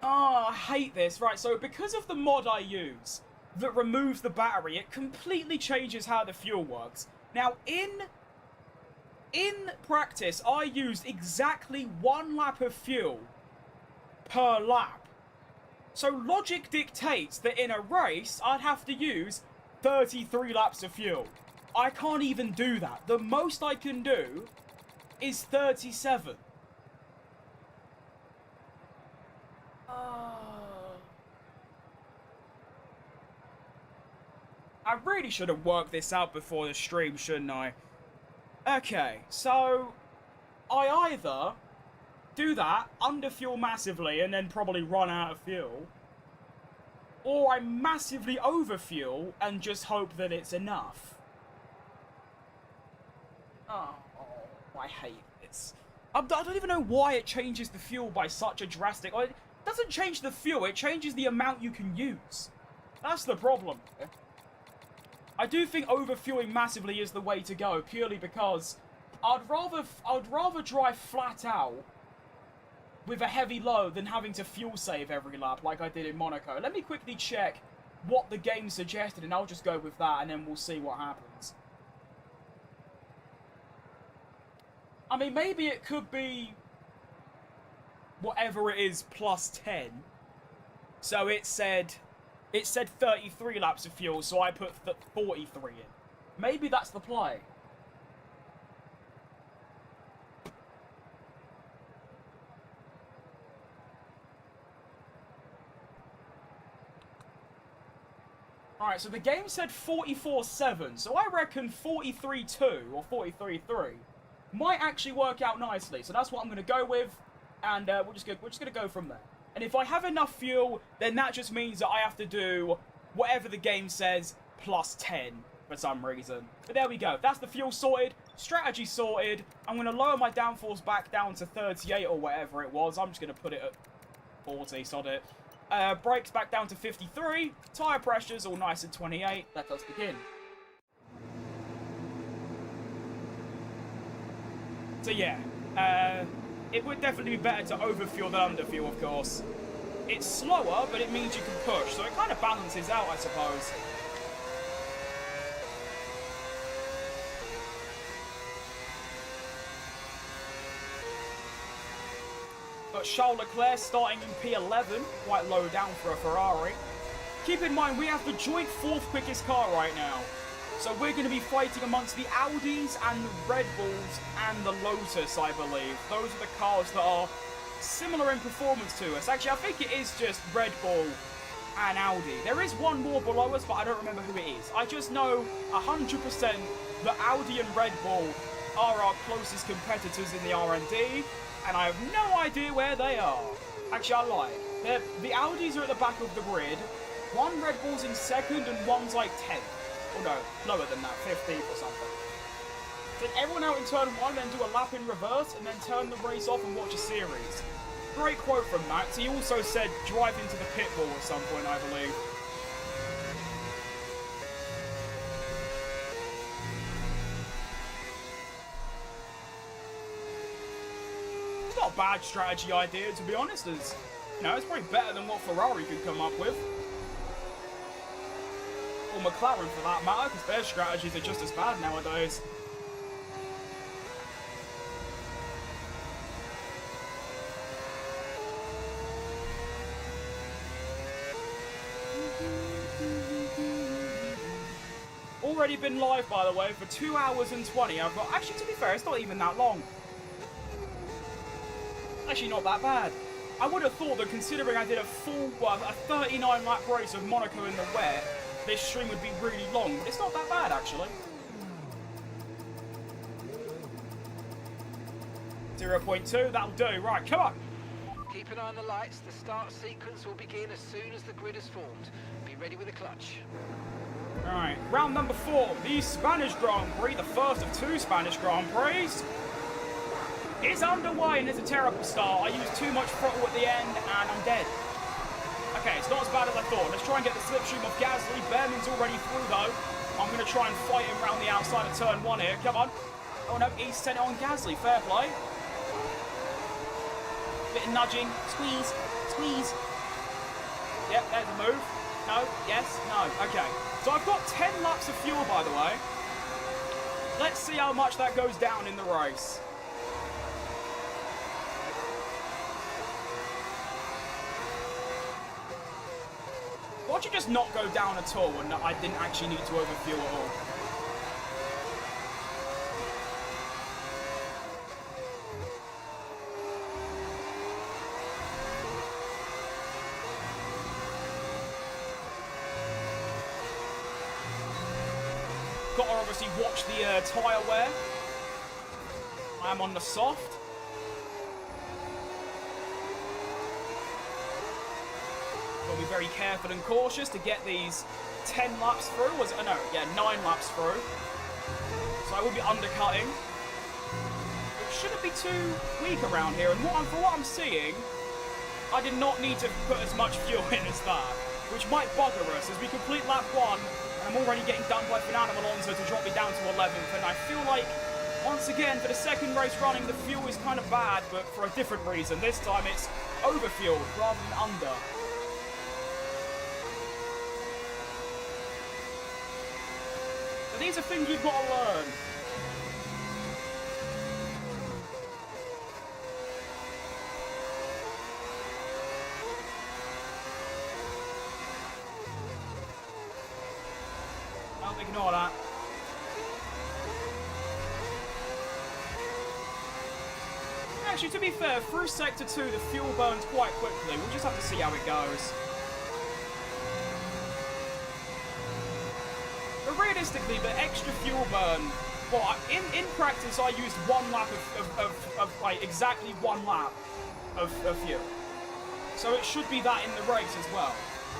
Oh, I hate this. Right, so because of the mod I use that removes the battery, it completely changes how the fuel works. Now, in practice, I used exactly 1 lap of fuel per lap. So logic dictates that in a race, I'd have to use 33 laps of fuel. I can't even do that. The most I can do is 37. I really should have worked this out before the stream, shouldn't I? Okay, so I either do that, underfuel massively, and then probably run out of fuel, or I massively overfuel and just hope that it's enough. Oh, I hate this. I don't even know why it changes the fuel by such a drastic... It doesn't change the fuel, it changes the amount you can use. That's the problem. I do think overfueling massively is the way to go, purely because I'd rather drive flat out with a heavy load than having to fuel save every lap like I did in Monaco. Let me quickly check what the game suggested, and I'll just go with that, and then we'll see what happens. I mean, maybe it could be whatever it is plus 10. So it said 33 laps of fuel, so I put 43 in. Maybe that's the play. Alright, so the game said 44.7, so I reckon 43.2 or 43.3 might actually work out nicely. So that's what I'm going to go with, and we're just going to go from there. And if I have enough fuel, then that just means that I have to do whatever the game says plus 10 for some reason. But there we go. That's the fuel sorted, strategy sorted. I'm going to lower my downforce back down to 38 or whatever it was. I'm just going to put it at 40, sod it. Brakes back down to 53. Tyre pressures all nice at 28. Let us begin. So yeah, it would definitely be better to overfuel than underfuel, of course. It's slower, but it means you can push, so it kind of balances out, I suppose. But Charles Leclerc starting in P11, quite low down for a Ferrari. Keep in mind, we have the joint 4th quickest car right now. So we're going to be fighting amongst the Audis and the Red Bulls and the Lotus, I believe. Those are the cars that are similar in performance to us. Actually, I think it is just Red Bull and Audi. There is one more below us, but I don't remember who it is. I just know 100% that Audi and Red Bull are our closest competitors in the R&D, and I have no idea where they are. Actually, I lied. The Audis are at the back of the grid. One Red Bull's in 2nd and one's like 10th. Oh no, lower than that, 15th or something. Take everyone out in turn 1, then do a lap in reverse, and then turn the race off and watch a series. Great quote from Max. He also said, drive into the pit wall at some point, I believe. It's not a bad strategy idea, to be honest. It's probably better than what Ferrari could come up with. Or McLaren for that matter, because their strategies are just as bad nowadays. Already been live, by the way, for 2 hours and 20. I've got, actually, to be fair, it's not even that long. Actually, not that bad. I would have thought that considering I did a 39 lap race of Monaco in the wet, this stream would be really long, but it's not that bad, actually. 0.2, that'll do. Right, come on. Keep an eye on the lights. The start sequence will begin as soon as the grid is formed. Be ready with the clutch. Alright, round number 4, the Spanish Grand Prix, the first of 2 Spanish Grand Prix. It's underway and it's a terrible start. I used too much throttle at the end and I'm dead. Okay, it's not as bad as I thought. Let's try and get the slipstream of Gasly. Behrman's already through though. I'm going to try and fight him around the outside of turn 1 here. Come on. Oh no, he sent it on Gasly. Fair play. Bit of nudging. Squeeze. Squeeze. Yep, there's a move. No. Yes. No. Okay. So I've got 10 laps of fuel, by the way. Let's see how much that goes down in the race. Why don't you just not go down at all and I didn't actually need to overfuel at all? Got to obviously watch the tyre wear. I am on the soft. Got to be very careful and cautious to get these 10 laps through. Was it? No, yeah, 9 laps through. So I will be undercutting. It shouldn't be too weak around here. And for what I'm seeing, I did not need to put as much fuel in as that, which might bugger us as we complete lap 1. I'm already getting done by Fernando Alonso to drop me down to 11th, and I feel like Once again, for the second race running, the fuel is kind of bad, but for a different reason. This time it's overfueled rather than under. But these are things we've got to learn. I'll ignore that. Actually, to be fair, through Sector 2, the fuel burns quite quickly. We'll just have to see how it goes. But realistically, the extra fuel burn... Well, in practice, I used 1 lap of like, exactly 1 lap of fuel. So it should be that in the race as well.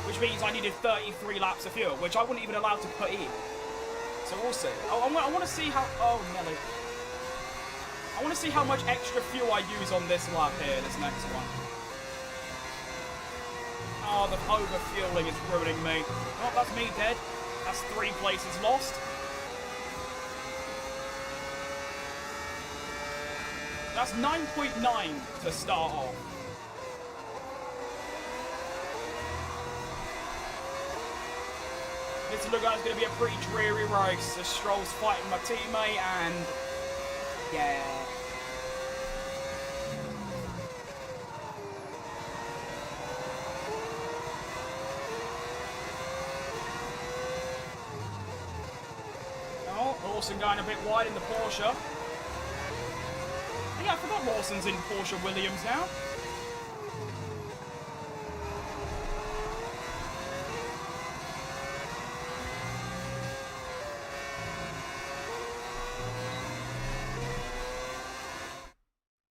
Which means I needed 33 laps of fuel, which I wasn't even allowed to put in. So we'll see. Oh, I want to see how... Oh, Nelly. I want to see how much extra fuel I use on this lap here, this next one. Oh, the overfueling is ruining me. Oh, that's me dead. That's 3 places lost. That's 9.9 to start off. This looks like it's going to be a pretty dreary race. The Stroll's fighting my teammate and... Yeah. Oh, Lawson going a bit wide in the Porsche. Yeah, I forgot Lawson's in Porsche Williams now.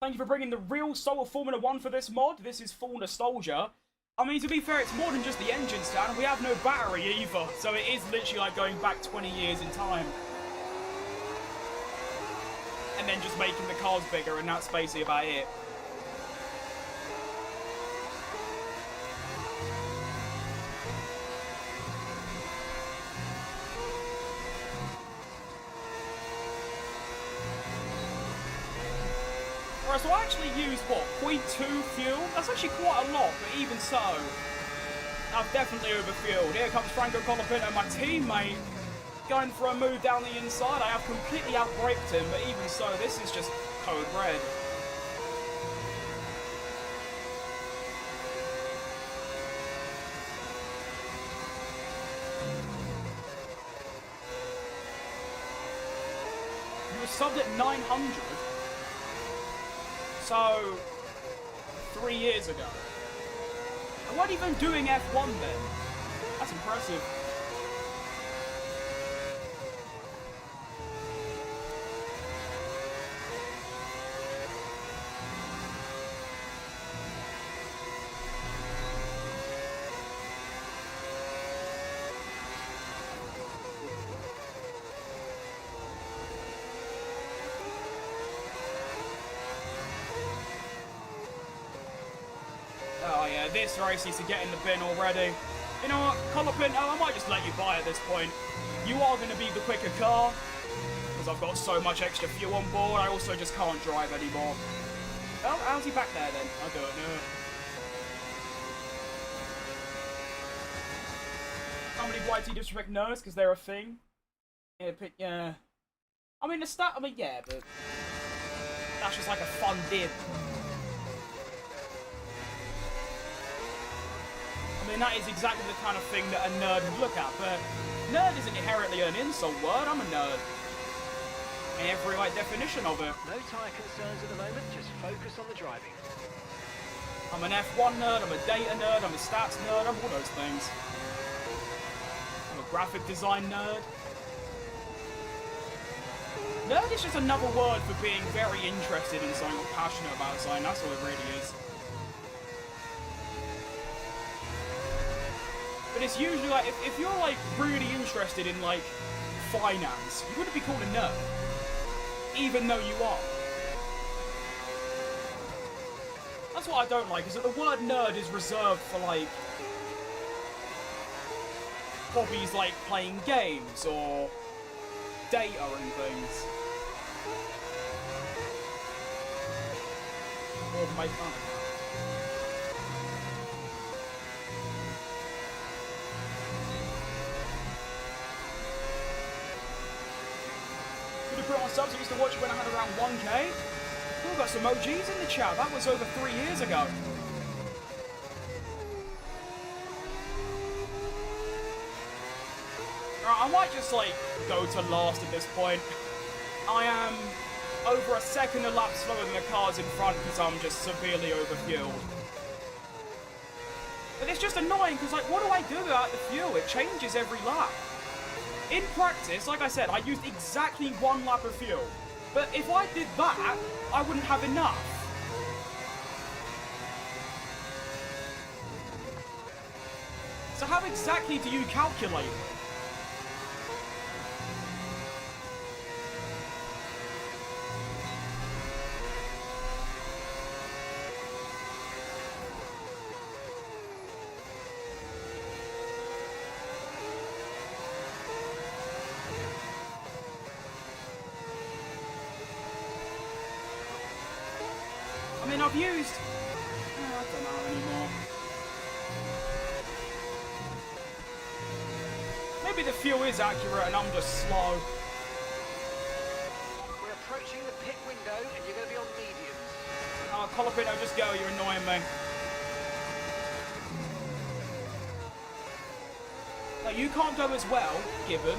Thank you for bringing the real soul of Formula 1 for this mod. This is full nostalgia. I mean, to be fair, it's more than just the engine stand, and we have no battery either. So it is literally like going back 20 years in time. And then just making the cars bigger, and that's basically about it. Alright, so I actually used, what, 0.2 fuel? That's actually quite a lot, but even so, I've definitely overfueled. Here comes Franco Colapinto, my teammate, going for a move down the inside. I have completely outbraked him, but even so, this is just code red. You were subbed at 900. So, 3 years ago. I wasn't even doing F1 then. That's impressive. Oh yeah, this race needs to get in the bin already. You know what, Colapinto, I might just let you buy at this point. You are going to be the quicker car, because I've got so much extra fuel on board, I also just can't drive anymore. Oh, how's he back there then? I don't know. Somebody YT disrespect nerds because they're a thing. Yeah, yeah. I mean, yeah, but that's just like a fun dip. I mean, that is exactly the kind of thing that a nerd would look at, but nerd isn't inherently an insult word. I'm a nerd. Every, like, definition of it. No tyre concerns at the moment, just focus on the driving. I'm an F1 nerd, I'm a data nerd, I'm a stats nerd, I'm all those things. I'm a graphic design nerd. Nerd is just another word for being very interested in something or passionate about something, that's all it really is. But it's usually like, if you're like really interested in like finance, you wouldn't be called a nerd, even though you are. That's what I don't like, is that the word nerd is reserved for like hobbies like playing games or data and things. more than my fun. Could have put on subs. I used to watch it when I had around 1k. Oh, got some OGs in the chat. That was over 3 years ago. I might just, like, go to last at this point. I am over a second a lap slower than the cars in front because I'm just severely overfueled. But it's just annoying because, like, what do I do without the fuel? It changes every lap. In practice, like I said, I used exactly 1 lap of fuel. But if I did that, I wouldn't have enough. So how exactly do you calculate? I mean, I've used... I don't know anymore. Maybe the fuel is accurate and I'm just slow. We're approaching the pit window and you're going to be on mediums. Oh, Colapino, just go. You're annoying me. Like, you can't go as well, Gibbon.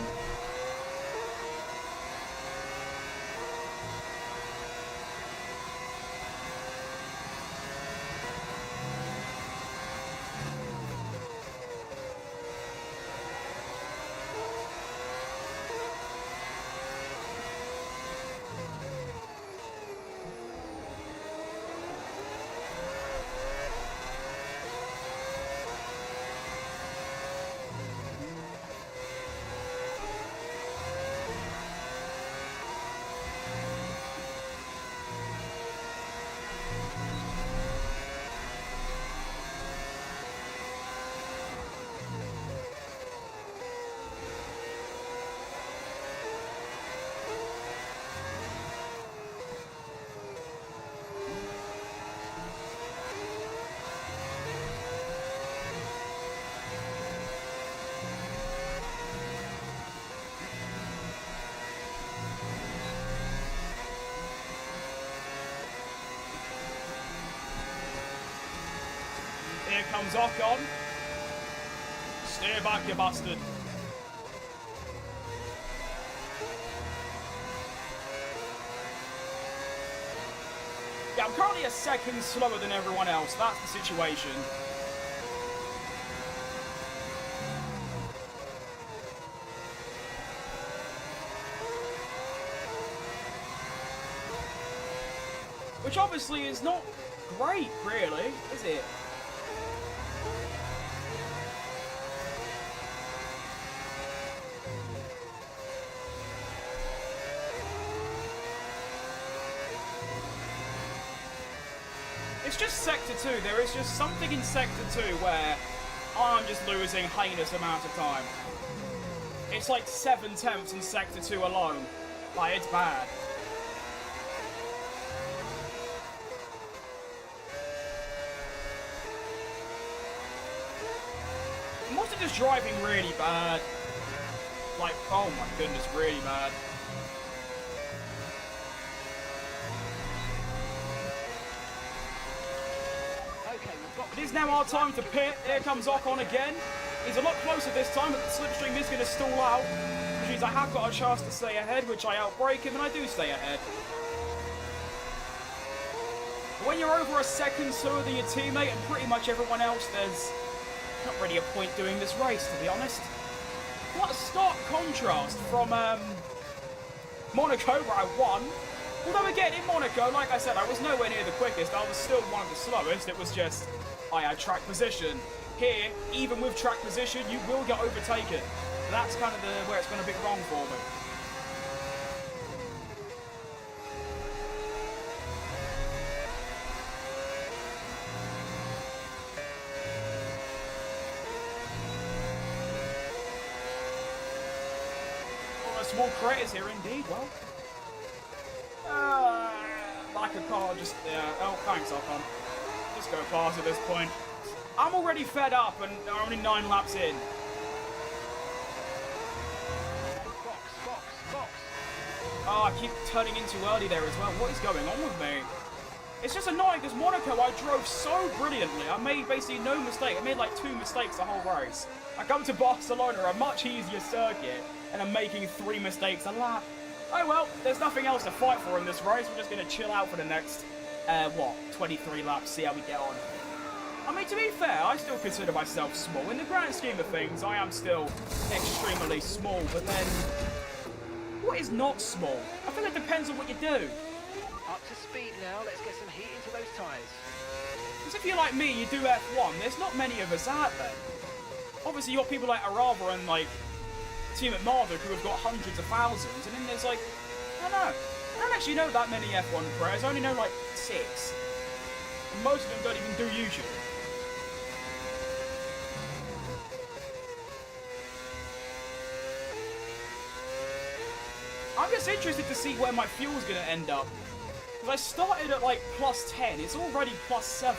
Here comes Ocon. Steer back, you bastard. Yeah, I'm currently a second slower than everyone else. That's the situation. Which obviously is not great, really, is it? It's just Sector 2. There is just something in Sector 2 where I'm just losing heinous amount of time. It's like 7/10 in Sector 2 alone. Like, it's bad. I'm also just driving really bad. Like, oh my goodness, really bad. It is now our time to pit. Here comes Ocon again. He's a lot closer this time, but the slipstream is going to stall out, which means I have got a chance to stay ahead, which I outbrake him, and I do stay ahead. But when you're over a second slower than your teammate and pretty much everyone else, there's not really a point doing this race, to be honest. What a stark contrast from Monaco, where I won. Although again, in Monaco, like I said, I was nowhere near the quickest. I was still one of the slowest. It was just, I had track position. Here, even with track position, you will get overtaken. That's kind of where it's gone a bit wrong for me. Well, a small craters here indeed, well. like a car, just, yeah. Oh, thanks, Ocon. Just go past at this point. I'm already fed up and only 9 laps in. Box. Oh, I keep turning in too early there as well. What is going on with me? It's just annoying because Monaco, I drove so brilliantly. I made basically no mistake. I made like 2 mistakes the whole race. I come to Barcelona, a much easier circuit, and I'm making 3 mistakes a lap. Oh well, there's nothing else to fight for in this race. We're just going to chill out for the next, 23 laps, see how we get on. I mean, to be fair, I still consider myself small. In the grand scheme of things, I am still extremely small, but then, what is not small? I think it depends on what you do. Up to speed now, let's get some heat into those tyres. Because if you're like me, you do F1, there's not many of us out there. Obviously, you've got people like Arava and, like, Team at Marduk who have got hundreds of thousands, and then there's, like, I don't know. I don't actually know that many F1 pros. I only know, like, 6. And most of them don't even do YouTube. I'm just interested to see where my fuel's going to end up. Because I started at like plus 10, it's already plus 7.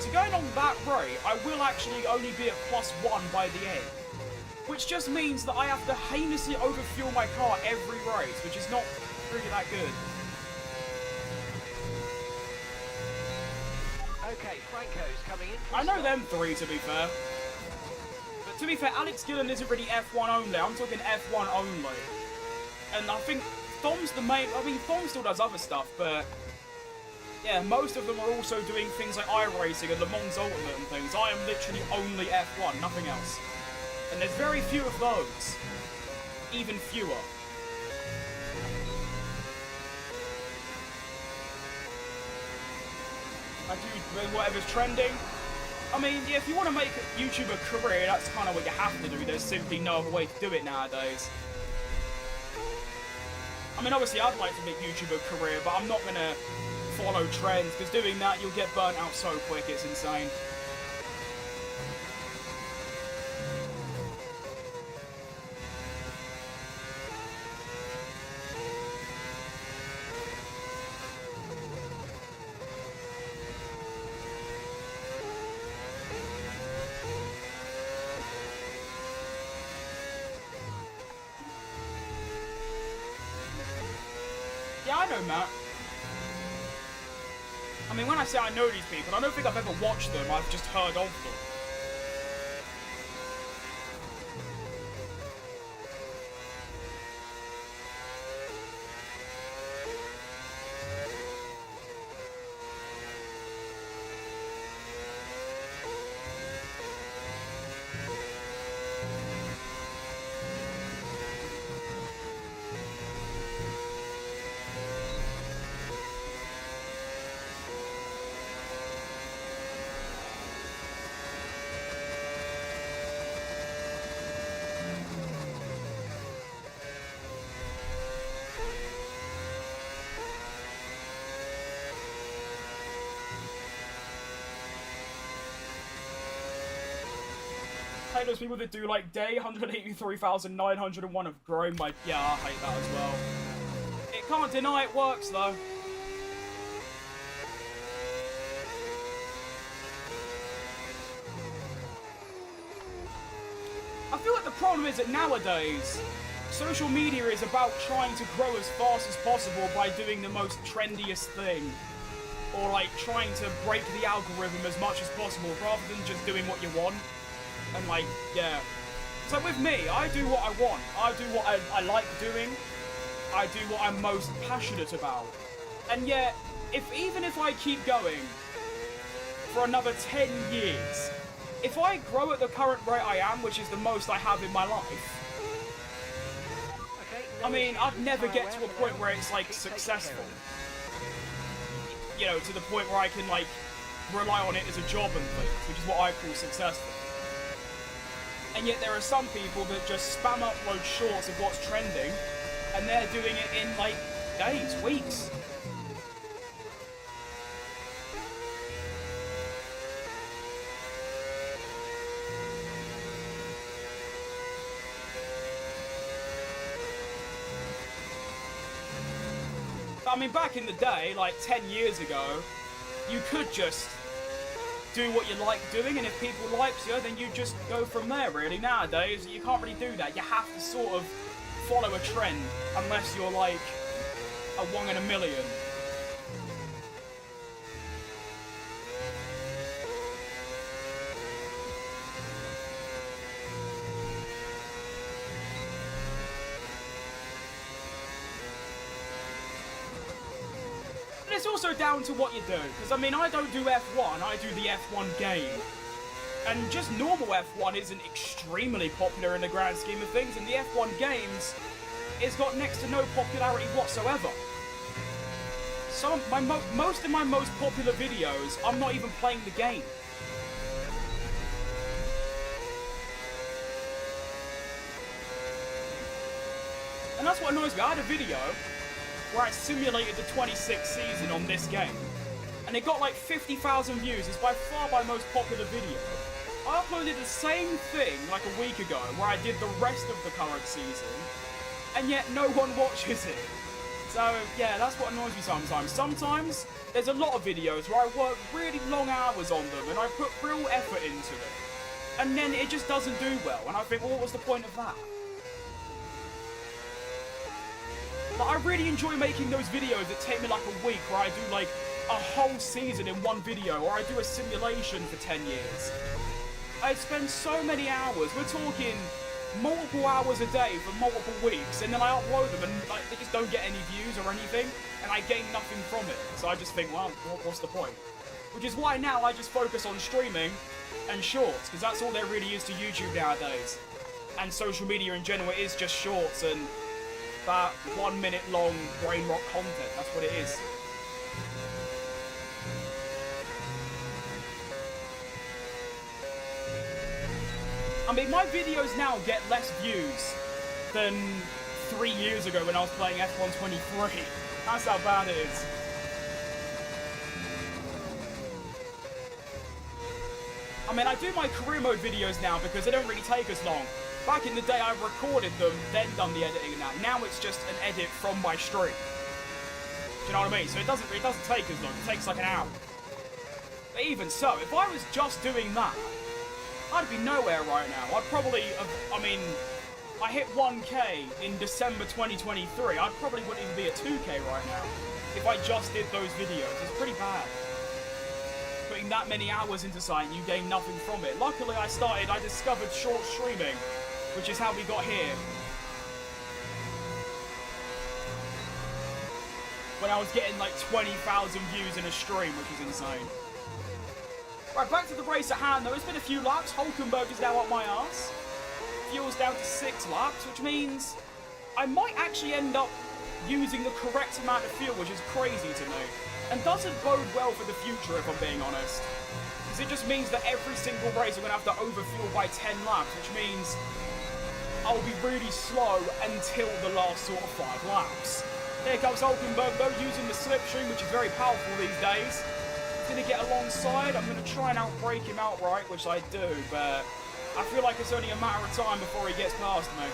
So going on that rate, I will actually only be at plus 1 by the end. Which just means that I have to heinously overfuel my car every race, which is not really that good. Okay, Franco's coming in. I know them 3, to be fair. But to be fair, Alex Gillen isn't really F1 only, I'm talking F1 only. And I think Thom's the main... I mean, Thom still does other stuff, but... yeah, most of them are also doing things like iRacing and Le Mans Ultimate and things. I am literally only F1, nothing else. And there's very few of those. Even fewer. I do whatever's trending. I mean, yeah, if you want to make a YouTube a career, that's kind of what you have to do. There's simply no other way to do it nowadays. I mean, obviously, I'd like to make YouTube a career, but I'm not going to follow trends, because doing that, you'll get burnt out so quick, it's insane. Yeah, I know Matt. I mean, when I say I know these people, I don't think I've ever watched them, I've just heard of them. I hate those people that do like day 183,901 of growing my... yeah, I hate that as well. It can't deny it works though. I feel like the problem is that nowadays, social media is about trying to grow as fast as possible by doing the most trendiest thing. Or like trying to break the algorithm as much as possible rather than just doing what you want. And like, yeah. So with me, I do what I want. I do what I like doing. I do what I'm most passionate about. And yet, even if I keep going for another 10 years, if I grow at the current rate I am, which is the most I have in my life, I mean, I'd never get to a point where it's like successful. You know, to the point where I can like rely on it as a job and things, which is what I call successful. And yet there are some people that just spam upload shorts of what's trending, and they're doing it in like days, weeks. I mean, back in the day, like 10 years ago, you could just do what you like doing, and if people liked you, then you just go from there, really. Nowadays, you can't really do that. You have to sort of follow a trend, unless you're like a 1 in a million. It's also down to what you do, because I mean, I don't do F1, I do the F1 game. And just normal F1 isn't extremely popular in the grand scheme of things, and the F1 games has got next to no popularity whatsoever. Most of my most popular videos, I'm not even playing the game. And that's what annoys me. I had a video where I simulated the 26th season on this game, and it got like 50,000 views. It's by far my most popular video. I uploaded the same thing like a week ago where I did the rest of the current season, and yet no one watches it. So yeah, that's what annoys me sometimes. Sometimes there's a lot of videos where I work really long hours on them and I put real effort into them, and then it just doesn't do well, and I think, well, what was the point of that? But I really enjoy making those videos that take me like a week, where I do like a whole season in one video, or I do a simulation for 10 years. I spend so many hours, we're talking multiple hours a day for multiple weeks, and then I upload them and like, they just don't get any views or anything, and I gain nothing from it. So I just think, well, what's the point? Which is why now I just focus on streaming and shorts, because that's all there really is to YouTube nowadays. And social media in general is just shorts and that 1 minute long brain rot content. That's what it is. I mean, my videos now get less views than 3 years ago when I was playing F1 23. That's how bad it is. I mean, I do my career mode videos now because they don't really take as long. Back in the day, I recorded them, then done the editing and that. Now it's just an edit from my stream. Do you know what I mean? So it doesn't take as long. It takes like an hour. But even so, if I was just doing that, I'd be nowhere right now. I'd probably have, I mean, I hit 1K in December 2023. I probably wouldn't even be at 2K right now if I just did those videos. It's pretty bad. Putting that many hours into something, you gain nothing from it. Luckily, I discovered short streaming, which is how we got here. When I was getting like 20,000 views in a stream, which is insane. Right, back to the race at hand though. It's been a few laps. Hulkenberg is now up my arse. Fuel's down to 6 laps, which means I might actually end up using the correct amount of fuel, which is crazy to me. And doesn't bode well for the future, if I'm being honest. Because it just means that every single race I'm going to have to overfuel by 10 laps, which means I'll be really slow until the last sort of 5 laps. Here comes Hulkenberg though, using the slipstream, which is very powerful these days. He's going to get alongside. I'm going to try and outbrake him outright, which I do, but I feel like it's only a matter of time before he gets past me.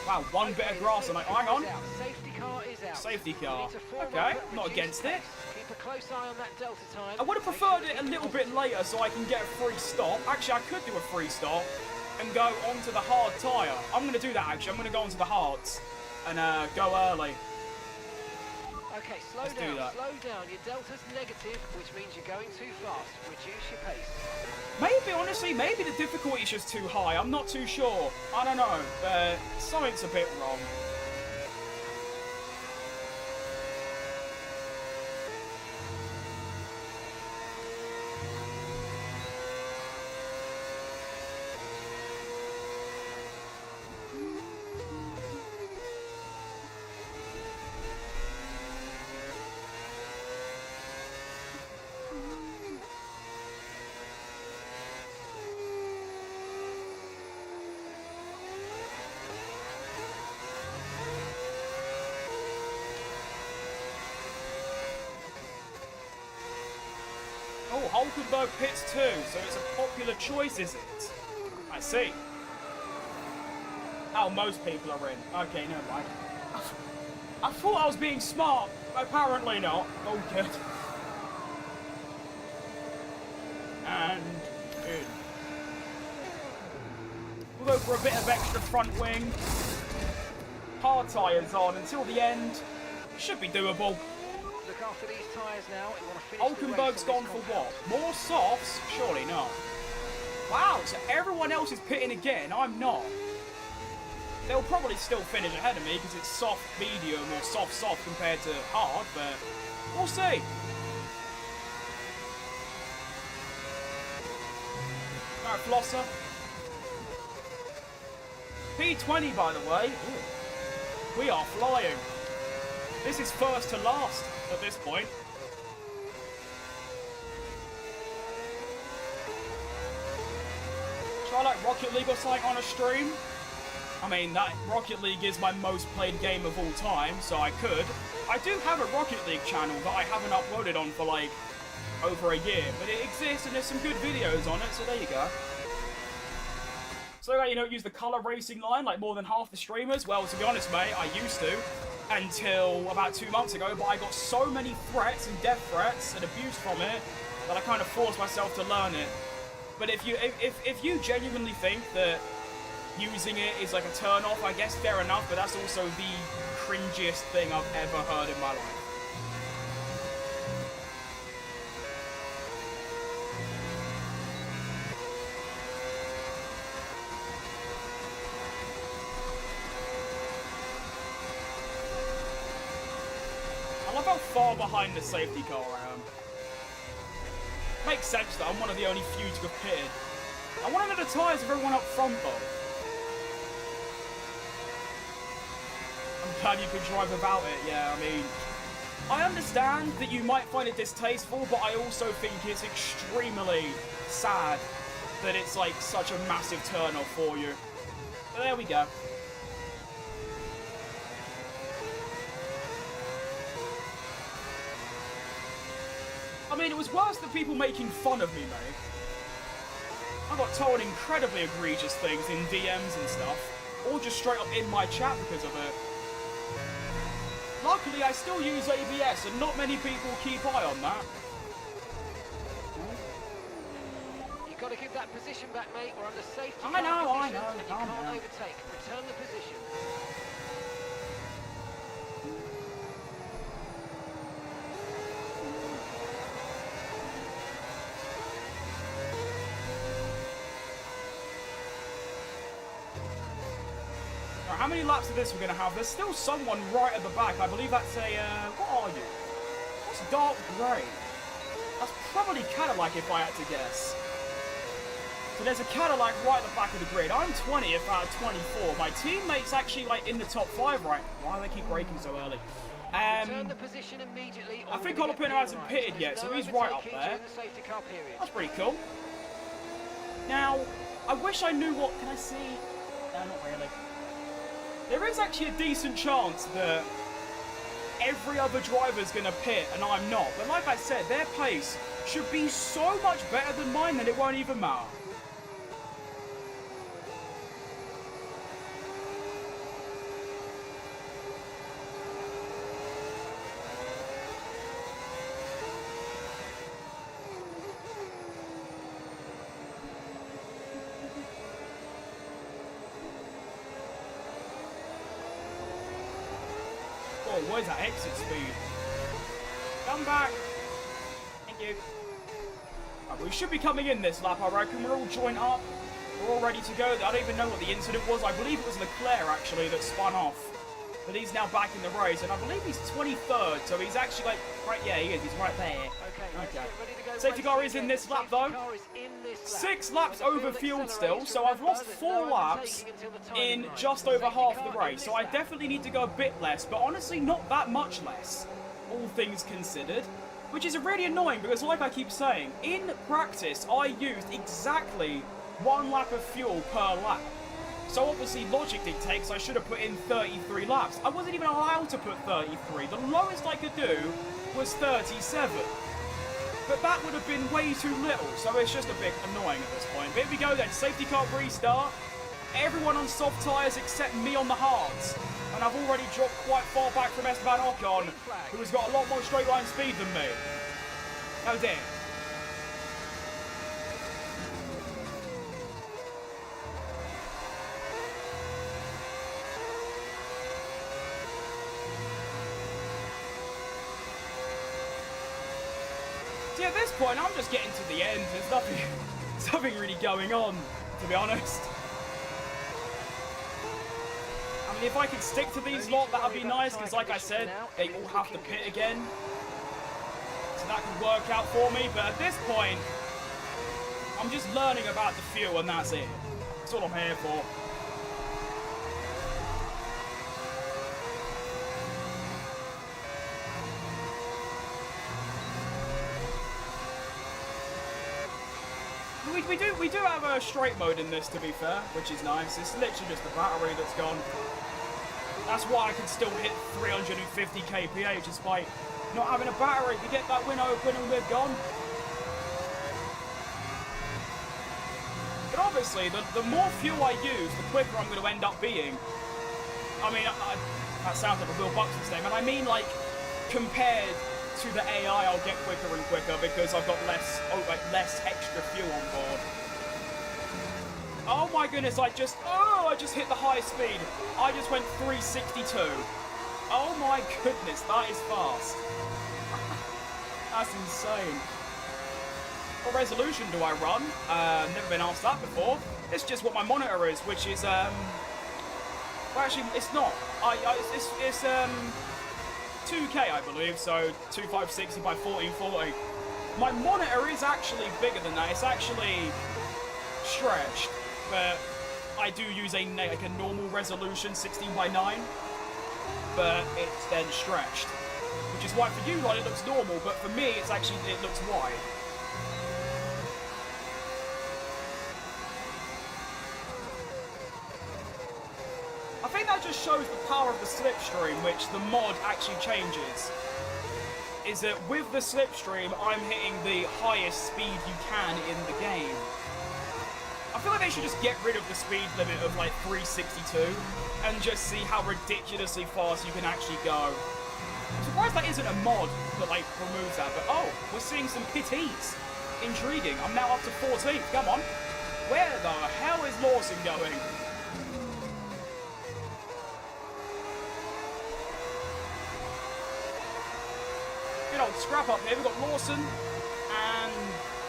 Wow, one bit of grass and hang on. Safety car is out. Safety car. Okay, not against it. Keep a close eye on that delta time. I would have preferred it a little bit later so I can get a free stop. Actually, I could do a free stop and go onto the hard tyre. I'm going to do that, actually. I'm going to go onto the hards and go early. Okay, slow down. Your delta's negative, which means you're going too fast. Reduce your pace. Maybe, honestly, maybe the difficulty's just too high. I'm not too sure. I don't know, but something's a bit wrong. Oh, Hulkenberg pits too, so it's a popular choice, is it? I see. Oh, most people are in. Okay, never mind. I thought I was being smart. Apparently not. Oh, good. And in. We'll go for a bit of extra front wing. Hard tyres on until the end. Should be doable. Look after these tyres now. You want to finish the race Hulkenberg's on gone this for compound. what? More softs? Surely not. Wow, so everyone else is pitting again. I'm not. They'll probably still finish ahead of me because it's soft, medium, or soft compared to hard, but we'll see. Alright, Flosser. P20, by the way. Ooh. We are flying. This is first to last at this point. Try like Rocket League or something on a stream. I mean, that Rocket League is my most played game of all time, so I could. I do have a Rocket League channel that I haven't uploaded on for like over a year, but it exists and there's some good videos on it, so there you go. So, you know, use the color racing line like more than half the streamers. Well, to be honest, mate, I used to until about 2 months ago, but I got so many threats and death threats and abuse from it that I kind of forced myself to learn it. But if you genuinely think that using it is like a turn off, I guess fair enough, but that's also the cringiest thing I've ever heard in my life. I love how far behind the safety car I am. Makes sense though, I'm one of the only few to have pitted. I want to know the tyres of everyone up front though. I'm glad you could drive without it, yeah, I mean... I understand that you might find it distasteful, but I also think it's extremely sad that it's like such a massive turn-off for you. But there we go. I mean, it was worse than people making fun of me, mate. I got told incredibly egregious things in DMs and stuff, or just straight up in my chat because of it. Luckily, I still use ABS, and not many people keep eye on that. You've got to give that position back, mate. We're under safety car I know, conditions, and you calm can't down. overtake. Return the position. How many laps of this we're going to have? There's still someone right at the back. I believe that's a, what are you? What's dark grey? That's probably Cadillac if I had to guess. So there's a Cadillac right at the back of the grid. I'm 20th out of 24. My teammate's actually like in the top 5 right. Why do they keep braking so early? Return the position immediately. I think Colopino hasn't pitted yet, so he's right up there. That's pretty cool. Now, I wish I knew what... Can I see? No, not really. There is actually a decent chance that every other driver's going to pit and I'm not. But like I said, their pace should be so much better than mine that it won't even matter. Oh, where's that exit speed? Come back. Thank you. Right, we should be coming in this lap, I reckon. We're all joined up. We're all ready to go. I don't even know what the incident was. I believe it was Leclerc, actually, that spun off. But he's now back in the race, and I believe he's 23rd, so he's actually like... Right, yeah, he is. He's right there. Okay. Safety car is in this lap, though. 6 laps over fueled still, so I've lost 4 laps in just over half the race. So I definitely need to go a bit less, but honestly not that much less, all things considered. Which is really annoying because, like I keep saying, in practice I used exactly 1 lap of fuel per lap. So obviously logic dictates I should have put in 33 laps. I wasn't even allowed to put 33. The lowest I could do was 37. But that would have been way too little, so it's just a bit annoying at this point. But here we go then, safety car restart. everyone on soft tyres except me on the hards. And I've already dropped quite far back from Esteban Ocon, who has got a lot more straight line speed than me. Oh dear. See, at this point, I'm just getting to the end. There's nothing really going on, to be honest. I mean, if I could stick to these lot, that'd be nice, because like I said, they all have to pit again. So that could work out for me, but at this point, I'm just learning about the fuel, and that's it. That's all I'm here for. We do have a straight mode in this, to be fair, which is nice. It's literally just the battery that's gone. That's why I can still hit 350 kph despite not having a battery to get that win open and we're gone. But obviously, the more fuel I use, the quicker I'm going to end up being. I mean, that sounds like a Will Buxton statement. I mean, like, compared to the AI, I'll get quicker and quicker because I've got less extra fuel on board. Oh my goodness, I just hit the high speed. I just went 362. Oh my goodness, that is fast. That's insane. What resolution do I run? Never been asked that before. It's just what my monitor is, which is, well actually, it's not. It's 2K, I believe, so 2560 by 1440. My monitor is actually bigger than that. It's actually stretched, but I do use a normal resolution, 16 by 9, but it's then stretched, which is why for you lot it looks normal, but for me it looks wide. I think that just shows the power of the slipstream, which the mod actually changes. Is that with the slipstream, I'm hitting the highest speed you can in the game. I feel like they should just get rid of the speed limit of like 362 and just see how ridiculously fast you can actually go. I'm surprised that isn't a mod that like removes that, but oh, we're seeing some pitties. Intriguing. I'm now up to 14th. Come on. Where the hell is Lawson going? Good old scrap up here. We've got Lawson and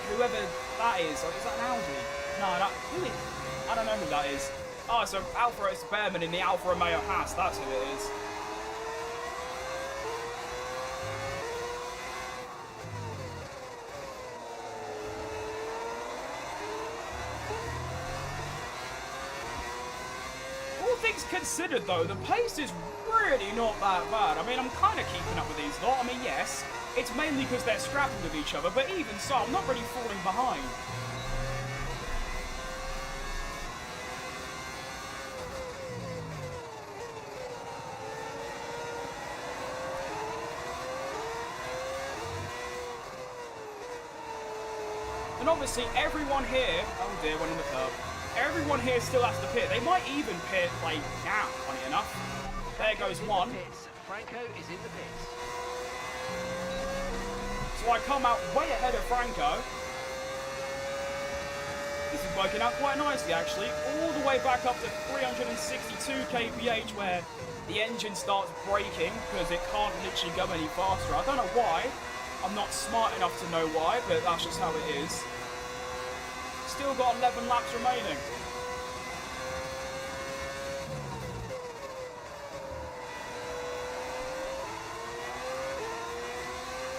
whoever that is. Is that an Audi? No, I don't know who that is. Oh, so Alfa S. Behrman in the Alfa Romeo Haas. That's who it is. All things considered, though, the pace is really not that bad. I mean, I'm kind of keeping up with these lot. I mean, yes, it's mainly because they're scrapping with each other, but even so, I'm not really falling behind. And obviously, everyone here... Oh dear, one on the curb. Everyone here still has to pit. They might even pit, like, now, funny enough. There goes one. Franco is in the pits. So I come out way ahead of Franco. This is working out quite nicely, actually. All the way back up to 362 kph, where the engine starts braking, because it can't literally go any faster. I don't know why. I'm not smart enough to know why, but that's just how it is. Still got 11 laps remaining.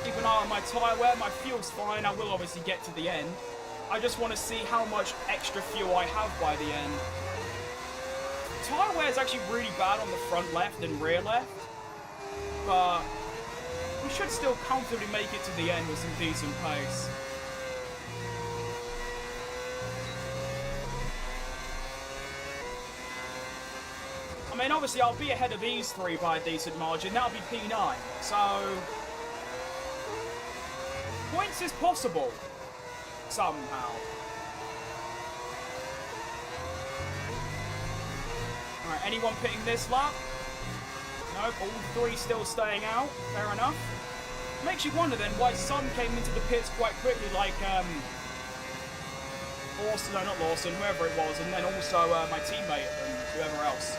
Keep an eye on my tyre wear. My fuel's fine. I will obviously get to the end. I just want to see how much extra fuel I have by the end. Tyre wear is actually really bad on the front left and rear left, but we should still comfortably make it to the end with some decent pace. I mean, obviously, I'll be ahead of these three by a decent margin. That'll be P9. So, points is possible. Somehow. Alright, anyone pitting this lap? Nope, all three still staying out. Fair enough. Makes you wonder then why some came into the pits quite quickly, like Lawson, no, not Lawson, whoever it was, and then also my teammate and whoever else.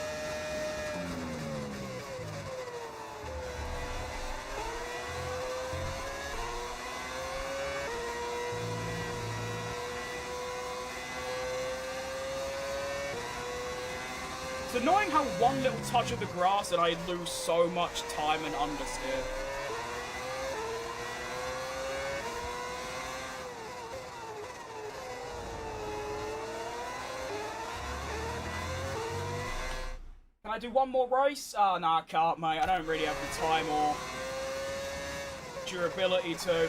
It's annoying how one little touch of the grass and I lose so much time and understeer. Can I do one more race? Oh, no, I can't, mate. I don't really have the time or durability to.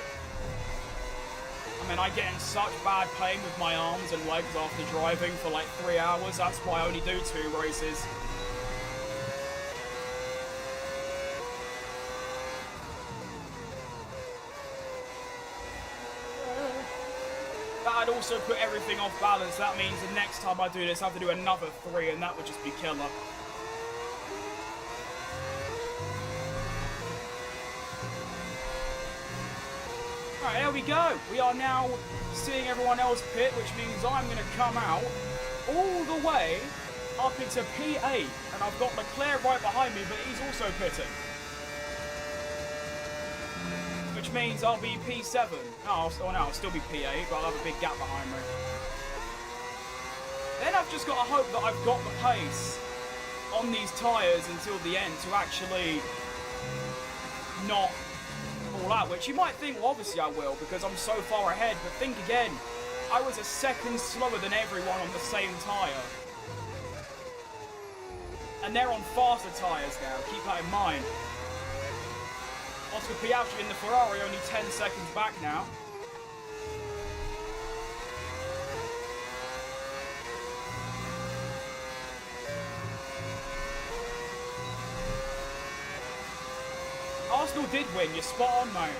I mean, I get in such bad pain with my arms and legs after driving for like 3 hours. That's why I only do 2 races. That'd also put everything off balance. That means the next time I do this, I have to do another 3, and that would just be killer. Alright, there we go. We are now seeing everyone else pit, which means I'm going to come out all the way up into P8. And I've got Leclerc right behind me, but he's also pitting. Which means I'll be P7. No, I'll still be P8, but I'll have a big gap behind me. Then I've just got to hope that I've got the pace on these tyres until the end to actually not fall out, which you might think, well, obviously I will, because I'm so far ahead, but think again, I was a second slower than everyone on the same tyre. And they're on faster tyres now, keep that in mind. Oscar Piastri in the Ferrari only 10 seconds back now. Arsenal did win, you're spot on, mate.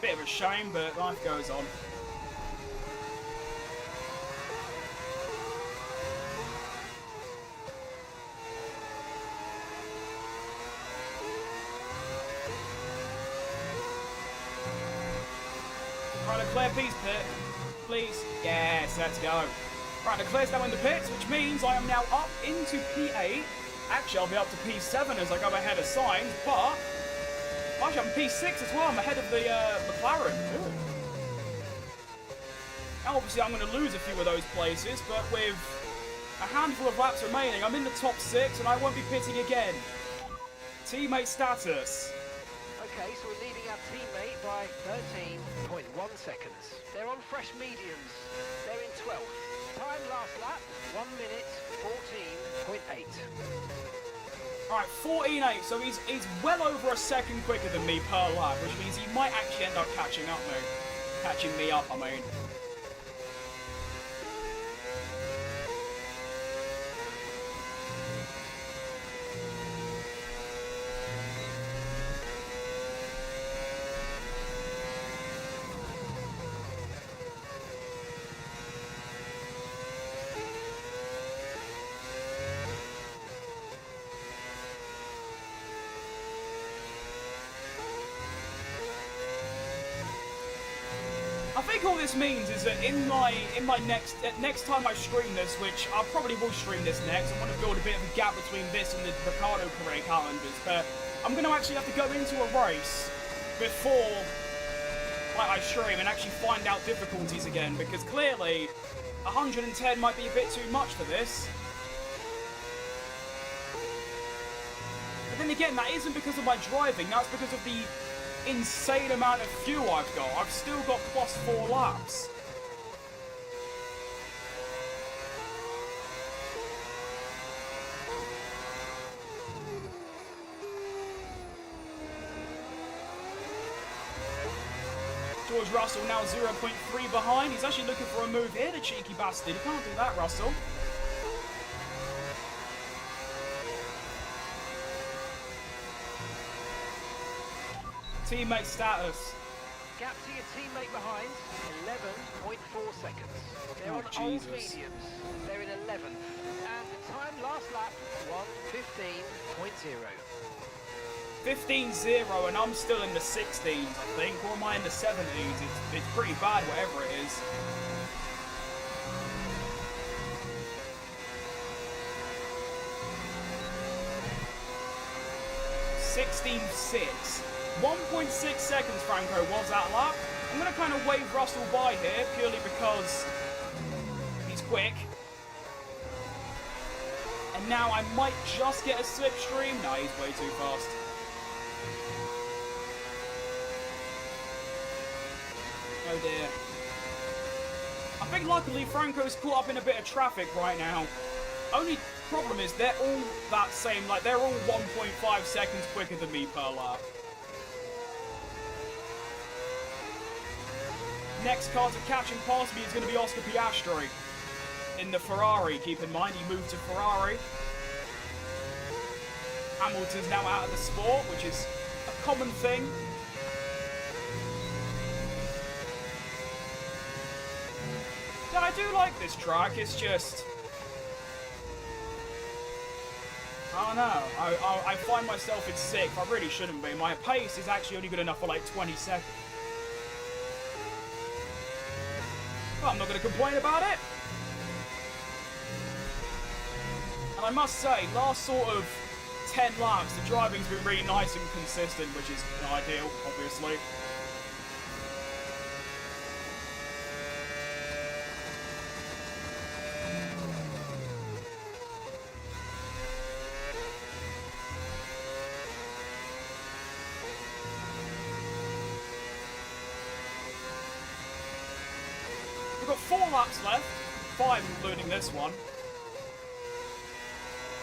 Bit of a shame, but life goes on. Right, Leclerc, please pit. Please. Yes, let's go. Right, Leclerc's now in the pits, which means I am now up into P8. Actually, I'll be up to P7 as I go ahead of Sainz, but actually, I'm P6 as well. I'm ahead of the McLaren. Ooh. Now, obviously, I'm going to lose a few of those places, but with a handful of laps remaining, I'm in the top 6, and I won't be pitting again. Teammate status. Okay, so we're leading our teammate by 13.1 seconds. They're on fresh mediums. They're in 12th. Time last lap, 1 minute 14.8. Alright, 14.8, so he's well over a second quicker than me per lap, which means he might actually end up catching me up, I mean. I think all this means is that in my next time I stream this, which I probably will stream this next, I want to build a bit of a gap between this and the Ricardo career calendars, but I'm going to actually have to go into a race before I stream and actually find out difficulties again, because clearly 110 might be a bit too much for this. But then again, that isn't because of my driving, that's because of the insane amount of fuel I've got. I've still got plus 4 laps. George Russell now 0.3 behind. He's actually looking for a move here, the cheeky bastard. He can't do that, Russell. Teammate status. Gap to your teammate behind, 11.4 seconds. They're They're Oh, on old Jesus. mediums. They're in 11th. And the time last lap, 1:15.0. 15-0, and I'm still in the 16s, I think. Or am I in the 70s? It's pretty bad, whatever it is. (16.6). 1.6 seconds, Franco, was that lap. I'm going to kind of wave Russell by here, purely because he's quick. And now I might just get a slipstream. No, he's way too fast. Oh dear. I think luckily Franco's caught up in a bit of traffic right now. Only problem is they're all that same, like they're all 1.5 seconds quicker than me per lap. Next car to catch and pass me is going to be Oscar Piastri in the Ferrari. Keep in mind, he moved to Ferrari. Hamilton's now out of the sport, which is a common thing. Yeah, I do like this track, it's just... I don't know, I find myself in 6th. I really shouldn't be. My pace is actually only good enough for like 20 seconds. Well, I'm not going to complain about it. And I must say, last sort of 10 laps, the driving's been really nice and consistent, which is ideal, obviously. We've got 4 laps left, 5 including this one.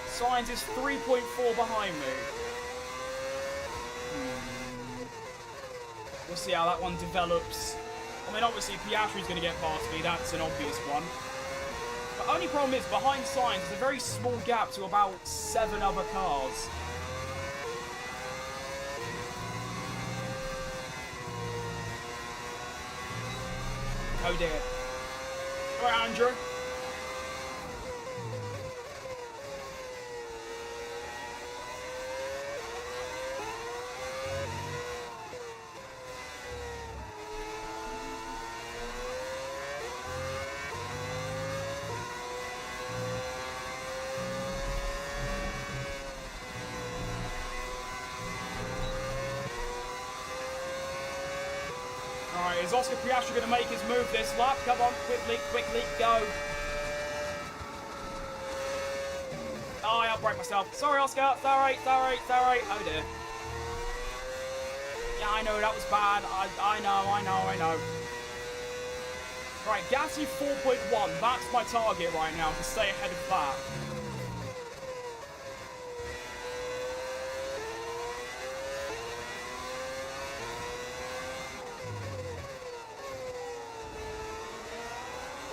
Sainz is 3.4 behind me. We'll see how that one develops. I mean, obviously Piastri's going to get past me, that's an obvious one. The only problem is, behind Sainz is a very small gap to about 7 other cars. Oh dear. Alright, Andrew. Alright, is Oscar Piastri going to make his move this lap? Come on, quickly, quickly, go. Oh, I outbraked myself. Sorry, Oscar. Sorry. Oh, dear. Yeah, I know, that was bad. I know. Right, Gasly 4.1. That's my target right now, to stay ahead of that.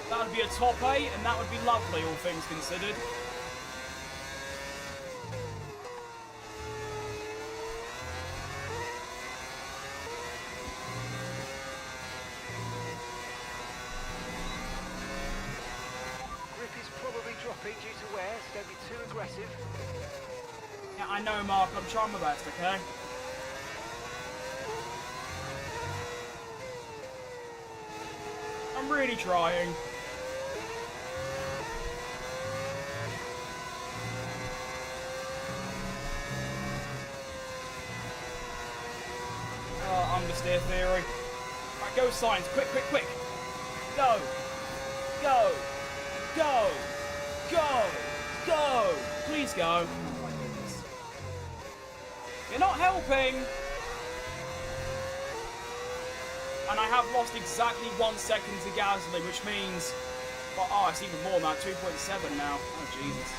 That would be a top 8, and that would be lovely, all things considered. Grip is probably dropping due to wear, so don't be too aggressive. Yeah, I know, Mark. I'm trying my best, okay? I'm really trying. Understeer theory. Right, go Sainz. Quick. Go. Please go. Oh my goodness. You're not helping. And I have lost exactly 1 second to Gasly, which means... Well, oh, it's even more than that. 2.7 now. Oh, Jesus.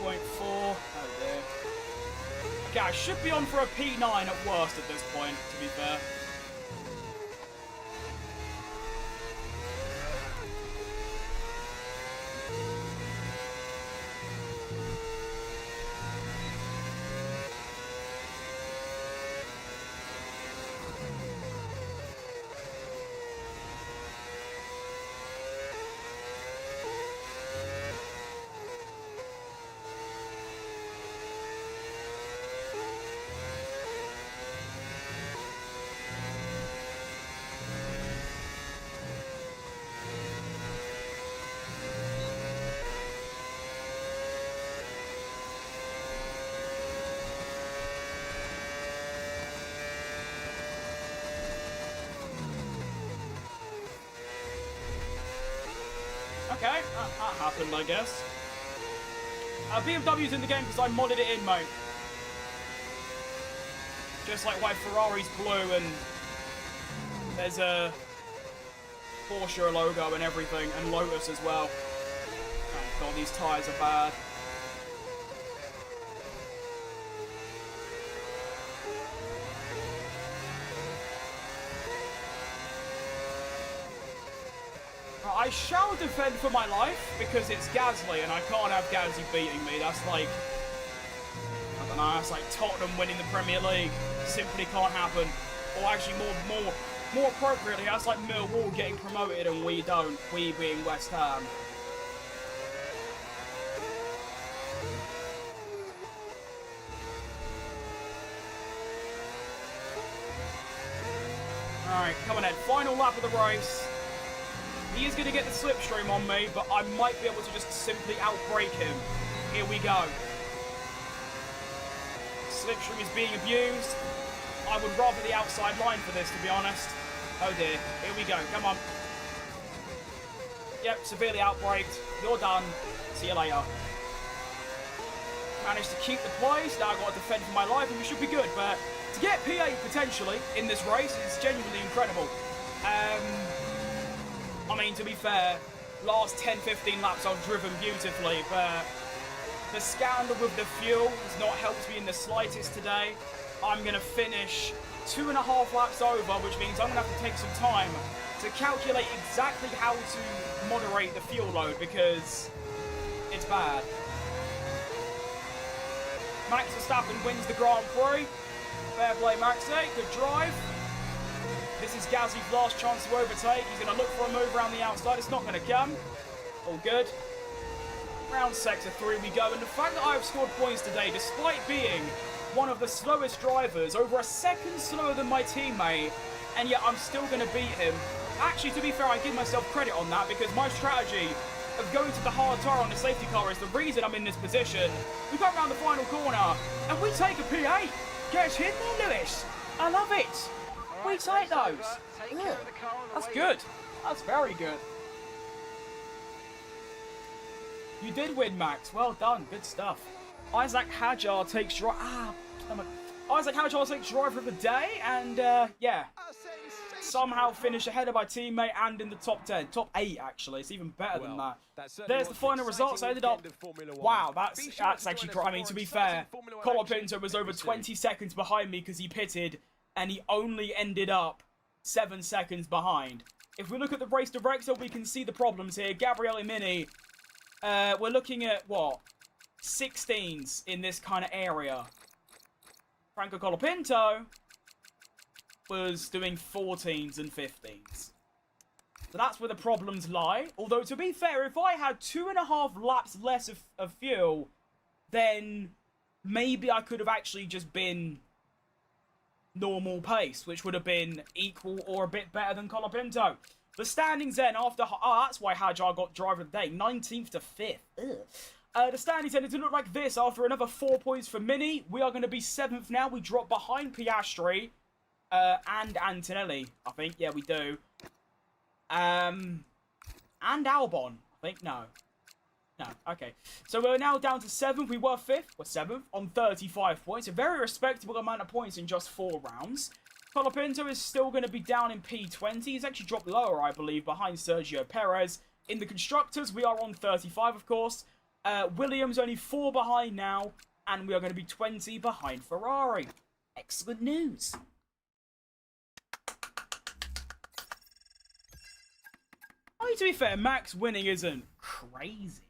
.4. Oh dear. Okay, I should be on for a P9 at worst at this point, to be fair. Okay, that happened, I guess. BMW's in the game because I modded it in, mate. Just like why Ferrari's blue and there's a Porsche logo and everything, and Lotus as well. Oh god, these tyres are bad. I shall defend for my life because it's Gasly and I can't have Gasly beating me. That's like, I don't know, that's like Tottenham winning the Premier League. Simply can't happen. Or actually more appropriately, that's like Millwall getting promoted and we don't. We being West Ham. Alright, coming in. Final lap of the race. He is going to get the slipstream on me, but I might be able to just simply outbrake him. Here we go. Slipstream is being abused. I would rather the outside line for this, to be honest. Oh dear. Here we go. Come on. Yep, severely outbraked. You're done. See you later. Managed to keep the place. Now I've got to defend for my life, and we should be good. But to get P8 potentially in this race is genuinely incredible. I mean, to be fair, last 10-15 laps I've driven beautifully, but the scandal with the fuel has not helped me in the slightest today. I'm going to finish 2.5 laps over, which means I'm going to have to take some time to calculate exactly how to moderate the fuel load, because it's bad. Max Verstappen wins the Grand Prix. Fair play, Maxi. Good drive. This is Gasly's last chance to overtake. He's going to look for a move around the outside. It's not going to come. All good. Round sector 3 we go. And the fact that I've scored points today, despite being one of the slowest drivers, over a second slower than my teammate, and yet I'm still going to beat him. Actually, to be fair, I give myself credit on that, because my strategy of going to the hard tyre on the safety car is the reason I'm in this position. We go around the final corner, and we take a P8. Get in there, Lewis. I love it. We take those. Yeah. That's good. That's very good. You did win, Max. Well done. Good stuff. Isaac Hadjar takes drive. Isaac Hadjar takes driver of the day, and yeah, somehow finish ahead of my teammate and in the top 10, top 8 actually. It's even better than that. There's the final results. I ended up. Wow, that's actually. I mean, to be fair, Colapinto was over 20 seconds behind me because he pitted, and he only ended up 7 seconds behind. If we look at the race director, we can see the problems here. Gabriele Mini, we're looking at, what, 16s in this kind of area. Franco Colapinto was doing 14s and 15s. So that's where the problems lie. Although, to be fair, if I had 2.5 laps less of fuel, then maybe I could have actually just been normal pace, which would have been equal or a bit better than Colapinto. The standings then after... Oh, that's why Hadjar got driver of the day. 19th to 5th. The standings then, it look like this after another 4 points for Mini. We are going to be 7th now. We drop behind Piastri and Antonelli, I think. Yeah, we do. And Albon. I think, no. No, okay. So we're now down to 7th. We were 5th. We're 7th on 35 points. A very respectable amount of points in just 4 rounds. Colapinto is still going to be down in P20. He's actually dropped lower, I believe, behind Sergio Perez. In the Constructors, we are on 35, of course. Williams only 4 behind now. And we are going to be 20 behind Ferrari. Excellent news. I mean, to be fair, Max winning isn't crazy.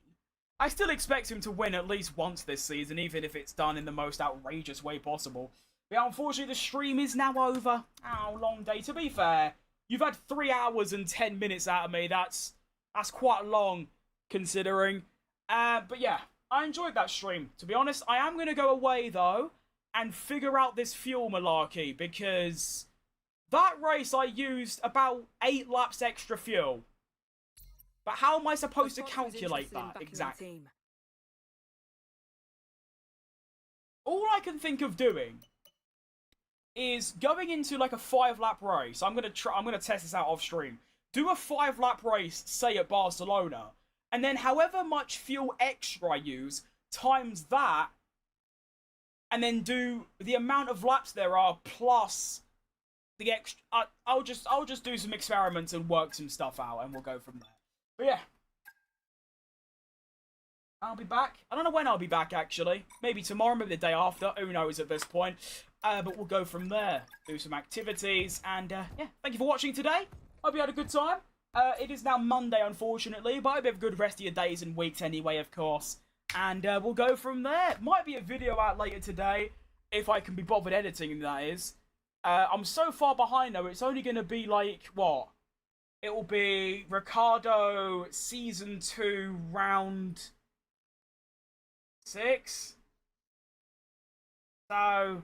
I still expect him to win at least once this season, even if it's done in the most outrageous way possible. But unfortunately, the stream is now over. Oh, long day. To be fair, you've had 3 hours and 10 minutes out of me. That's quite long, considering. But yeah, I enjoyed that stream. To be honest, I am going to go away, though, and figure out this fuel malarkey, because that race I used about 8 laps extra fuel. But how am I supposed to calculate that exactly? All I can think of doing is going into like a 5-lap race. I'm gonna test this out off stream. Do a 5-lap race, say at Barcelona, and then however much fuel extra I use, times that, and then do the amount of laps there are plus the extra. I'll just do some experiments and work some stuff out, and we'll go from there. But yeah, I'll be back. I don't know when I'll be back, actually. Maybe tomorrow, maybe the day after. Who knows at this point. But we'll go from there. Do some activities. And, yeah, thank you for watching today. Hope you had a good time. It is now Monday, unfortunately. But I hope you have a good rest of your days and weeks anyway, of course. And we'll go from there. Might be a video out later today. If I can be bothered editing, that is. I'm so far behind, though. It's only going to be, like, what? It will be Ricardo Season 2, Round 6. So,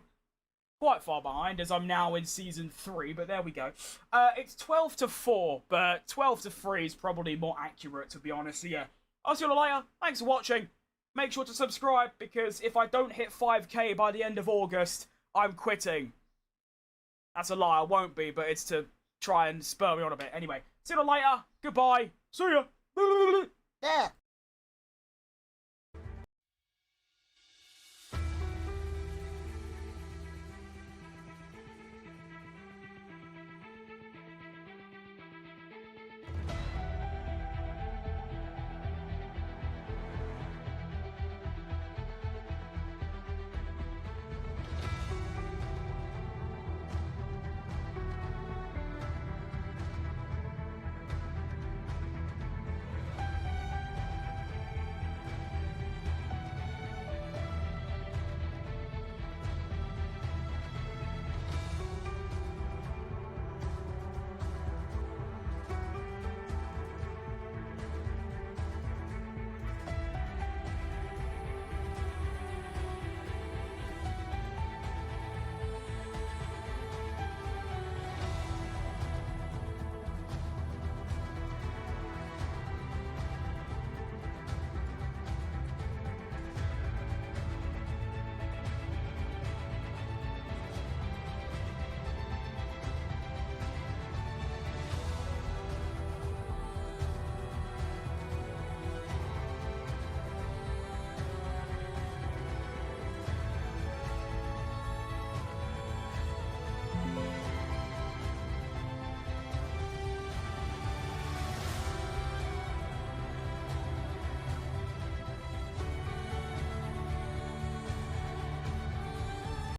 quite far behind, as I'm now in Season 3, but there we go. It's 12 to 4, but 12 to 3 is probably more accurate, to be honest. So, yeah, I'll see you all later. Thanks for watching. Make sure to subscribe, because if I don't hit 5k by the end of August, I'm quitting. That's a lie, I won't be, but it's to try and spur me on a bit. Anyway, see you all later. Goodbye. See ya. Yeah.